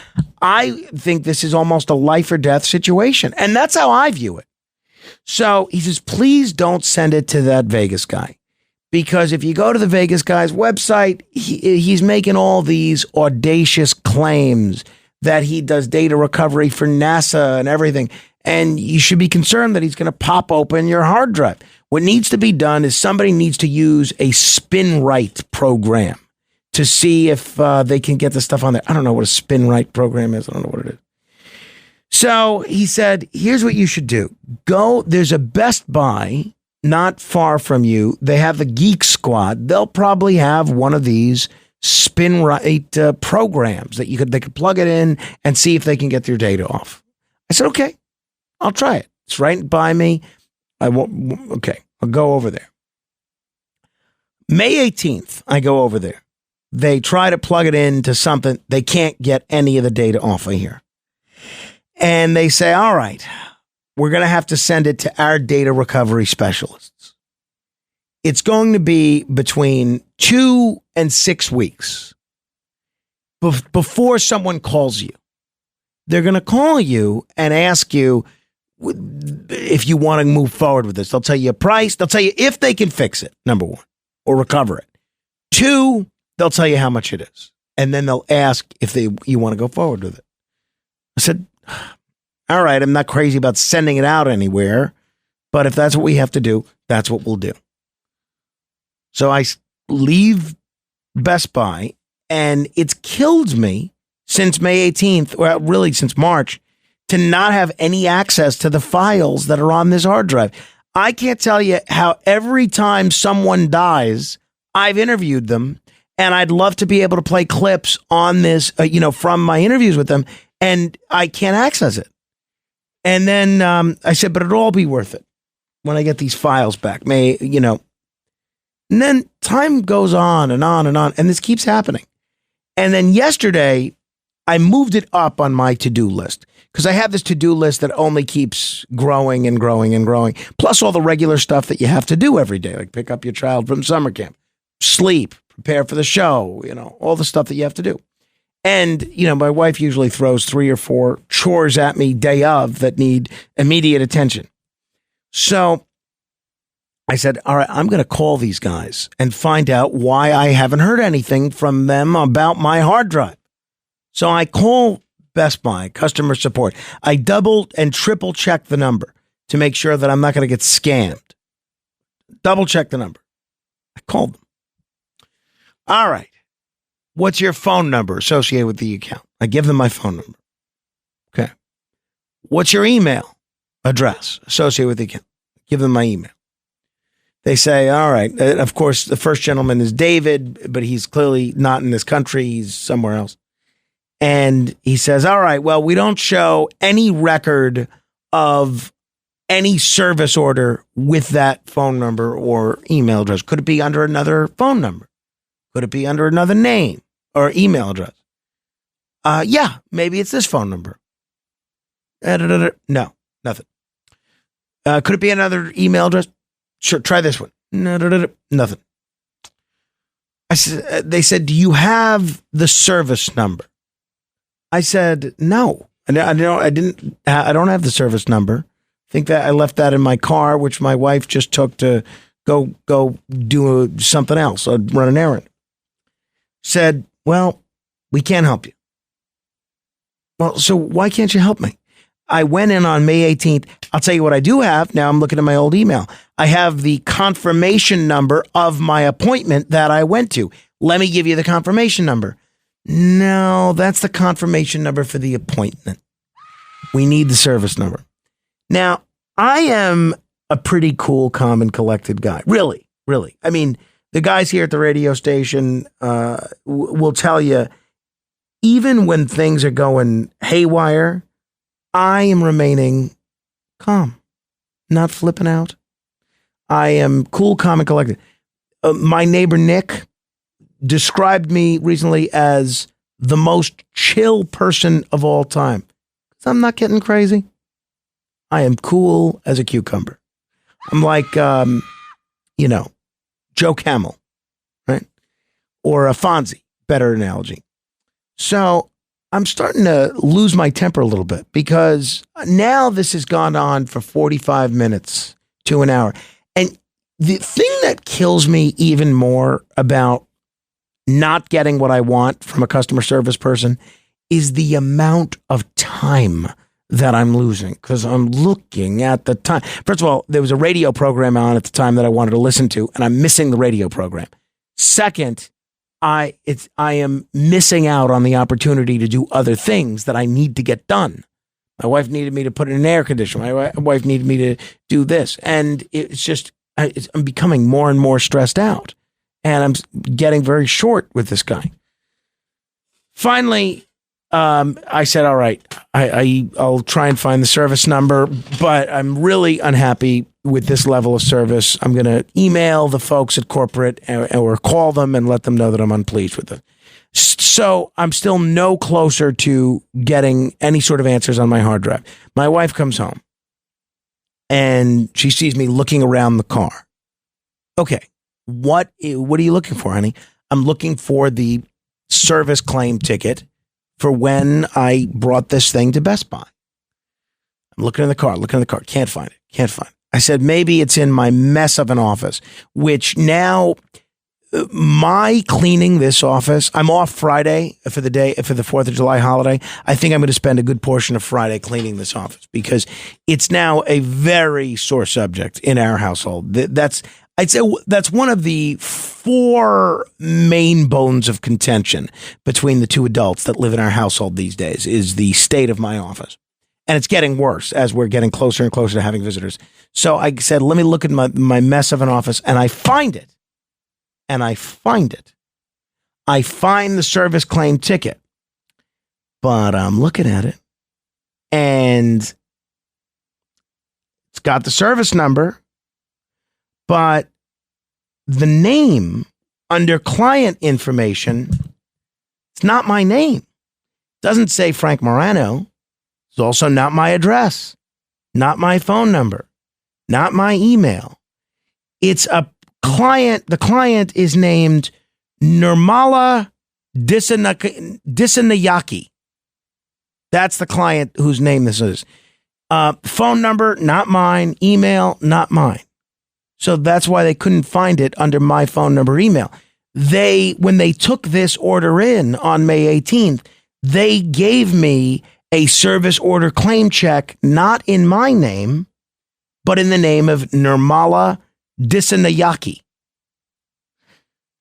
I think this is almost a life or death situation. And that's how I view it. So he says, please don't send it to that Vegas guy. Because if you go to the Vegas guy's website, he's making all these audacious claims that he does data recovery for NASA and everything. And you should be concerned that he's going to pop open your hard drive. What needs to be done is somebody needs to use a spin right program to see if they can get the stuff on there. I don't know what a spin right program is. I don't know what it is. So he said, here's what you should do. There's a Best Buy not far from you. They have the Geek Squad. They'll probably have one of these spin right programs that they could plug it in and see if they can get your data off. I said, okay, I'll try it. It's right by me. Okay, I'll go over there. May 18th, I go over there. They try to plug it into something. They can't get any of the data off of here. And they say, all right, we're going to have to send it to our data recovery specialists. It's going to be between 2 and 6 weeks before someone calls you. They're going to call you and ask you if you want to move forward with this. They'll tell you a price. They'll tell you if they can fix it, number one, or recover it. 2, they'll tell you how much it is. And then they'll ask if you want to go forward with it. I said, all right, I'm not crazy about sending it out anywhere, but if that's what we have to do, that's what we'll do. So I leave Best Buy, and it's killed me since May 18th, well, really since March, to not have any access to the files that are on this hard drive. I can't tell you how every time someone dies, I've interviewed them, and I'd love to be able to play clips on this, from my interviews with them, and I can't access it. And then I said, but it'll all be worth it when I get these files back. And then time goes on and on and on, and this keeps happening. And then yesterday, I moved it up on my to-do list because I have this to-do list that only keeps growing and growing and growing, plus all the regular stuff that you have to do every day, like pick up your child from summer camp, sleep, prepare for the show, all the stuff that you have to do. And, my wife usually throws 3 or 4 chores at me day of that need immediate attention. So I said, all right, I'm going to call these guys and find out why I haven't heard anything from them about my hard drive. So I call Best Buy customer support. I double and triple check the number to make sure that I'm not going to get scammed. Double check the number. I called them. All right. What's your phone number associated with the account? I give them my phone number. Okay. What's your email address associated with the account? Give them my email. They say, all right. Of course, the first gentleman is David, but he's clearly not in this country. He's somewhere else. And he says, all right, well, we don't show any record of any service order with that phone number or email address. Could it be under another phone number? Could it be under another name or email address? Yeah, maybe it's this phone number. No, nothing. Could it be another email address? Sure, try this one. Nothing. They said, do you have the service number? I said, no. I don't have the service number. I think that I left that in my car, which my wife just took to go do something else, run an errand. Said, well, we can't help you. Well, so why can't you help me? I went in on May 18th. I'll tell you what I do have. Now I'm looking at my old email. I have the confirmation number of my appointment that I went to. Let me give you the confirmation number. No, that's the confirmation number for the appointment. We need the service number. Now, I am a pretty cool, calm, and collected guy. Really, really. I mean, the guys here at the radio station will tell you, even when things are going haywire, I am remaining calm, not flipping out. I am cool, calm, and collected. My neighbor, Nick, described me recently as the most chill person of all time. I'm not getting crazy. I am cool as a cucumber. I'm like, Joe Camel, right? Or a Fonzie, better analogy. So I'm starting to lose my temper a little bit because now this has gone on for 45 minutes to an hour. And the thing that kills me even more about not getting what I want from a customer service person is the amount of time that I'm losing because I'm looking at the time. First of all, there was a radio program on at the time that I wanted to listen to, and I'm missing the radio program. Second, I am missing out on the opportunity to do other things that I need to get done. My wife needed me to put in an air conditioner. My wife needed me to do this. And it's just, I'm becoming more and more stressed out. And I'm getting very short with this guy. Finally, I said, all right, I'll try and find the service number, but I'm really unhappy with this level of service. I'm going to email the folks at corporate or call them and let them know that I'm unpleased with them. So I'm still no closer to getting any sort of answers on my hard drive. My wife comes home and she sees me looking around the car. Okay, what are you looking for, honey? I'm looking for the service claim ticket for when I brought this thing to Best Buy. I'm looking in the car, can't find it. I said, maybe it's in my mess of an office, which now my cleaning this office, I'm off Friday for the 4th of July holiday. I think I'm going to spend a good portion of Friday cleaning this office because it's now a very sore subject in our household. I'd say that's one of the 4 main bones of contention between the 2 adults that live in our household these days is the state of my office. And it's getting worse as we're getting closer and closer to having visitors. So I said, let me look at my mess of an office, and I find it. I find the service claim ticket. But I'm looking at it, and it's got the service number, but the name under client information, it's not my name. Doesn't say Frank Morano. It's also not my address, not my phone number, not my email. It's a client. The client is named Nirmala Dissanayake. That's the client whose name this is. Phone number, not mine. Email, not mine. So that's why they couldn't find it under my phone number, email. When they took this order in on May 18th, they gave me a service order claim check, not in my name, but in the name of Nirmala Dissanayake.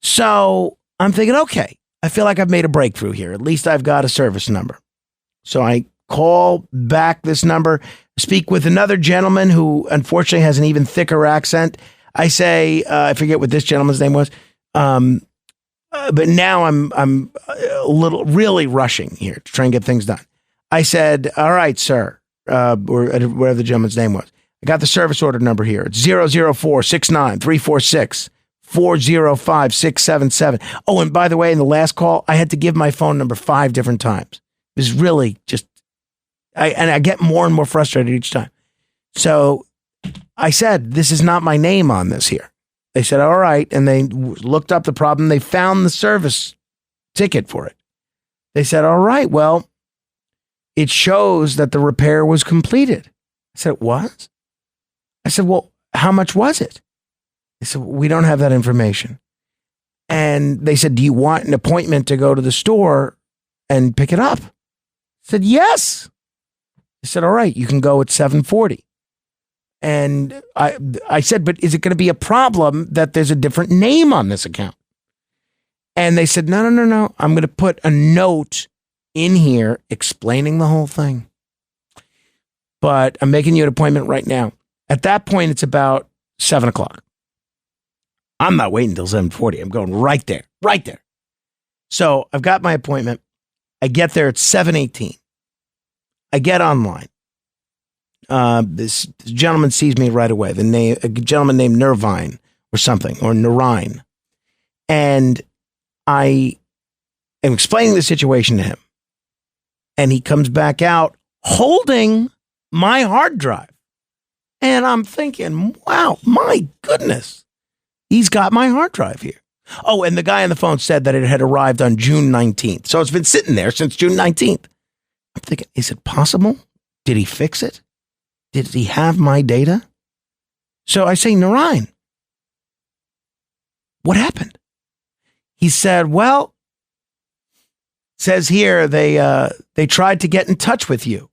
So I'm thinking, okay, I feel like I've made a breakthrough here. At least I've got a service number. So I call back this number, speak with another gentleman who unfortunately has an even thicker accent. I say, I forget what this gentleman's name was. But now I'm a little really rushing here to try and get things done. I said, all right, sir, or whatever the gentleman's name was. I got the service order number here. It's 004-69-346-405-677. Oh, and by the way, in the last call, I had to give my phone number 5 different times. It was really just, I get more and more frustrated each time. So I said, this is not my name on this here. They said, all right. And they looked up the problem. They found the service ticket for it. They said, all right, well, it shows that the repair was completed. I said, it was? I said, well, how much was it? They said, we don't have that information. And they said, do you want an appointment to go to the store and pick it up? I said, yes. They said, all right, you can go at 7:40. And I said, but is it going to be a problem that there's a different name on this account? And they said, no. I'm going to put a note in here explaining the whole thing. But I'm making you an appointment right now. At that point, it's about 7 o'clock. I'm not waiting until 7:40. I'm going right there. So I've got my appointment. I get there at 7:18. I get online. This gentleman sees me right away. A gentleman named Nervine or something, or Narine. And I am explaining the situation to him. And he comes back out holding my hard drive. And I'm thinking, wow, my goodness, he's got my hard drive here. Oh, and the guy on the phone said that it had arrived on June 19th. So it's been sitting there since June 19th. I'm thinking, is it possible? Did he fix it? Did he have my data? So I say, Narine, what happened? He said, well, it says here they tried to get in touch with you.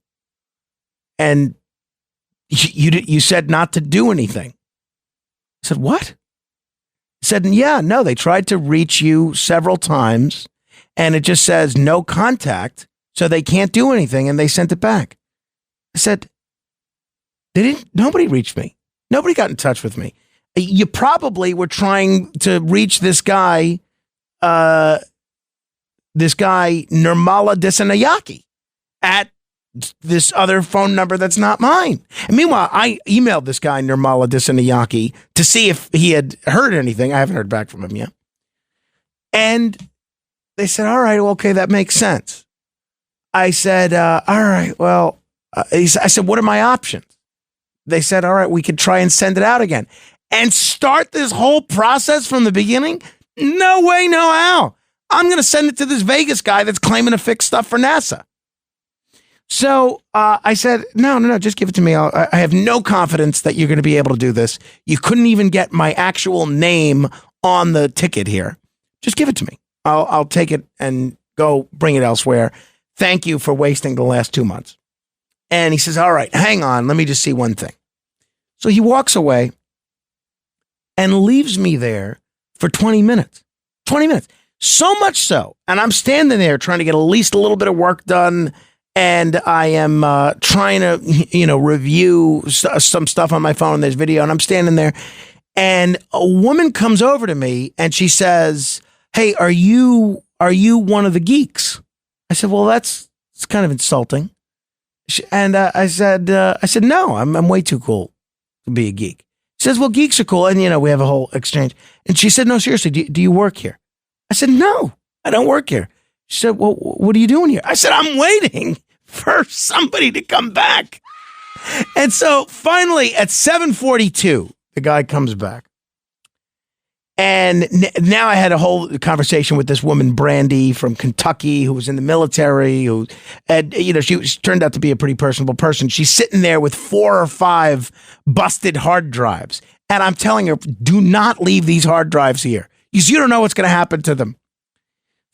And you said not to do anything. I said, what? He said, yeah, no, they tried to reach you several times and it just says no contact. So they can't do anything and they sent it back. I said, nobody reached me. Nobody got in touch with me. You probably were trying to reach this guy Nirmala Dissanayake at this other phone number that's not mine. And meanwhile, I emailed this guy Nirmala Dissanayake to see if he had heard anything. I haven't heard back from him yet. And they said, all right, well, okay, that makes sense. I said, all right, well, I said, what are my options? They said, all right, we could try and send it out again and start this whole process from the beginning. No way, no how. I'm going to send it to this Vegas guy that's claiming to fix stuff for NASA. So I said, no, just give it to me. I have no confidence that you're going to be able to do this. You couldn't even get my actual name on the ticket here. Just give it to me. I'll take it and go bring it elsewhere. Thank you for wasting the last 2 months. And he says, all right, hang on. Let me just see one thing. So he walks away and leaves me there for 20 minutes. 20 minutes. So much so. And I'm standing there trying to get at least a little bit of work done. And I am trying to, review some stuff on my phone. There's video and I'm standing there. And a woman comes over to me and she says, hey, are you one of the geeks? I said, well, it's kind of insulting. And I said, no, I'm way too cool to be a geek. She says, well, geeks are cool. And, we have a whole exchange. And she said, no, seriously, do you work here? I said, no, I don't work here. She said, well, what are you doing here? I said, I'm waiting for somebody to come back. And so finally at 7:42, the guy comes back. And now I had a whole conversation with this woman, Brandy from Kentucky, who was in the military, who had, she turned out to be a pretty personable person. She's sitting there with 4 or 5 busted hard drives. And I'm telling her, do not leave these hard drives here. Because you don't know what's going to happen to them.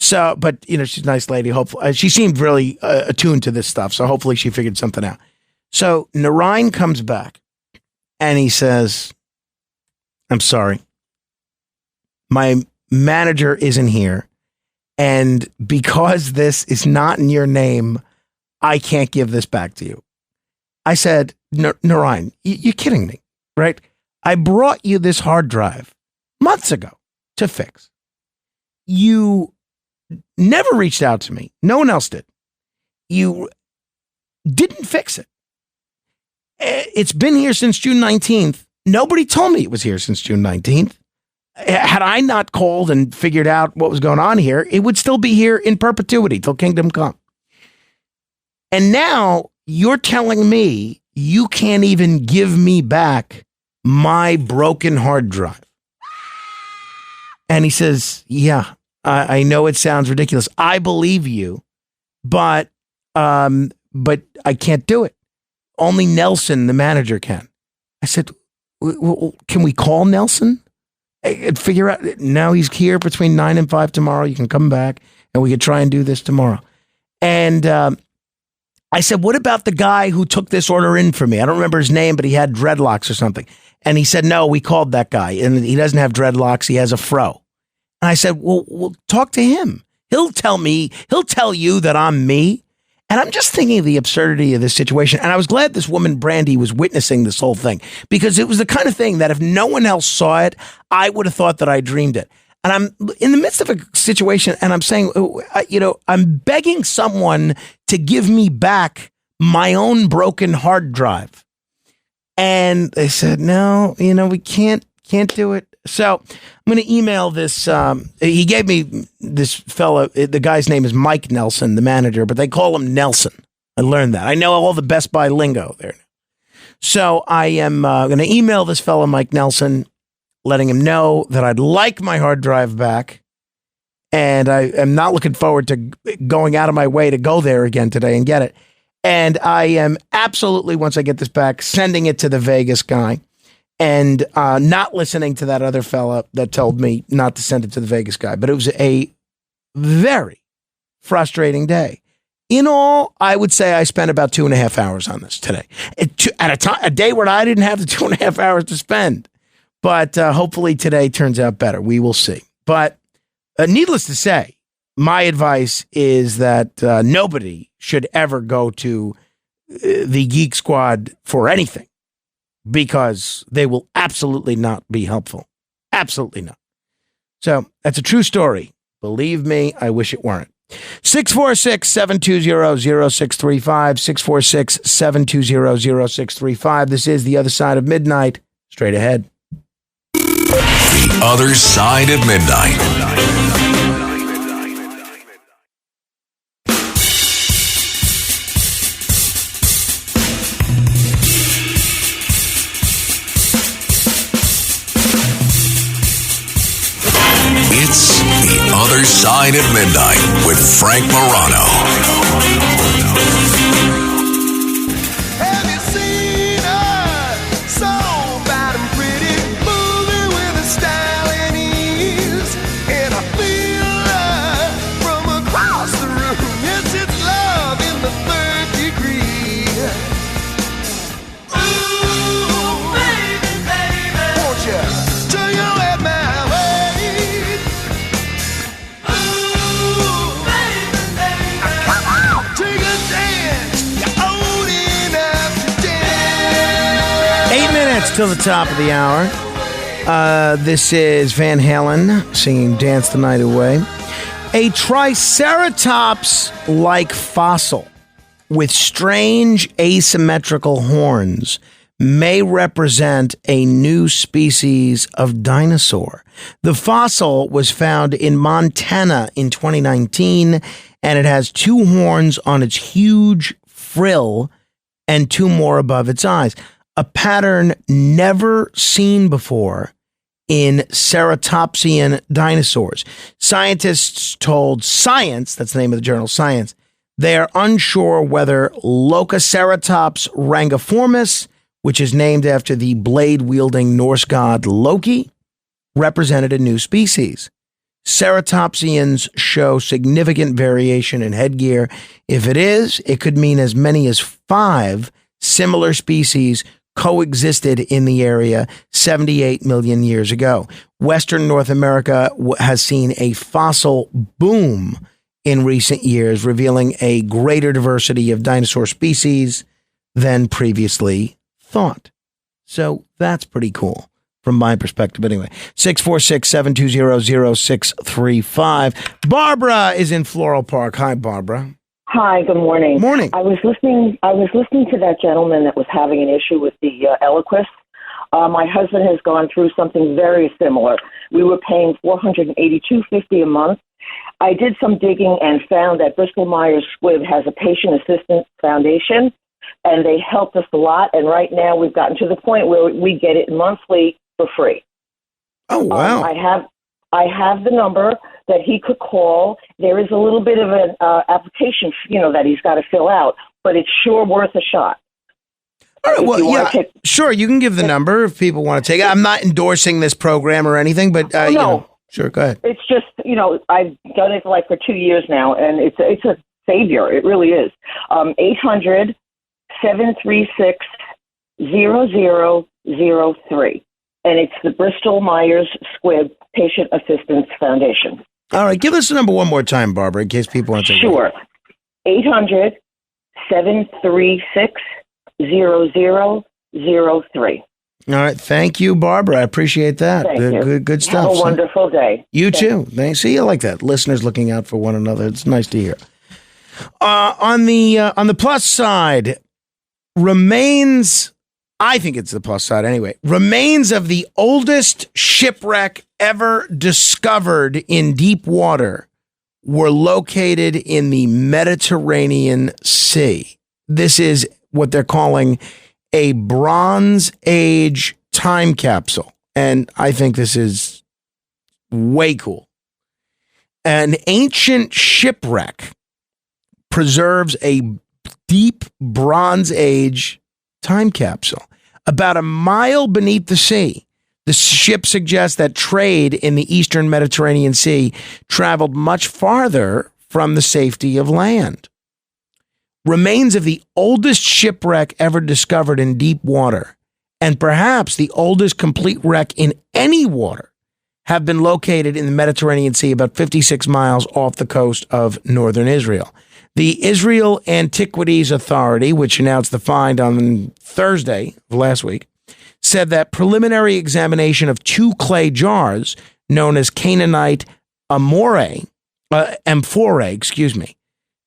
So, but, she's a nice lady. Hopefully, she seemed really attuned to this stuff. So hopefully she figured something out. So Narayan comes back and he says, I'm sorry. My manager isn't here. And because this is not in your name, I can't give this back to you. I said, Narayan, you're kidding me, right? I brought you this hard drive months ago to fix. You never reached out to me. No one else did. You didn't fix it. It's been here since June 19th. Nobody told me it was here since June 19th. Had I not called and figured out what was going on here, it would still be here in perpetuity till kingdom come. And now you're telling me you can't even give me back my broken hard drive. And he says, yeah, I know it sounds ridiculous. I believe you, but I can't do it. Only Nelson, the manager, can. I said, well, can we call Nelson? And figure out, now he's here between 9 and 5 tomorrow. You can come back and we could try and do this tomorrow. And I said, what about the guy who took this order in for me? I don't remember his name, but he had dreadlocks or something. And he said, no, we called that guy and he doesn't have dreadlocks. He has a fro. And I said, well, talk to him. He'll tell you that I'm me. And I'm just thinking of the absurdity of this situation. And I was glad this woman, Brandy, was witnessing this whole thing because it was the kind of thing that if no one else saw it, I would have thought that I dreamed it. And I'm in the midst of a situation and I'm saying, I'm begging someone to give me back my own broken hard drive. And they said, no, we can't do it. So I'm going to email this. He gave me this fellow. The guy's name is Mike Nelson, the manager, but they call him Nelson. I learned that. I know all the Best Buy lingo there. So I am going to email this fellow, Mike Nelson, letting him know that I'd like my hard drive back. And I am not looking forward to going out of my way to go there again today and get it. And I am absolutely, once I get this back, sending it to the Vegas guy. And not listening to that other fella that told me not to send it to the Vegas guy. But it was a very frustrating day. In all, I would say I spent about 2.5 hours on this today. At a day where I didn't have the 2.5 hours to spend. But hopefully today turns out better. We will see. But needless to say, my advice is that nobody should ever go to the Geek Squad for anything. Because they will absolutely not be helpful. Absolutely not. So that's a true story. Believe me, I wish it weren't. 646-720-0635. 646-720-0635. This is The Other Side of Midnight. Straight ahead. The Other Side of Midnight. It's The Other Side of Midnight with Frank Morano. Have you seen her? So bad and pretty, moving with a style and ease. And I feel her from across the room. Yes, it's love in the 3rd degree. Ooh, baby, baby, won't you turn your head my way? Till the top of the hour. This is Van Halen singing Dance the Night Away. A triceratops-like fossil with strange asymmetrical horns may represent a new species of dinosaur. The fossil was found in Montana in 2019, and it has 2 horns on its huge frill and 2 more above its eyes, a pattern never seen before in ceratopsian dinosaurs. Scientists told Science, that's the name of the journal Science, they are unsure whether Lokaceratops rangiformis, which is named after the blade-wielding Norse god Loki, represented a new species. Ceratopsians show significant variation in headgear. If it is, it could mean as many as 5 similar species coexisted in the area 78 million years ago. Western North America has seen a fossil boom in recent years, revealing a greater diversity of dinosaur species than previously thought. So that's pretty cool from my perspective anyway. 646-720-0635. Barbara is in Floral Park. Hi, Barbara. Hi, good morning. Morning. I was listening to that gentleman that was having an issue with the Eliquis. My husband has gone through something very similar. We were paying $482.50 a month. I did some digging and found that Bristol Myers Squibb has a patient assistance foundation, and they helped us a lot. And right now we've gotten to the point where we get it monthly for free. Oh, wow. I have the number that he could call. There is a little bit of an application, that he's got to fill out, but it's sure worth a shot. All right, well, yeah, sure. You can give the number if people want to take it. I'm not endorsing this program or anything, but sure, go ahead. It's just, I've done it for 2 years now, and it's a savior. It really is. 800-736-0003. And it's the Bristol Myers Squibb Patient Assistance Foundation. All right, give us the number one more time, Barbara, in case people want to take it. Sure. 800-736-0003. All right, thank you, Barbara. I appreciate that. Thank you. Good stuff. Have a wonderful day. You too. Thanks. See, you like that. Listeners looking out for one another. It's nice to hear. On the plus side, remains. I think it's the plus side anyway. Remains of the oldest shipwreck ever discovered in deep water were located in the Mediterranean Sea. This is what they're calling a Bronze Age time capsule. And I think this is way cool. An ancient shipwreck preserves a deep Bronze Age time capsule. About a mile beneath the sea, the ship suggests that trade in the eastern Mediterranean Sea traveled much farther from the safety of land. Remains of the oldest shipwreck ever discovered in deep water, and perhaps the oldest complete wreck in any water, have been located in the Mediterranean Sea about 56 miles off the coast of northern Israel. The Israel Antiquities Authority, which announced the find on Thursday of last week, said that preliminary examination of 2 clay jars known as Canaanite amphore,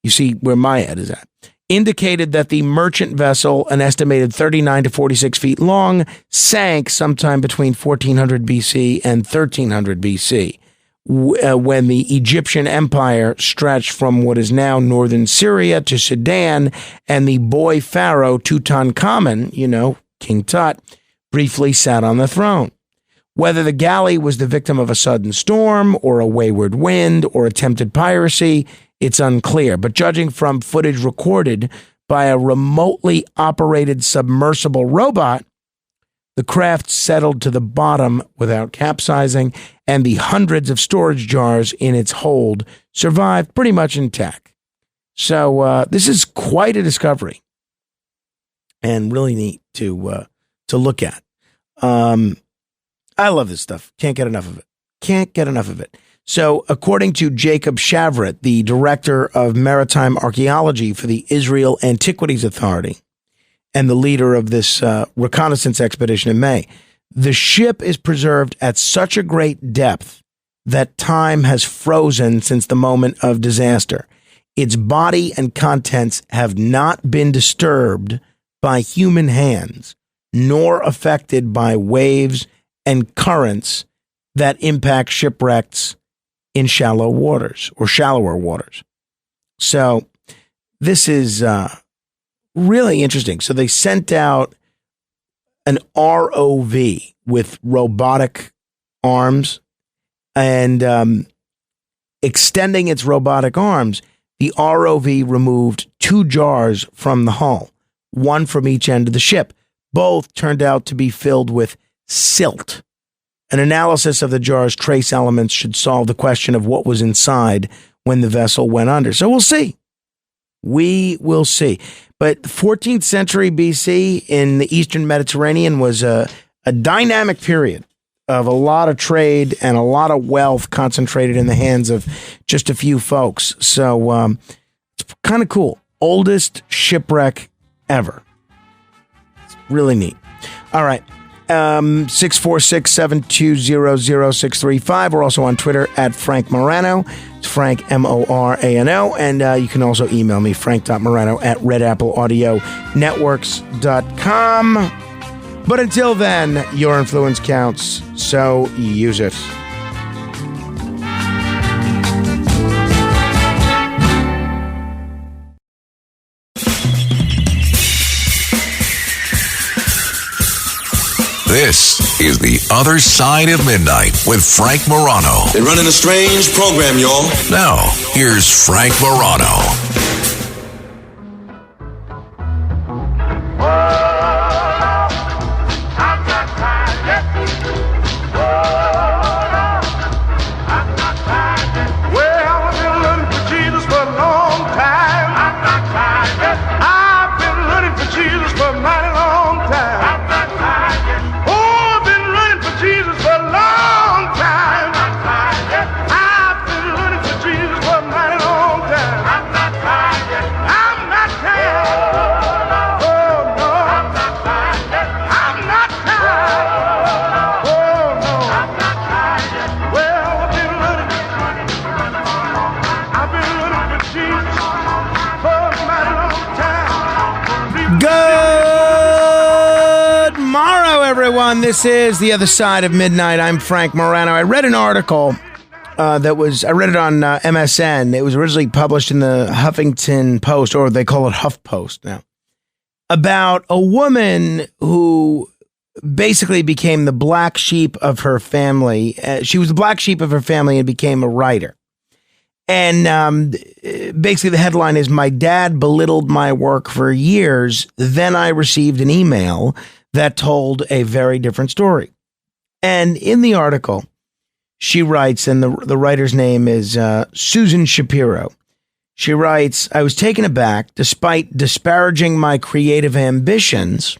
you see where my head is at, indicated that the merchant vessel, an estimated 39 to 46 feet long, sank sometime between 1400 BC and 1300 BC. When the Egyptian Empire stretched from what is now northern Syria to Sudan, and the boy pharaoh Tutankhamun, King Tut, briefly sat on the throne. Whether the galley was the victim of a sudden storm or a wayward wind or attempted piracy, it's unclear. But judging from footage recorded by a remotely operated submersible robot, the craft settled to the bottom without capsizing, and the hundreds of storage jars in its hold survived pretty much intact. So this is quite a discovery, and really neat to look at. I love this stuff. Can't get enough of it. So according to Jacob Shavrit, the director of maritime archaeology for the Israel Antiquities Authority, and the leader of this reconnaissance expedition in May, the ship is preserved at such a great depth that time has frozen since the moment of disaster. Its body and contents have not been disturbed by human hands nor affected by waves and currents that impact shipwrecks in shallow waters or shallower waters. So this is really interesting. So they sent out an ROV with robotic arms, and extending its robotic arms, the ROV removed 2 jars from the hull, one from each end of the ship. Both turned out to be filled with silt. An analysis of the jar's trace elements should solve the question of what was inside when the vessel went under. So we'll see. We will see. But 14th century BC in the Eastern Mediterranean was a dynamic period of a lot of trade and a lot of wealth concentrated in the hands of just a few folks. So it's kind of cool. Oldest shipwreck ever. It's really neat. All right. 646-720-0635. We're also on Twitter at Frank Morano. It's Frank, Morano. And you can also email me, frank.morano@redappleaudionetworks.com. But until then, your influence counts, so use it. This is The Other Side of Midnight with Frank Morano. They're running a strange program, y'all. Now, here's Frank Morano. This is The Other Side of Midnight. I'm Frank Morano. I read an article I read it on MSN. It was originally published in the Huffington Post, or they call it HuffPost now, about a woman who basically became the black sheep of her family. She was the black sheep of her family and became a writer. And basically the headline is, "My dad belittled my work for years. Then I received an email that told a very different story." And in the article, she writes, and the writer's name is Susan Shapiro. She writes, "I was taken aback. Despite disparaging my creative ambitions,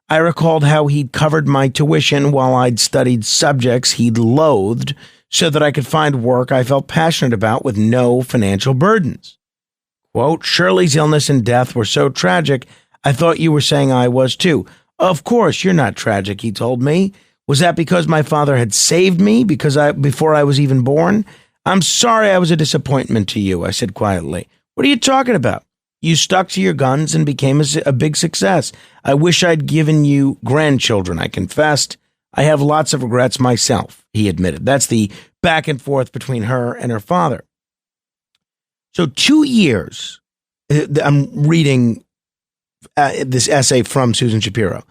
I recalled how he'd covered my tuition while I'd studied subjects he'd loathed so that I could find work I felt passionate about with no financial burdens. Quote, Shirley's illness and death were so tragic, I thought you were saying I was too. Of course, you're not tragic, he told me. Was that because my father had saved me before I was even born? I'm sorry I was a disappointment to you, I said quietly. What are you talking about? You stuck to your guns and became a big success. I wish I'd given you grandchildren, I confessed. I have lots of regrets myself, he admitted. That's the back and forth between her and her father. So 2 years, I'm reading this essay from Susan Shapiro.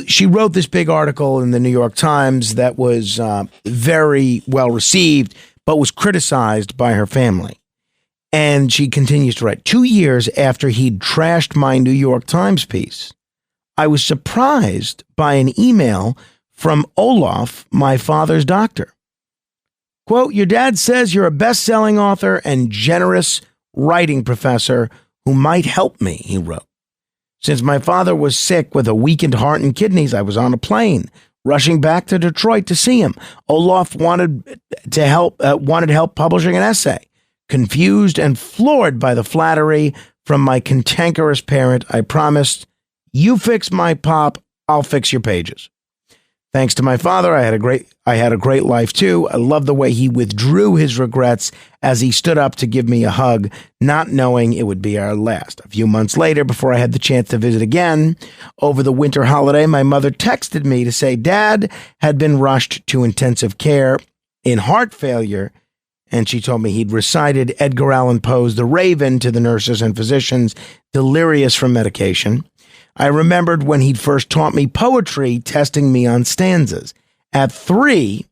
She wrote this big article in the New York Times that was very well received, but was criticized by her family. And she continues to write, 2 years after he'd trashed my New York Times piece, I was surprised by an email from Olaf, my father's doctor. Quote, your dad says you're a best-selling author and generous writing professor who might help me, he wrote. Since my father was sick with a weakened heart and kidneys, I was on a plane, rushing back to Detroit to see him. Olaf wanted help publishing an essay. Confused and floored by the flattery from my cantankerous parent, I promised, you fix my pop, I'll fix your pages. Thanks to my father, I had a great life too. I love the way he withdrew his regrets as he stood up to give me a hug, not knowing it would be our last. A few months later, before I had the chance to visit again, over the winter holiday, my mother texted me to say Dad had been rushed to intensive care in heart failure, and she told me he'd recited Edgar Allan Poe's The Raven to the nurses and physicians, delirious from medication. I remembered when he'd first taught me poetry, testing me on stanzas. At 3,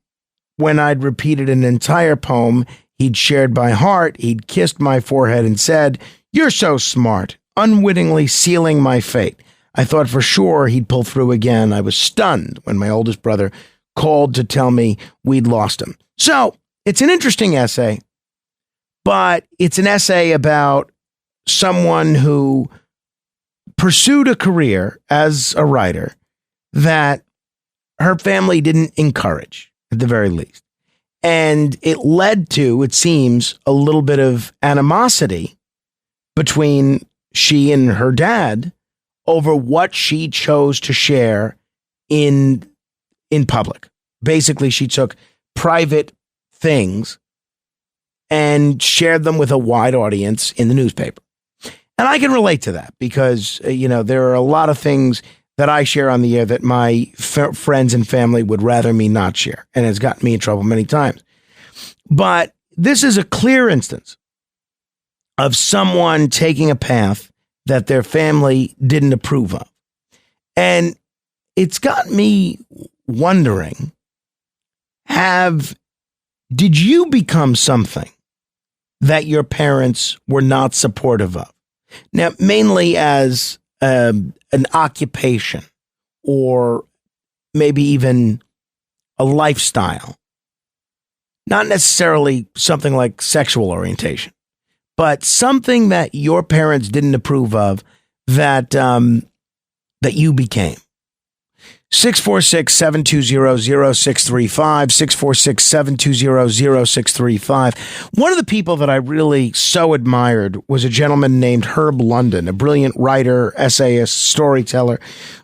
when I'd repeated an entire poem he'd shared by heart, he'd kissed my forehead and said, "You're so smart," unwittingly sealing my fate. I thought for sure he'd pull through again. I was stunned when my oldest brother called to tell me we'd lost him. So it's an interesting essay, but it's an essay about someone who pursued a career as a writer that her family didn't encourage, at the very least. And it led to, it seems, a little bit of animosity between she and her dad over what she chose to share in public. Basically, she took private things and shared them with a wide audience in the newspaper. And I can relate to that because, there are a lot of things that I share on the air that my friends and family would rather me not share. And it's gotten me in trouble many times. But this is a clear instance of someone taking a path that their family didn't approve of. And it's got me wondering, did you become something that your parents were not supportive of? Now, mainly as an occupation or maybe even a lifestyle, not necessarily something like sexual orientation, but something that your parents didn't approve of that you became. 646-720-0635, 646-720-0635. One of the people that I really so admired was a gentleman named Herb London, a brilliant writer, essayist, storyteller,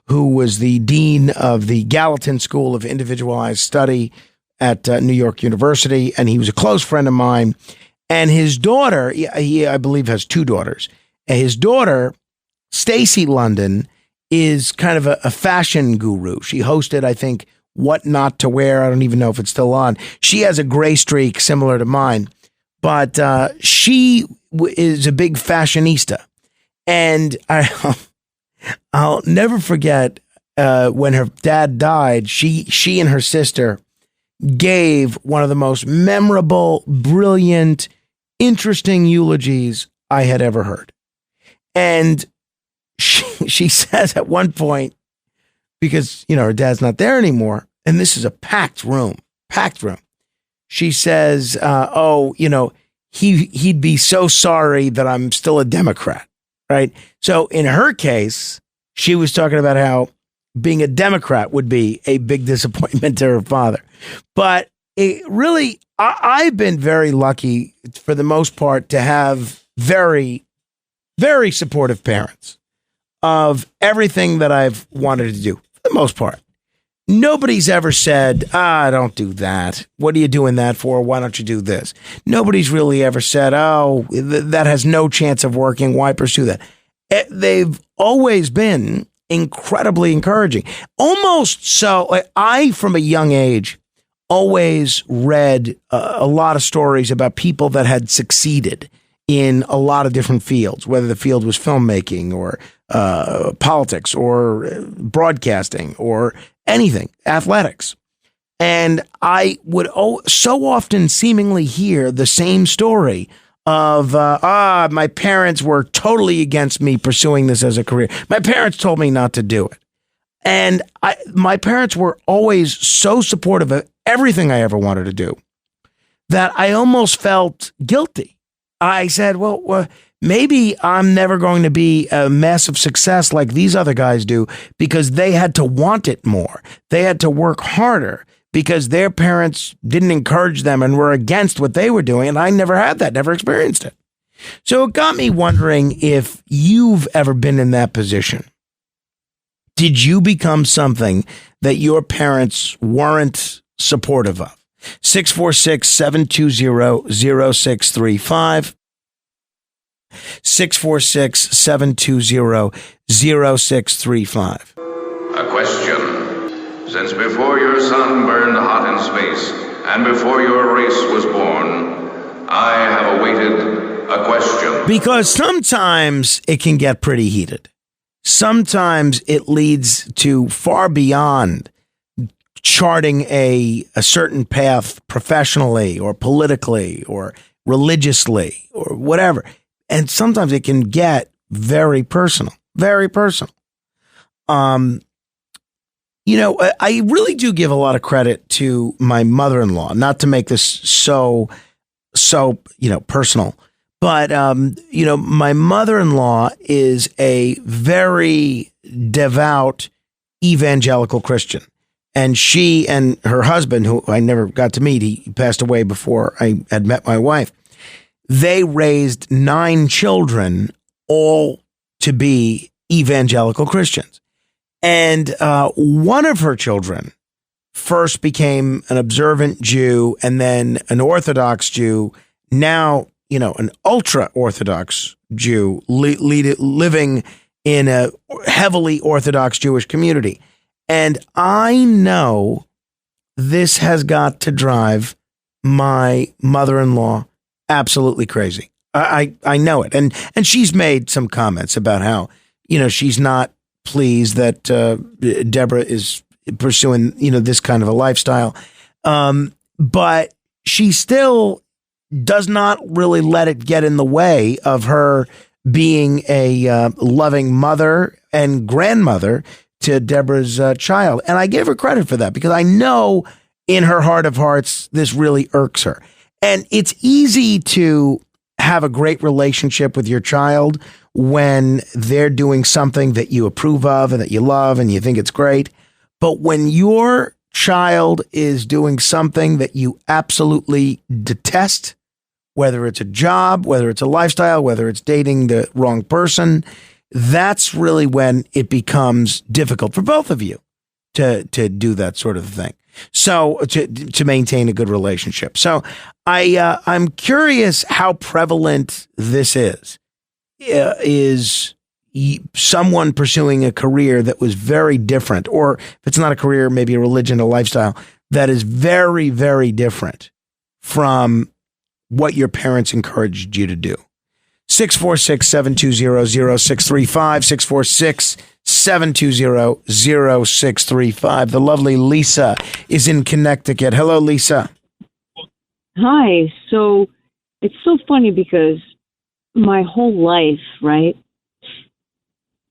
who was the dean of the Gallatin School of Individualized Study at New York University, and he was a close friend of mine. And his daughter, he I believe has 2 daughters, and his daughter, Stacy London, is kind of a fashion guru. She hosted, I think, What Not to Wear. I don't even know if it's still on. She has a gray streak similar to mine, but she is a big fashionista. And I'll never forget when her dad died, she and her sister gave one of the most memorable, brilliant, interesting eulogies I had ever heard. And she says at one point, because, her dad's not there anymore, and this is a packed room. She says, he'd be so sorry that I'm still a Democrat, right? So in her case, she was talking about how being a Democrat would be a big disappointment to her father. But it really, I've been very lucky for the most part to have very, very supportive parents of everything that I've wanted to do, for the most part. Nobody's ever said, don't do that. What are you doing that for? Why don't you do this? Nobody's really ever said, that has no chance of working. Why pursue that? They've always been incredibly encouraging. Almost so, I, from a young age, always read a lot of stories about people that had succeeded in a lot of different fields, whether the field was filmmaking or politics or broadcasting or anything, athletics. And I would so often seemingly hear the same story of, my parents were totally against me pursuing this as a career. My parents told me not to do it. And my parents were always so supportive of everything I ever wanted to do that I almost felt guilty. I said, well, maybe I'm never going to be a massive success like these other guys do because they had to want it more. They had to work harder because their parents didn't encourage them and were against what they were doing. And I never had that, never experienced it. So it got me wondering if you've ever been in that position. Did you become something that your parents weren't supportive of? 646-720-0635. 646-720-0635. A question. Since before your sun burned hot in space and before your race was born, I have awaited a question. Because sometimes it can get pretty heated. Sometimes it leads to far beyond charting a certain path professionally or politically or religiously or whatever. And sometimes it can get very personal, very personal. You know, I really do give a lot of credit to my mother-in-law, not to make this so, personal. But, my mother-in-law is a very devout evangelical Christian. And she and her husband, who I never got to meet, he passed away before I had met my wife. They raised 9 children, all to be evangelical Christians. And one of her children first became an observant Jew and then an Orthodox Jew. Now, an ultra-Orthodox Jew living in a heavily Orthodox Jewish community. And I know this has got to drive my mother-in-law absolutely crazy. I know it. And she's made some comments about how, she's not pleased that Deborah is pursuing, this kind of a lifestyle. But she still does not really let it get in the way of her being a loving mother and grandmother to Deborah's child. And I give her credit for that because I know in her heart of hearts, this really irks her. And it's easy to have a great relationship with your child when they're doing something that you approve of and that you love and you think it's great. But when your child is doing something that you absolutely detest, whether it's a job, whether it's a lifestyle, whether it's dating the wrong person, that's really when it becomes difficult for both of you to do that sort of thing. So to maintain a good relationship. So I'm curious how prevalent this is. Is someone pursuing a career that was very different, or if it's not a career, maybe a religion, a lifestyle that is very, very different from what your parents encouraged you to do. 646-720-0635, 646-720-0635. The lovely Lisa is in Connecticut. Hello, Lisa. Hi. So it's so funny because my whole life, right?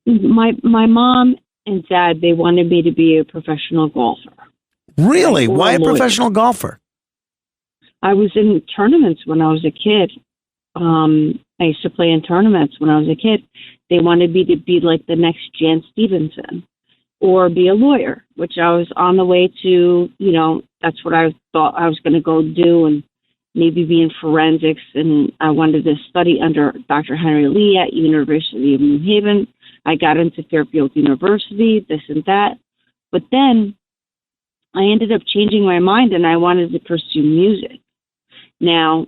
My mom and dad, they wanted me to be a professional golfer. Really? Why a professional golfer? I was in tournaments when I was a kid. I used to play in tournaments when I was a kid. They wanted me to be like the next Jan Stevenson or be a lawyer, which I was on the way to, that's what I thought I was going to go do and maybe be in forensics. And I wanted to study under Dr. Henry Lee at University of New Haven. I got into Fairfield University, this and that. But then I ended up changing my mind and I wanted to pursue music. Now,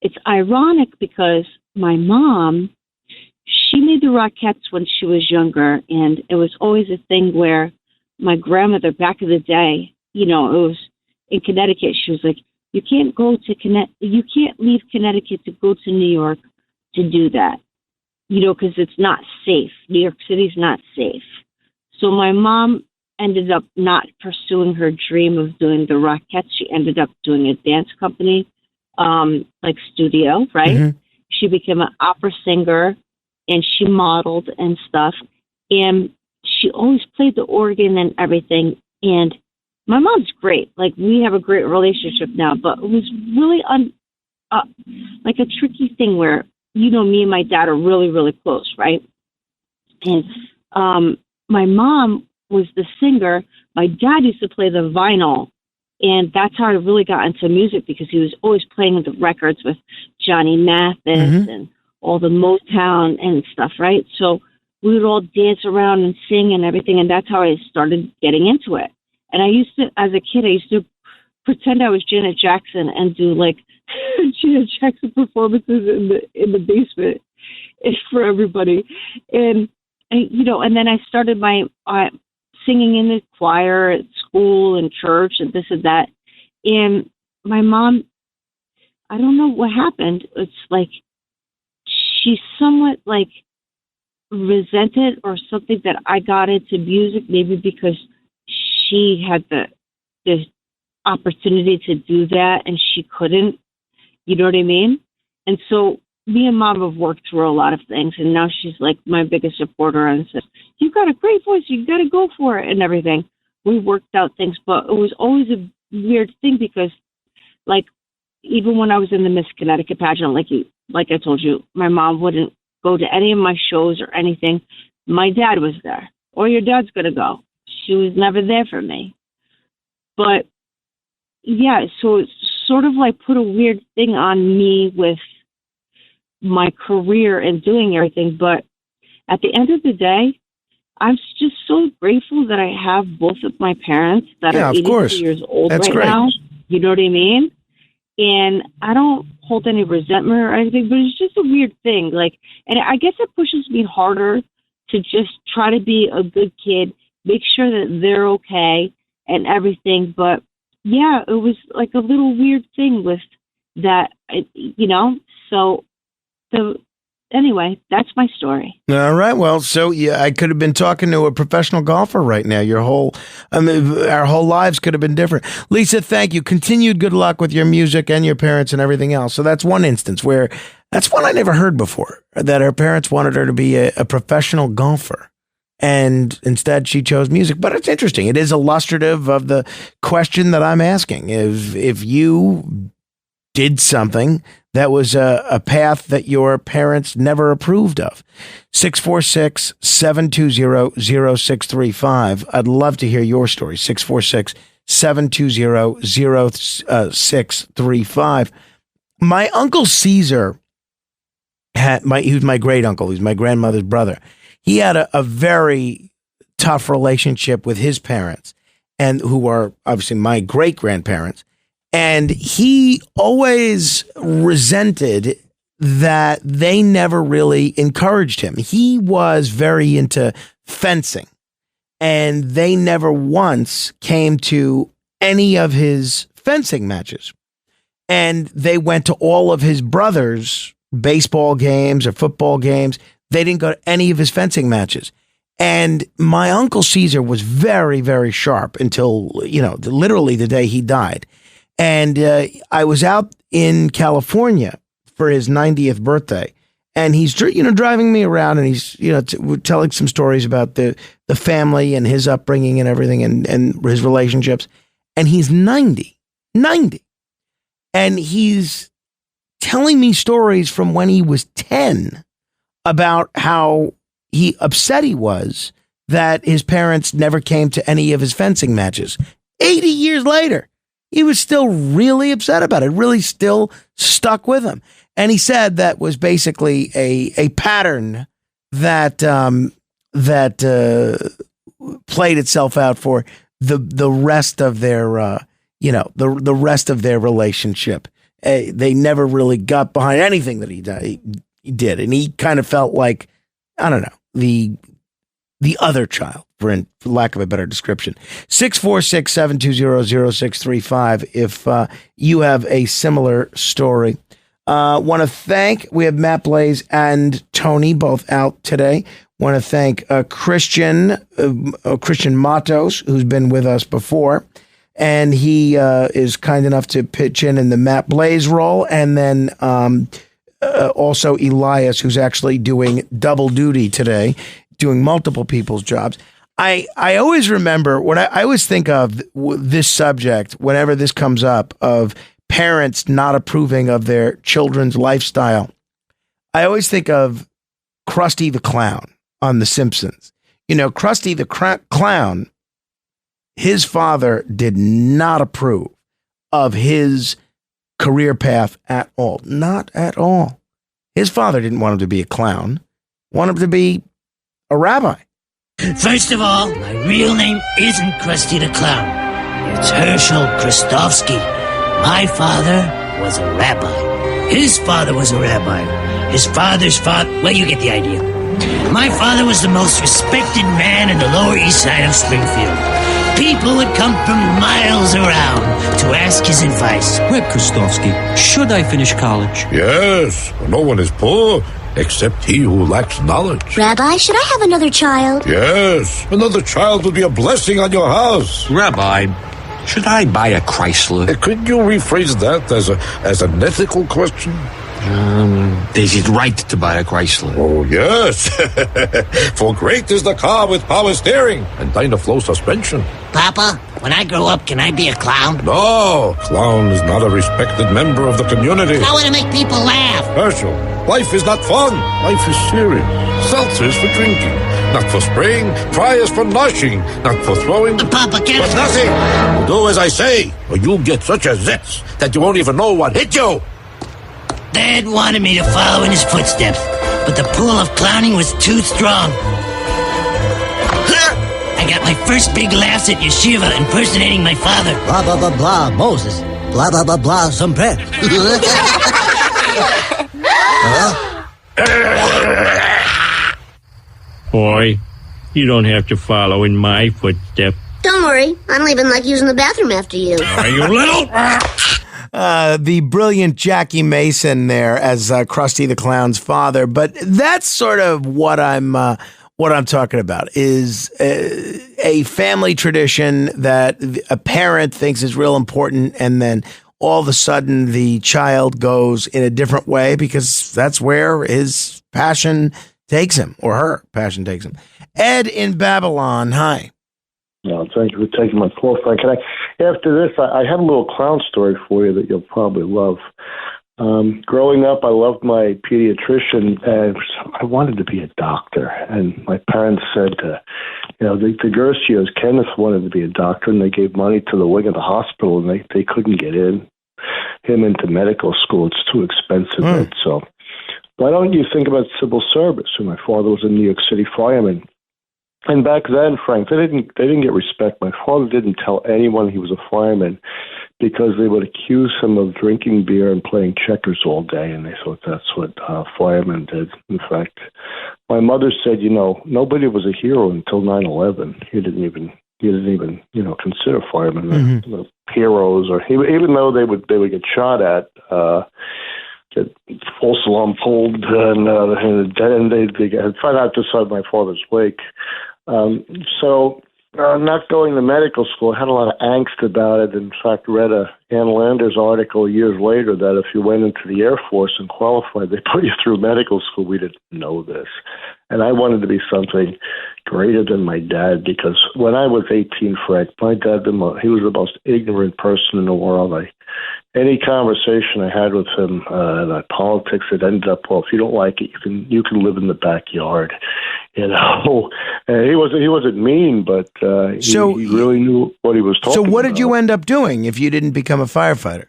it's ironic because my mom, she made the Rockettes when she was younger, and it was always a thing where my grandmother back in the day, it was in Connecticut, she was like, you can't leave Connecticut to go to New York to do that, because it's not safe. New York City's not safe. So my mom ended up not pursuing her dream of doing the Rockettes. She ended up doing a dance company, like studio, right? Mm-hmm. She became an opera singer and she modeled and stuff. And she always played the organ and everything. And my mom's great. Like, we have a great relationship now, but it was really like a tricky thing where, me and my dad are really, really close, right? And my mom was the singer. My dad used to play the vinyl. And that's how I really got into music, because he was always playing the records with Johnny Mathis and all the Motown and stuff, right? So we would all dance around and sing and everything, and that's how I started getting into it. And I used to, as a kid, I used to pretend I was Janet Jackson and do like Janet Jackson performances in the basement for everybody. And and then I started my singing in the choir at school and church and this and that. And my mom, I don't know what happened. It's like she somewhat like resented or something that I got into music, maybe because she had the opportunity to do that and she couldn't. You know what I mean? And so me and Mom have worked through a lot of things, and now she's like my biggest supporter and says, "You got a great voice, you got to go for it," and everything. We worked out things, but it was always a weird thing because, like, even when I was in the Miss Connecticut pageant, like I told you, my mom wouldn't go to any of my shows or anything. My dad was there, or your dad's gonna go. She was never there for me. But yeah, so it's sort of like put a weird thing on me with my career and doing everything. But at the end of the day, I'm just so grateful that I have both of my parents that are 82 years old now. You know what I mean? And I don't hold any resentment or anything, but it's just a weird thing. Like, and I guess it pushes me harder to just try to be a good kid, make sure that they're okay and everything. But yeah, it was like a little weird thing with that, so anyway, that's my story. All right. Well, so yeah, I could have been talking to a professional golfer right now. Our whole lives could have been different. Lisa, thank you. Continued good luck with your music and your parents and everything else. So that's one instance where that's one I never heard before, that her parents wanted her to be a professional golfer. And instead she chose music. But it's interesting. It is illustrative of the question that I'm asking. If you did something that was a path that your parents never approved of. 646-720-0635. I'd love to hear your story. 646-720-0635. My Uncle Caesar he was my great uncle. He was my grandmother's brother. He had a very tough relationship with his parents, and who are obviously my great grandparents. And he always resented that they never really encouraged him. He was very into fencing, and they never once came to any of his fencing matches. And they went to all of his brothers' baseball games or football games. They didn't go to any of his fencing matches. And my Uncle Caesar was very, very sharp until, literally the day he died. And I was out in California for his 90th birthday, and he's driving me around, and he's telling some stories about the family and his upbringing and everything, and his relationships. And he's 90, and he's telling me stories from when he was 10 about how upset he was that his parents never came to any of his fencing matches. 80 years later. He was still really upset about it, really still stuck with him. And he said that was basically a pattern that played itself out for the rest of their the rest of their relationship. They never really got behind anything that he did, and he kind of felt like, I don't know, the other child, for lack of a better description. 646-720-0635 if you have a similar story. Want to thank, we have Matt Blaze and Tony both out today. Want to thank Christian Matos, who's been with us before. And he is kind enough to pitch in the Matt Blaze role. And then also Elias, who's actually doing double duty today, doing multiple people's jobs. I always remember when I always think of this subject, whenever this comes up, of parents not approving of their children's lifestyle. I always think of Krusty the Clown on The Simpsons. Krusty the Clown, his father did not approve of his career path at all. Not at all. His father didn't want him to be a clown, wanted him to be a rabbi. First of all, my real name isn't Krusty the Clown. It's Herschel Kristofsky. My father was a rabbi. His father was a rabbi. His father's father... Well, you get the idea. My father was the most respected man in the Lower East Side of Springfield. People would come from miles around to ask his advice. Reb Kristofsky, should I finish college? Yes, no one is poor except he who lacks knowledge. Rabbi, should I have another child? Yes, another child would be a blessing on your house. Rabbi, should I buy a Chrysler? Could you rephrase that as an ethical question? Is it right to buy a Chrysler? Oh, yes. For great is the car with power steering and Dynaflow suspension. Papa, when I grow up, can I be a clown? No, clown is not a respected member of the community. I want to make people laugh. Herschel, life is not fun. Life is serious. Seltzers for drinking, not for spraying. Fryers for noshing, not for throwing. Papa, can't... But nothing. Do as I say, or you'll get such a zitz that you won't even know what hit you. Dad wanted me to follow in his footsteps, but the pull of clowning was too strong. I got my first big laughs at yeshiva impersonating my father. Blah, blah, blah, blah, Moses. Blah, blah, blah, blah, some bread. Boy, you don't have to follow in my footsteps. Don't worry, I don't even like using the bathroom after you. Are you little? The brilliant Jackie Mason there as Krusty the Clown's father, but that's sort of what I'm talking about is a family tradition that a parent thinks is real important, and then all of a sudden the child goes in a different way because that's where his passion takes him, or her passion takes him. Ed in Babylon, hi. No, thank you for taking my call, Frank. After this, I had a little clown story for you that you'll probably love. Growing up, I loved my pediatrician, and I wanted to be a doctor. And my parents said, the Gersios, Kenneth wanted to be a doctor, and they gave money to the wing of the hospital, and they couldn't get him into medical school. It's too expensive. So why don't you think about civil service? And my father was a New York City fireman. And back then, Frank, they didn't get respect. My father didn't tell anyone he was a fireman because they would accuse him of drinking beer and playing checkers all day, and they thought that's what firemen did. In fact, my mother said, nobody was a hero until 9/11. He didn't even consider firemen heroes, or even though they would get shot at. Get false alarm pulled, and they try not to side my father's wake. So not going to medical school, I had a lot of angst about it. In fact, read a Ann Landers article years later that if you went into the Air Force and qualified, they put you through medical school. We didn't know this. And I wanted to be something greater than my dad, because when I was 18, Frank, my dad, he was the most ignorant person in the world. Any conversation I had with him about politics, it ended up, well, if you don't like it, you can live in the backyard. And he wasn't mean, but he really knew what he was talking about. So what did you end up doing if you didn't become a firefighter?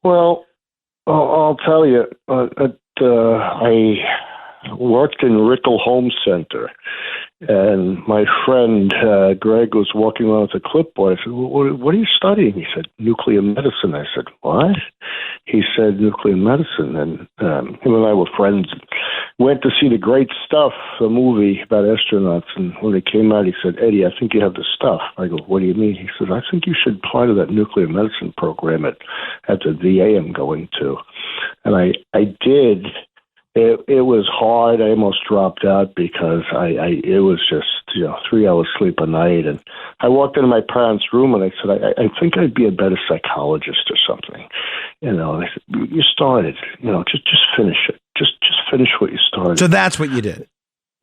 Well, I'll tell you, I worked in Rickle Home Center, and my friend Greg was walking around with a clipboard. I said, what are you studying? He said, nuclear medicine. I said, what? He said, nuclear medicine. And him and I were friends. Went to see The Great Stuff, a movie about astronauts. And when it came out, he said, Eddie, I think you have the stuff. I go, what do you mean? He said, I think you should apply to that nuclear medicine program at the VA I'm going to. And I did. It was hard. I almost dropped out because it was just 3 hours sleep a night. And I walked into my parents' room and I said, I think I'd be a better psychologist or something. And I said, you started. Just finish it. Just finish what you started. So that's what you did.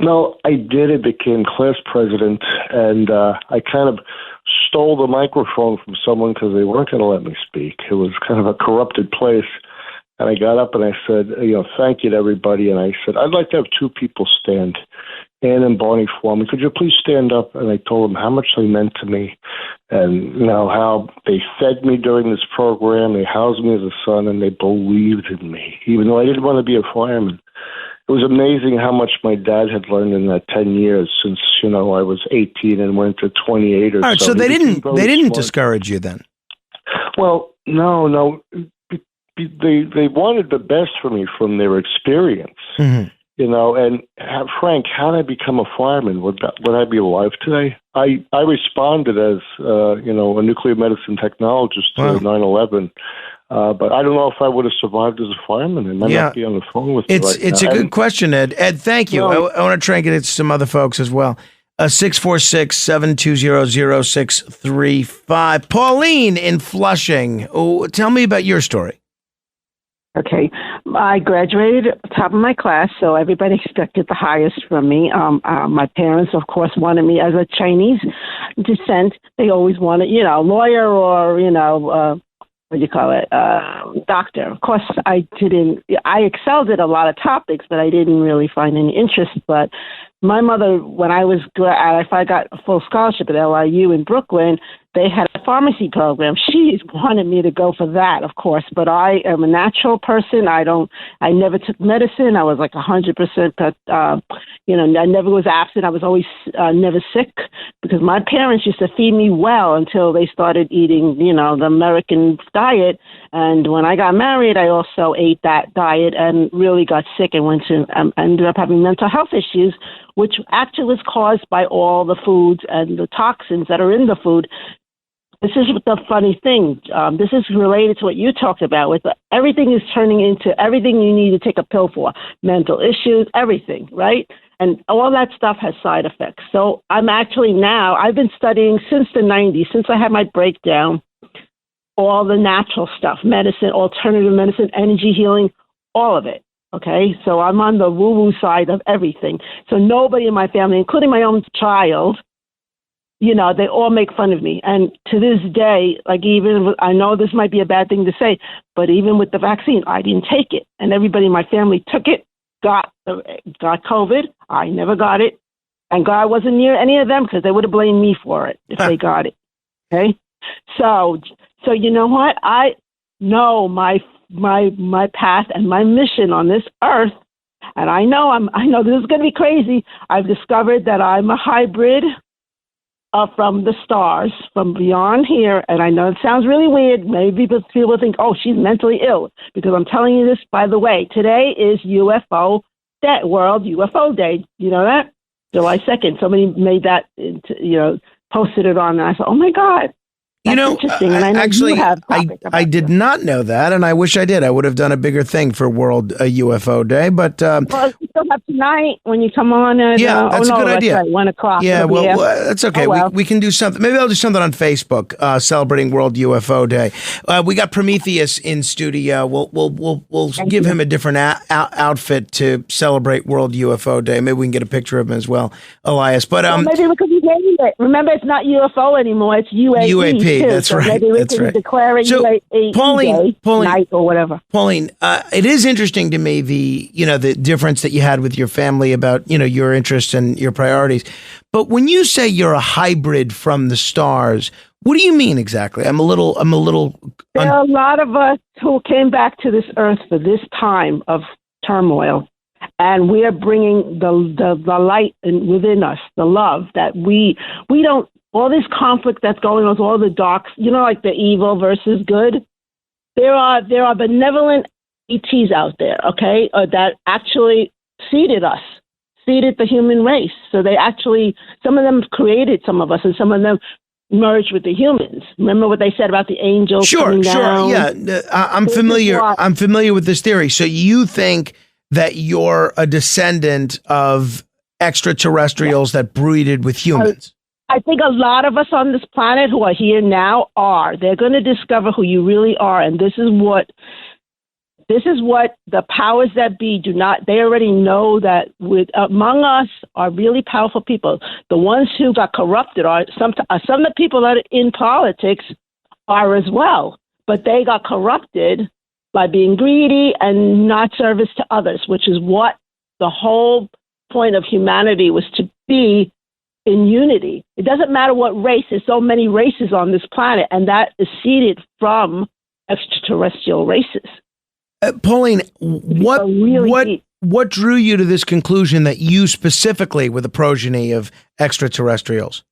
No, I did. I became class president, and I kind of stole the microphone from someone because they weren't going to let me speak. It was kind of a corrupted place. And I got up and I said, thank you to everybody. And I said, I'd like to have two people stand, Ann and Barney Foreman. Could you please stand up? And I told them how much they meant to me, and how they fed me during this program. They housed me as a son, and they believed in me, even though I didn't want to be a fireman. was amazing how much my dad had learned in that 10 years since, I was 18 and went to 28 or so. All right, so they didn't smart. discourage you then? Well, no. They wanted the best for me from their experience. Mm-hmm. And Frank, how did I become a fireman? Would I be alive today? I responded as, a nuclear medicine technologist to 9/11. But I don't know if I would have survived as a fireman. I might not be on the phone with you right now. It's a good question, Ed. Ed, thank you. I want to try and get it to some other folks as well. 646-720-0635. Pauline in Flushing. Oh, tell me about your story. Okay. I graduated top of my class, so everybody expected the highest from me. My parents, of course, wanted me as a Chinese descent. They always wanted, lawyer or, doctor. Of course, I excelled at a lot of topics, but I didn't really find any interest. But my mother, when if I got a full scholarship at LIU in Brooklyn, they had a pharmacy program. She wanted me to go for that, of course, but I am a natural person. I never took medicine. I was like 100%, I never was absent. I was always never sick because my parents used to feed me well until they started eating, the American diet. And when I got married, I also ate that diet and really got sick and ended up having mental health issues, which actually was caused by all the foods and the toxins that are in the food. This is the funny thing. This is related to what you talked about. With everything is turning into everything you need to take a pill for, mental issues, everything, right? And all that stuff has side effects. So I've been studying since the 90s, since I had my breakdown, all the natural stuff, medicine, alternative medicine, energy healing, all of it. Okay, so I'm on the woo-woo side of everything. So nobody in my family, including my own child, they all make fun of me. And to this day, I know this might be a bad thing to say, but even with the vaccine, I didn't take it. And everybody in my family took it, got COVID. I never got it. And God wasn't near any of them because they would have blamed me for it if they got it. Okay? So you know what? I know my path and my mission on this earth. And I know this is going to be crazy. I've discovered that I'm a hybrid from the stars, from beyond here. And I know it sounds really weird. Maybe people think, oh, she's mentally ill. Because I'm telling you this, by the way, today is UFO Day, World UFO Day. You know that? July 2nd. Somebody made that, posted it on. And I thought, oh, my God. That's interesting. And I know actually, you have I did not know that, and I wish I did. I would have done a bigger thing for World UFO Day, but well, you still have tonight when you come on. At, that's a good idea. Right, 1 o'clock. Yeah, that's okay. We can do something. Maybe I'll do something on Facebook celebrating World UFO Day. We got Prometheus in studio. We'll give him a different outfit to celebrate World UFO Day. Maybe we can get a picture of him as well, Elias. But maybe because you named it. Remember, it's not UFO anymore. It's UAP. That's so right. Maybe we That's can right. declare it Pauline, night or whatever. Pauline, it is interesting to me the difference that you had with your family about your interests and your priorities. But when you say you're a hybrid from the stars, what do you mean exactly? I'm a little. There are a lot of us who came back to this earth for this time of turmoil. And we are bringing the light within us, the love that we don't. All this conflict that's going on, all the dark, like the evil versus good. There are benevolent ETs out there, okay, that actually seeded the human race. So they actually, some of them created some of us, and some of them merged with the humans. Remember what they said about the angels? Sure, down? Yeah, I'm familiar. I'm familiar with this theory. So you think that you're a descendant of extraterrestrials that breeded with humans? I think a lot of us on this planet who are here now are. They're going to discover who you really are, and this is what the powers that be do not. They already know that among us are really powerful people. The ones who got corrupted are some of the people that are in politics are as well, but they got corrupted by being greedy and not service to others, which is what the whole point of humanity was to be. In unity. It doesn't matter what race. There's so many races on this planet, and that is seeded from extraterrestrial races. Pauline, what what drew you to this conclusion that you specifically were the progeny of extraterrestrials?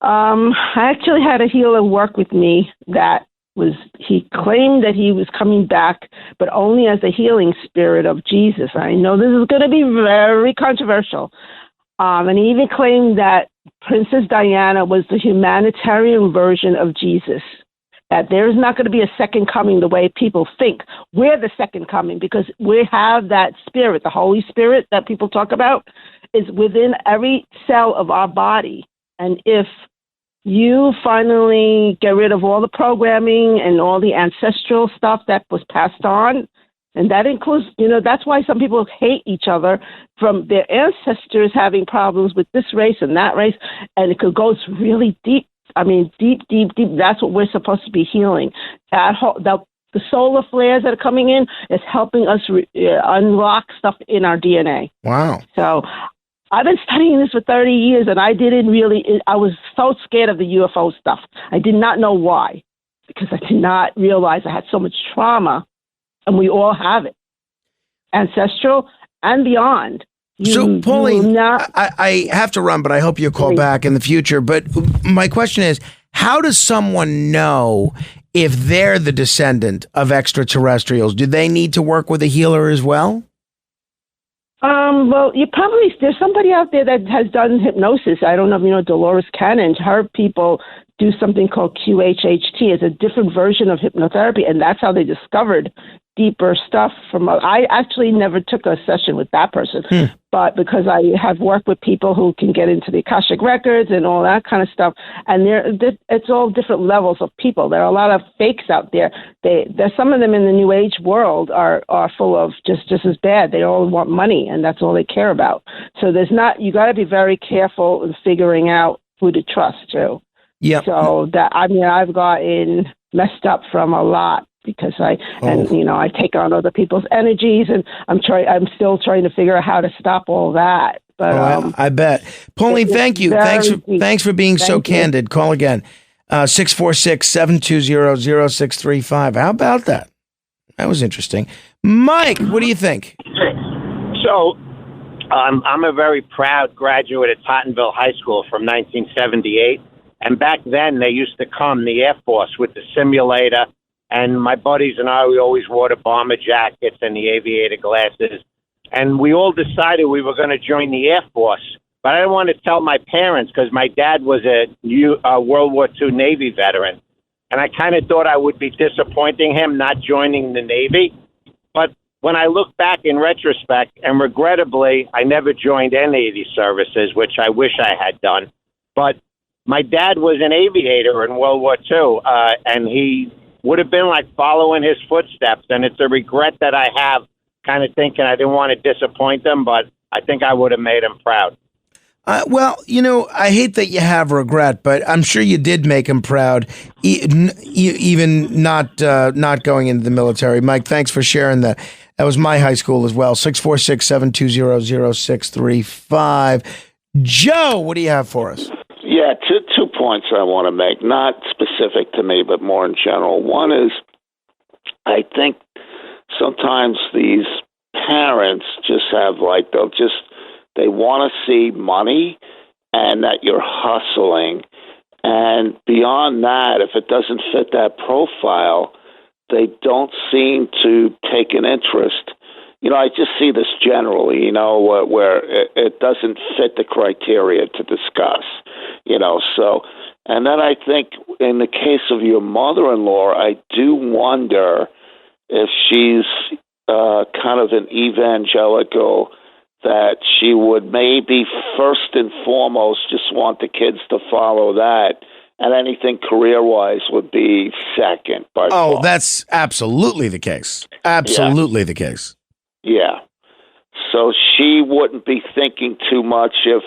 I actually had a healer work with me he claimed that he was coming back, but only as a healing spirit of Jesus. I know this is going to be very controversial. And he even claimed that Princess Diana was the humanitarian version of Jesus, that there's not going to be a second coming the way people think. We're the second coming because we have that spirit, the Holy Spirit that people talk about, is within every cell of our body. And if you finally get rid of all the programming and all the ancestral stuff that was passed on, and that includes, that's why some people hate each other from their ancestors having problems with this race and that race, and it could go really deep. I mean, deep. That's what we're supposed to be healing. The solar flares that are coming in is helping us unlock stuff in our DNA. Wow. So I've been studying this for 30 years, and I was so scared of the UFO stuff. I did not know why, because I did not realize I had so much trauma, and we all have it, ancestral and beyond. So, Pauline, I have to run, but I hope you'll call back in the future. But my question is, how does someone know if they're the descendant of extraterrestrials? Do they need to work with a healer as well? Well, there's somebody out there that has done hypnosis. I don't know if you know Dolores Cannon. Her people do something called QHHT. It's a different version of hypnotherapy, and that's how they discovered deeper stuff I actually never took a session with that person, but because I have worked with people who can get into the Akashic records and all that kind of stuff, and it's all different levels of people. There are a lot of fakes out there. There's some of them in the New Age world are full of just as bad. They all want money, and that's all they care about. So you got to be very careful in figuring out who to trust too. Yeah. So I've gotten messed up from a lot, because I take on other people's energies, and I'm still trying to figure out how to stop all that. But I bet. Pauline, thank you. Thanks for being so candid. Call again. 646-720-0635. How about that? That was interesting. Mike, what do you think? So, I'm a very proud graduate at Tottenville High School from 1978. And back then, they used to come, the Air Force, with the simulator. And my buddies and I, we always wore the bomber jackets and the aviator glasses. And we all decided we were going to join the Air Force. But I didn't want to tell my parents because my dad was a World War II Navy veteran. And I kind of thought I would be disappointing him not joining the Navy. But when I look back in retrospect, and regrettably, I never joined any of these services, which I wish I had done. But my dad was an aviator in World War II, and he would have been like following his footsteps. And it's a regret that I have, kind of thinking I didn't want to disappoint him, but I think I would have made him proud. Well, I hate that you have regret, but I'm sure you did make him proud, even not going into the military. Mike, thanks for sharing that. That was my high school as well. 646-720-0635. Joe, what do you have for us? Yeah, two points I want to make, not specific to me, but more in general. One is, I think sometimes these parents just have they want to see money and that you're hustling. And beyond that, if it doesn't fit that profile, they don't seem to take an interest. I just see this generally, where it doesn't fit the criteria to discuss, so, and then I think in the case of your mother-in-law, I do wonder if she's kind of an evangelical, that she would maybe first and foremost just want the kids to follow that, and anything career-wise would be second. Oh, that's absolutely the case. Absolutely the case. Yeah. So she wouldn't be thinking too much if,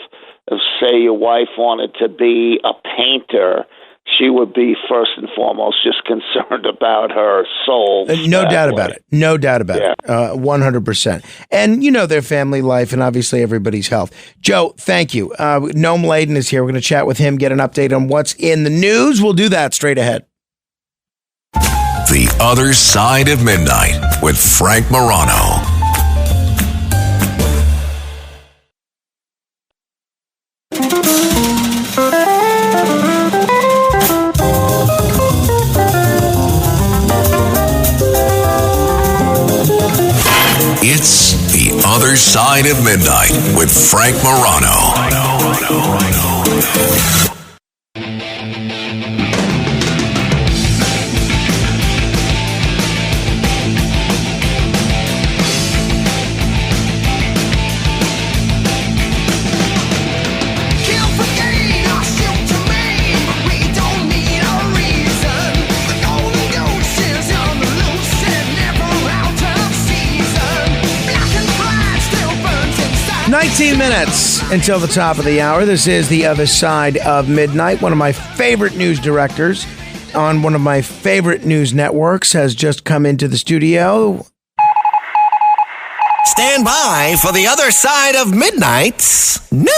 say, your wife wanted to be a painter. She would be first and foremost just concerned about her soul. No doubt about it. No doubt about it. 100%. And their family life and obviously everybody's health. Joe, thank you. Noam Laden is here. We're going to chat with him, get an update on what's in the news. We'll do that straight ahead. The Other Side of Midnight with Frank Morano. It's The Other Side of Midnight with Frank Morano. 19 minutes until the top of the hour. This is The Other Side of Midnight. One of my favorite news directors on one of my favorite news networks has just come into the studio. Stand by for The Other Side of Midnight's news.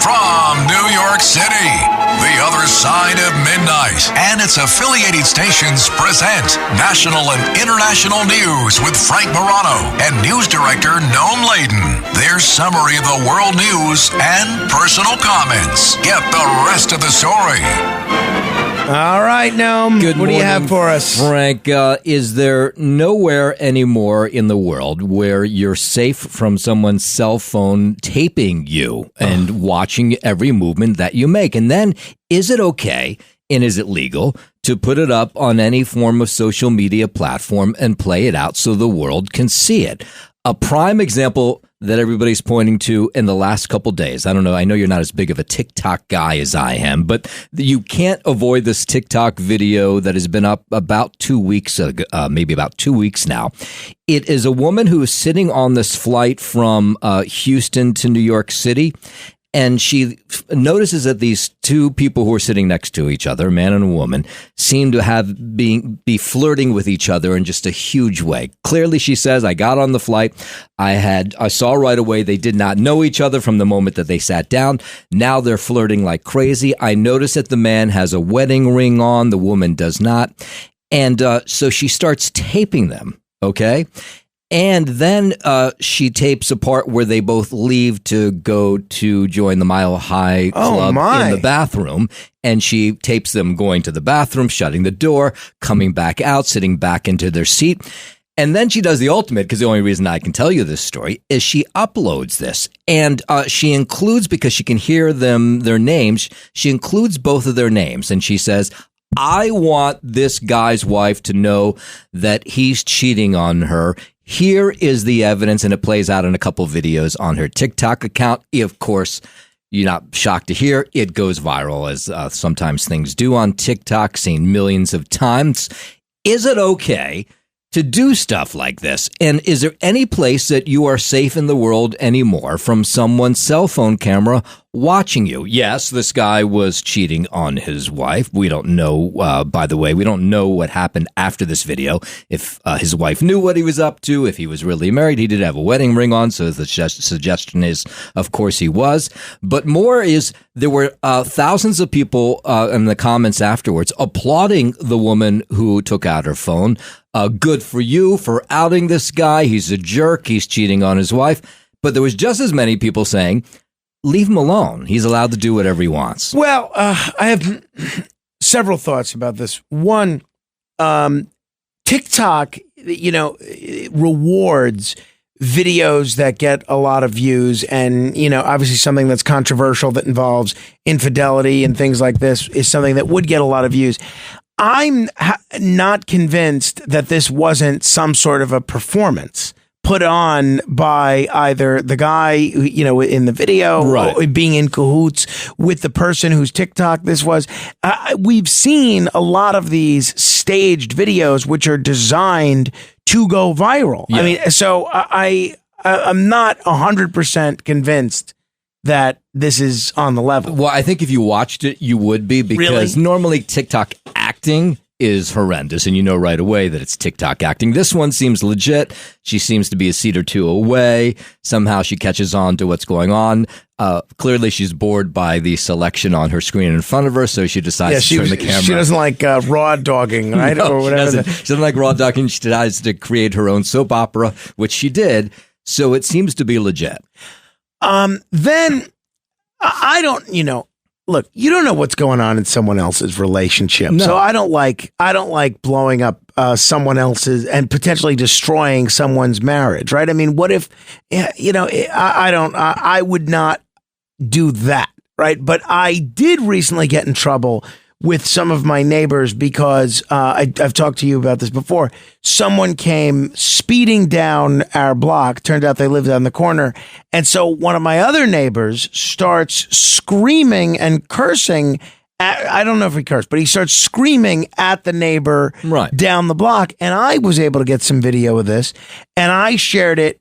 From New York City, The Other Side of Midnight and its affiliated stations present national and international news with Frank Morano and news director Noam Laden. Their summary of the world news and personal comments. Get the rest of the story. All right, Noam. What do you have for us? Frank, is there nowhere anymore in the world where you're safe from someone's cell phone taping you and watching every movement that you make? And then, is it okay and is it legal to put it up on any form of social media platform and play it out so the world can see it? A prime example that everybody's pointing to in the last couple days. I don't know. I know you're not as big of a TikTok guy as I am, but you can't avoid this TikTok video that has been up about 2 weeks ago, maybe about 2 weeks now. It is a woman who is sitting on this flight from Houston to New York City. And she notices that these two people who are sitting next to each other, a man and a woman, seem to be flirting with each other in just a huge way. Clearly, she says, I got on the flight. I saw right away they did not know each other from the moment that they sat down. Now they're flirting like crazy. I notice that the man has a wedding ring on. The woman does not. And so she starts taping them. Okay. And then she tapes a part where they both leave to go to join the Mile High Club in the bathroom. And she tapes them going to the bathroom, shutting the door, coming back out, sitting back into their seat. And then she does the ultimate, because the only reason I can tell you this story is she uploads this. And she includes, because she can hear their names, she includes both of their names. And she says, I want this guy's wife to know that he's cheating on her. Here is the evidence, and it plays out in a couple videos on her TikTok account. Of course, you're not shocked to hear it goes viral, as sometimes things do on TikTok, seen millions of times. Is it okay to do stuff like this? And is there any place that you are safe in the world anymore from someone's cell phone camera watching you? Yes, this guy was cheating on his wife. We don't know, by the way, we don't know what happened after this video. If his wife knew what he was up to, if he was really married. He did have a wedding ring on, so the suggestion is, of course, he was. But more is, there were thousands of people in the comments afterwards applauding the woman who took out her phone. Good for you for outing this guy. He's a jerk. He's cheating on his wife. But there was just as many people saying, leave him alone. He's allowed to do whatever he wants. Well, I have several thoughts about this. One, TikTok, rewards videos that get a lot of views, and, obviously something that's controversial that involves infidelity and things like this is something that would get a lot of views. I'm not convinced that this wasn't some sort of a performance put on by either the guy, in the video, right, or being in cahoots with the person whose TikTok this was. We've seen a lot of these staged videos which are designed to go viral. Yeah. I mean, so I'm not 100% convinced that this is on the level. Well, I think if you watched it, you would be, because normally TikTok acting is horrendous, and you know right away that it's TikTok acting. This one seems legit. She seems to be a seat or two away. Somehow she catches on to what's going on. Clearly she's bored by the selection on her screen in front of her, so she decides to turn the camera. She doesn't like raw dogging, right? No, or whatever. She doesn't like raw dogging. She decides to create her own soap opera, which she did. So it seems to be legit. Then I don't, look, you don't know what's going on in someone else's relationship. No. So I don't like blowing up someone else's and potentially destroying someone's marriage, right? I mean, what if, I would not do that, right? But I did recently get in trouble with some of my neighbors because I've talked to you about this before. Someone came speeding down our block. Turned out they lived on the corner. And so one of my other neighbors starts screaming and cursing. I don't know if he cursed, but he starts screaming at the neighbor down the block. And I was able to get some video of this. And I shared it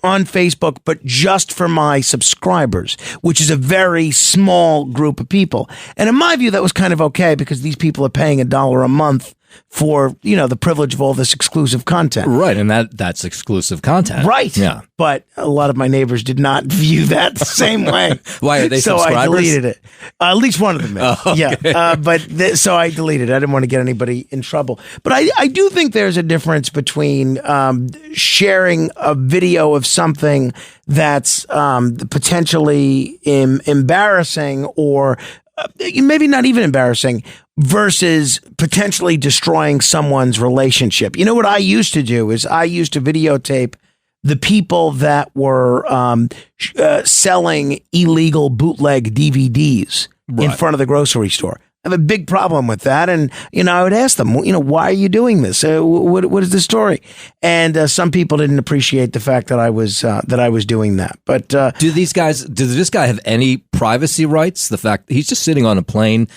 on Facebook, but just for my subscribers, which is a very small group of people. And in my view, that was kind of okay because these people are paying $1 a month for, the privilege of all this exclusive content. Right. And that's exclusive content. Right. Yeah. But a lot of my neighbors did not view that the same way. Why are they subscribers? So I deleted it. At least one of them is. Oh, okay. Yeah. So I deleted it. I didn't want to get anybody in trouble. But I do think there's a difference between sharing a video of something that's potentially embarrassing or maybe not even embarrassing versus potentially destroying someone's relationship. You know what I used to do is I used to videotape the people that were selling illegal bootleg DVDs in front of the grocery store. I have a big problem with that. And, I would ask them, why are you doing this? What is the story? And some people didn't appreciate the fact that I was doing that. But does this guy have any privacy rights? The fact that he's just sitting on a plane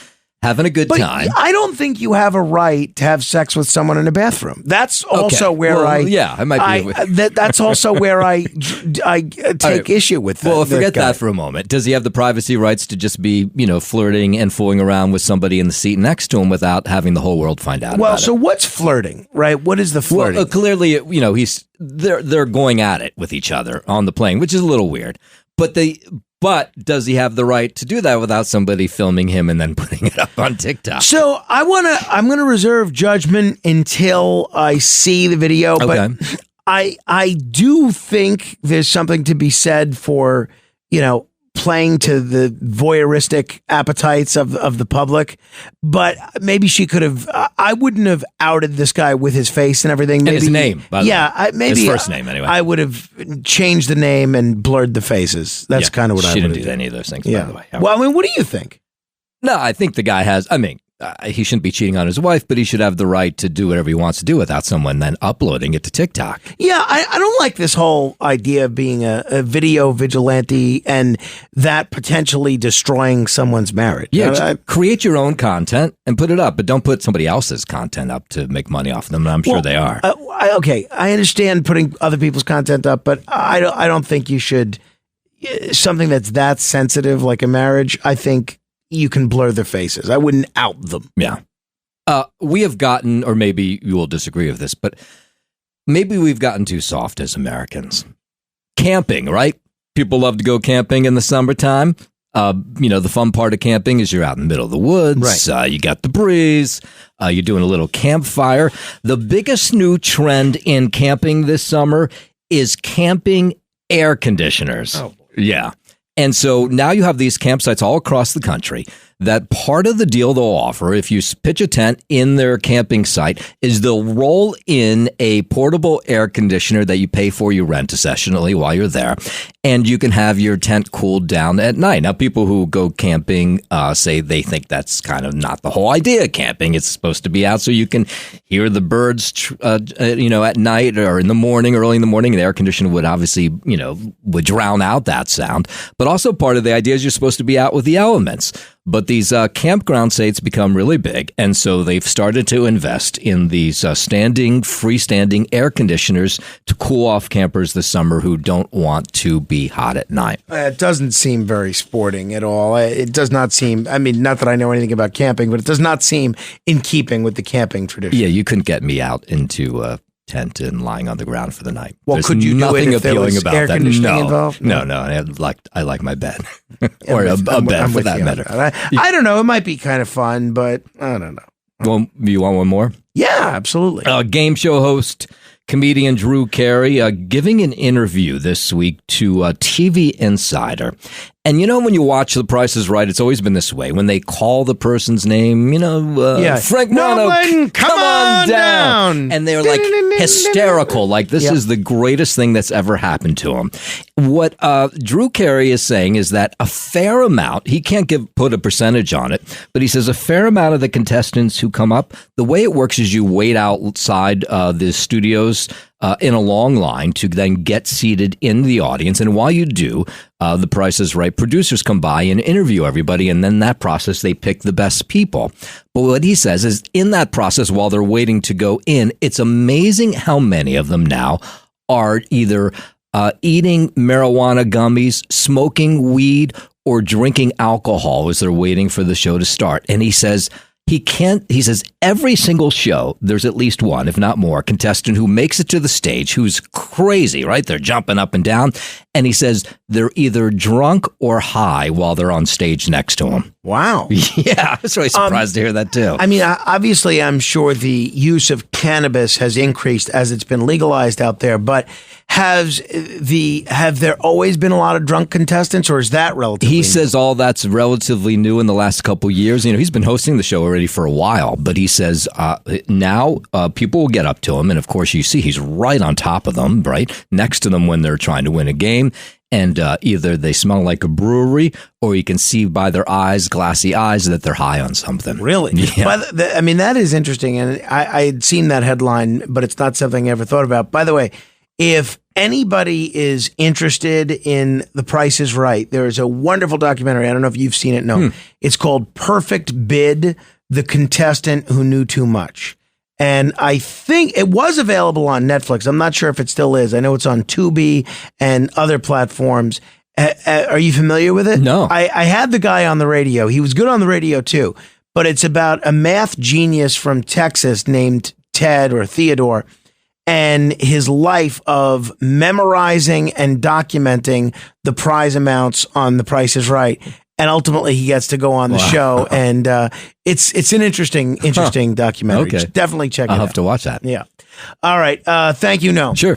having a good time. I don't think you have a right to have sex with someone in a bathroom. That's also where I might be. That's also where I take issue with that. Well, forget that for a moment. Does he have the privacy rights to just be, flirting and fooling around with somebody in the seat next to him without having the whole world find out? Well, about so it? What's flirting, right? What is the flirting? Well, clearly, they're going at it with each other on the plane, which is a little weird. But does he have the right to do that without somebody filming him and then putting it up on TikTok? So I'm gonna reserve judgment until I see the video. Okay. But I do think there's something to be said for, playing to the voyeuristic appetites of the public. But maybe she could have, I wouldn't have outed this guy with his face and everything. Maybe, and his name, by the way. Maybe his first name, anyway. I would have changed the name and blurred the faces. That's kind of what I would have done. She didn't do any of those things, by the way. Well, I mean, what do you think? No, I think the guy has, he shouldn't be cheating on his wife, but he should have the right to do whatever he wants to do without someone then uploading it to TikTok. Yeah, I don't like this whole idea of being a video vigilante and that potentially destroying someone's marriage. Yeah, create your own content and put it up, but don't put somebody else's content up to make money off them. I'm sure they are. I understand putting other people's content up, but I don't think you should. Something that's that sensitive like a marriage, I think you can blur their faces. I wouldn't out them. Yeah. We have gotten, or maybe you will disagree with this, but maybe we've gotten too soft as Americans. Camping, right? People love to go camping in the summertime. The fun part of camping is you're out in the middle of the woods. Right. You got the breeze. You're doing a little campfire. The biggest new trend in camping this summer is camping air conditioners. Oh, boy. Yeah. And so now you have these campsites all across the country that part of the deal they'll offer if you pitch a tent in their camping site is they'll roll in a portable air conditioner that you pay for, you rent sessionally while you're there, and you can have your tent cooled down at night. Now, people who go camping say they think that's kind of not the whole idea of camping. It's supposed to be out so you can hear the birds, at night or in the morning, early in the morning. The air conditioner would obviously, would drown out that sound. But also part of the idea is you're supposed to be out with the elements. But these campground sites become really big, and so they've started to invest in these freestanding air conditioners to cool off campers this summer who don't want to be hot at night. It doesn't seem very sporting at all. It does not seem, not that I know anything about camping, but it does not seem in keeping with the camping tradition. Yeah, you couldn't get me out into a tent and lying on the ground for the night. Well, There's could you do nothing it if there appealing was about air that. conditioning involved? No. I like my bed. Or a bed for that matter. I don't know. It might be kind of fun, but I don't know. Well, you want one more? Yeah, absolutely. Game show host, comedian Drew Carey, giving an interview this week to TV Insider. And when you watch The Price is Right, it's always been this way. When they call the person's name, Frank Morano, Nolan, come on down. And they're like hysterical, like this is the greatest thing that's ever happened to him. What Drew Carey is saying is that a fair amount, he can't put a percentage on it, but he says a fair amount of the contestants who come up, the way it works is you wait outside the studios in a long line to then get seated in the audience. And while you do, The Price is Right producers come by and interview everybody. And then that process, they pick the best people. But what he says is in that process, while they're waiting to go in, it's amazing how many of them now are either eating marijuana gummies, smoking weed, or drinking alcohol as they're waiting for the show to start. And he says, he says every single show, there's at least one, if not more, contestant who makes it to the stage who's crazy, right? They're jumping up and down. And he says they're either drunk or high while they're on stage next to him. Wow. Yeah, I was really surprised to hear that too. I mean, obviously, I'm sure the use of cannabis has increased as it's been legalized out there, but have there always been a lot of drunk contestants, or is that relatively He says all that's relatively new in the last couple of years. He's been hosting the show already for a while, but he says now people will get up to him, and of course you see he's right on top of them, right next to them when they're trying to win a game. And either they smell like a brewery, or you can see by their eyes, glassy eyes, that they're high on something. Really? Yeah. I mean, that is interesting. And I had seen that headline, but it's not something I ever thought about. By the way, if anybody is interested in The Price is Right, there is a wonderful documentary. I don't know if you've seen it. No. It's called Perfect Bid, The Contestant Who Knew Too Much. And I think it was available on Netflix. I'm not sure if it still is. I know it's on Tubi and other platforms. Are you familiar with it? No. I had the guy on the radio. He was good on the radio too. But it's about a math genius from Texas named Ted or Theodore, and his life of memorizing and documenting the prize amounts on The Price is Right. And ultimately, he gets to go on the show, and it's an interesting documentary. Okay. Definitely check it out. I'll have to watch that. Yeah. All right. Thank you, Noam. Sure.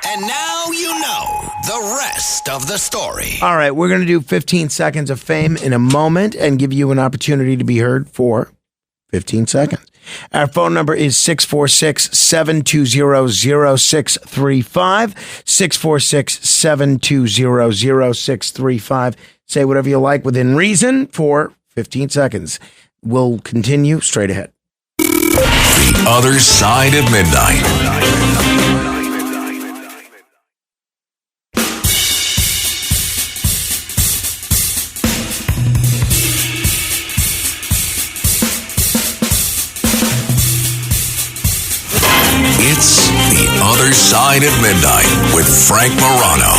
And now you know the rest of the story. All right. We're going to do 15 seconds of fame in a moment and give you an opportunity to be heard for 15 seconds. Our phone number is 646-720-0635. 646-720-0635. Say whatever you like within reason for 15 seconds. We'll continue straight ahead. The Other Side of Midnight. It's The Other Side of Midnight with Frank Morano.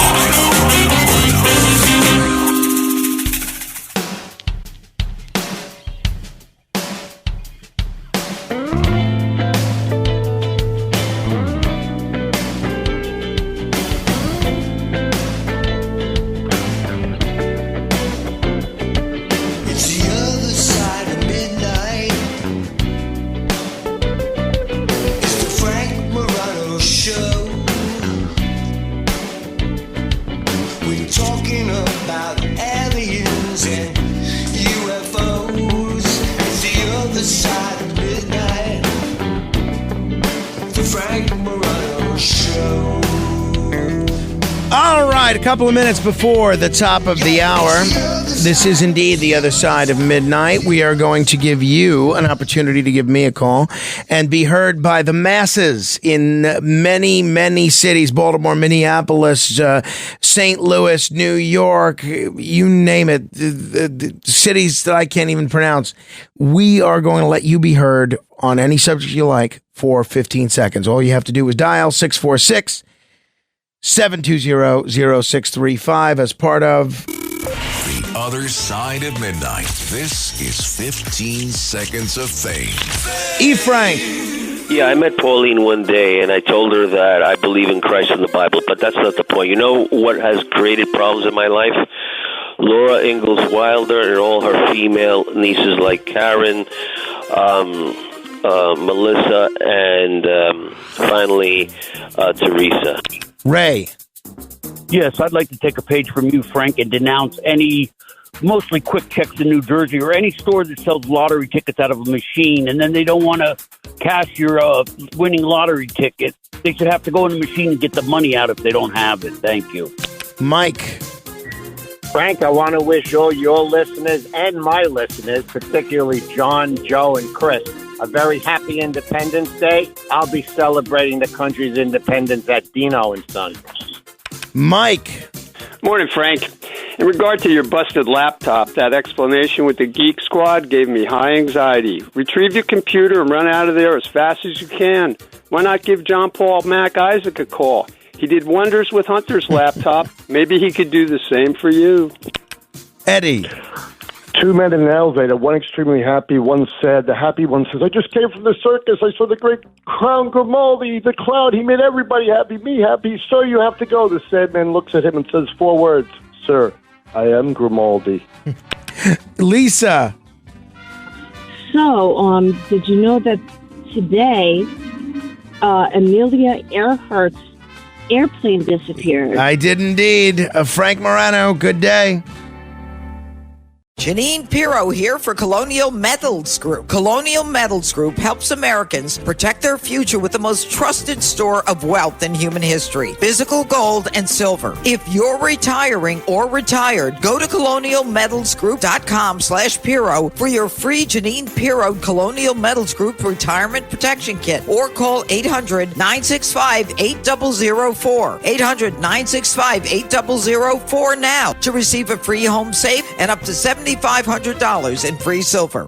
A couple of minutes before the top of the hour, this is indeed The Other Side of Midnight. We are going to give you an opportunity to give me a call and be heard by the masses in many, many cities: Baltimore, Minneapolis, St. Louis, New York, you name it, the cities that I can't even pronounce. We are going to let you be heard on any subject you like for 15 seconds. All you have to do is dial 646-720-0635 as part of The Other Side of Midnight. This is 15 seconds of fame. E. Frank. Yeah, I met Pauline one day, and I told her that I believe in Christ and the Bible, but that's not the point. You know what has created problems in my life? Laura Ingalls Wilder and all her female nieces like Karen, Melissa, and finally Teresa. Ray. Yes, I'd like to take a page from you, Frank, and denounce any mostly Quick Checks in New Jersey or any store that sells lottery tickets out of a machine, and then they don't want to cash your winning lottery ticket. They should have to go in the machine and get the money out if they don't have it. Thank you. Mike. Frank, I want to wish all your listeners and my listeners, particularly John, Joe, and Chris, a very happy Independence Day. I'll be celebrating the country's independence at Dino and Son. Mike. Morning, Frank. In regard to your busted laptop, that explanation with the Geek Squad gave me high anxiety. Retrieve your computer and run out of there as fast as you can. Why not give John Paul Mac Isaac a call? He did wonders with Hunter's laptop. Maybe he could do the same for you. Eddie. Two men in an elevator, one extremely happy, one sad. The happy one says, I just came from the circus. I saw the great clown Grimaldi, the clown. He made everybody happy, me happy. Sir, you have to go. The sad man looks at him and says 4 words. Sir, I am Grimaldi. Lisa. So, did you know that today, Amelia Earhart's airplane disappeared? I did indeed. Frank Morano, good day. Janine Pirro here for Colonial Metals Group. Colonial Metals Group helps Americans protect their future with the most trusted store of wealth in human history, physical gold and silver. If you're retiring or retired, go to colonialmetalsgroup.com/Pirro for your free Janine Pirro Colonial Metals Group Retirement Protection Kit, or call 800-965-8004. 800-965-8004 now to receive a free home safe and up to $7,500 in free silver.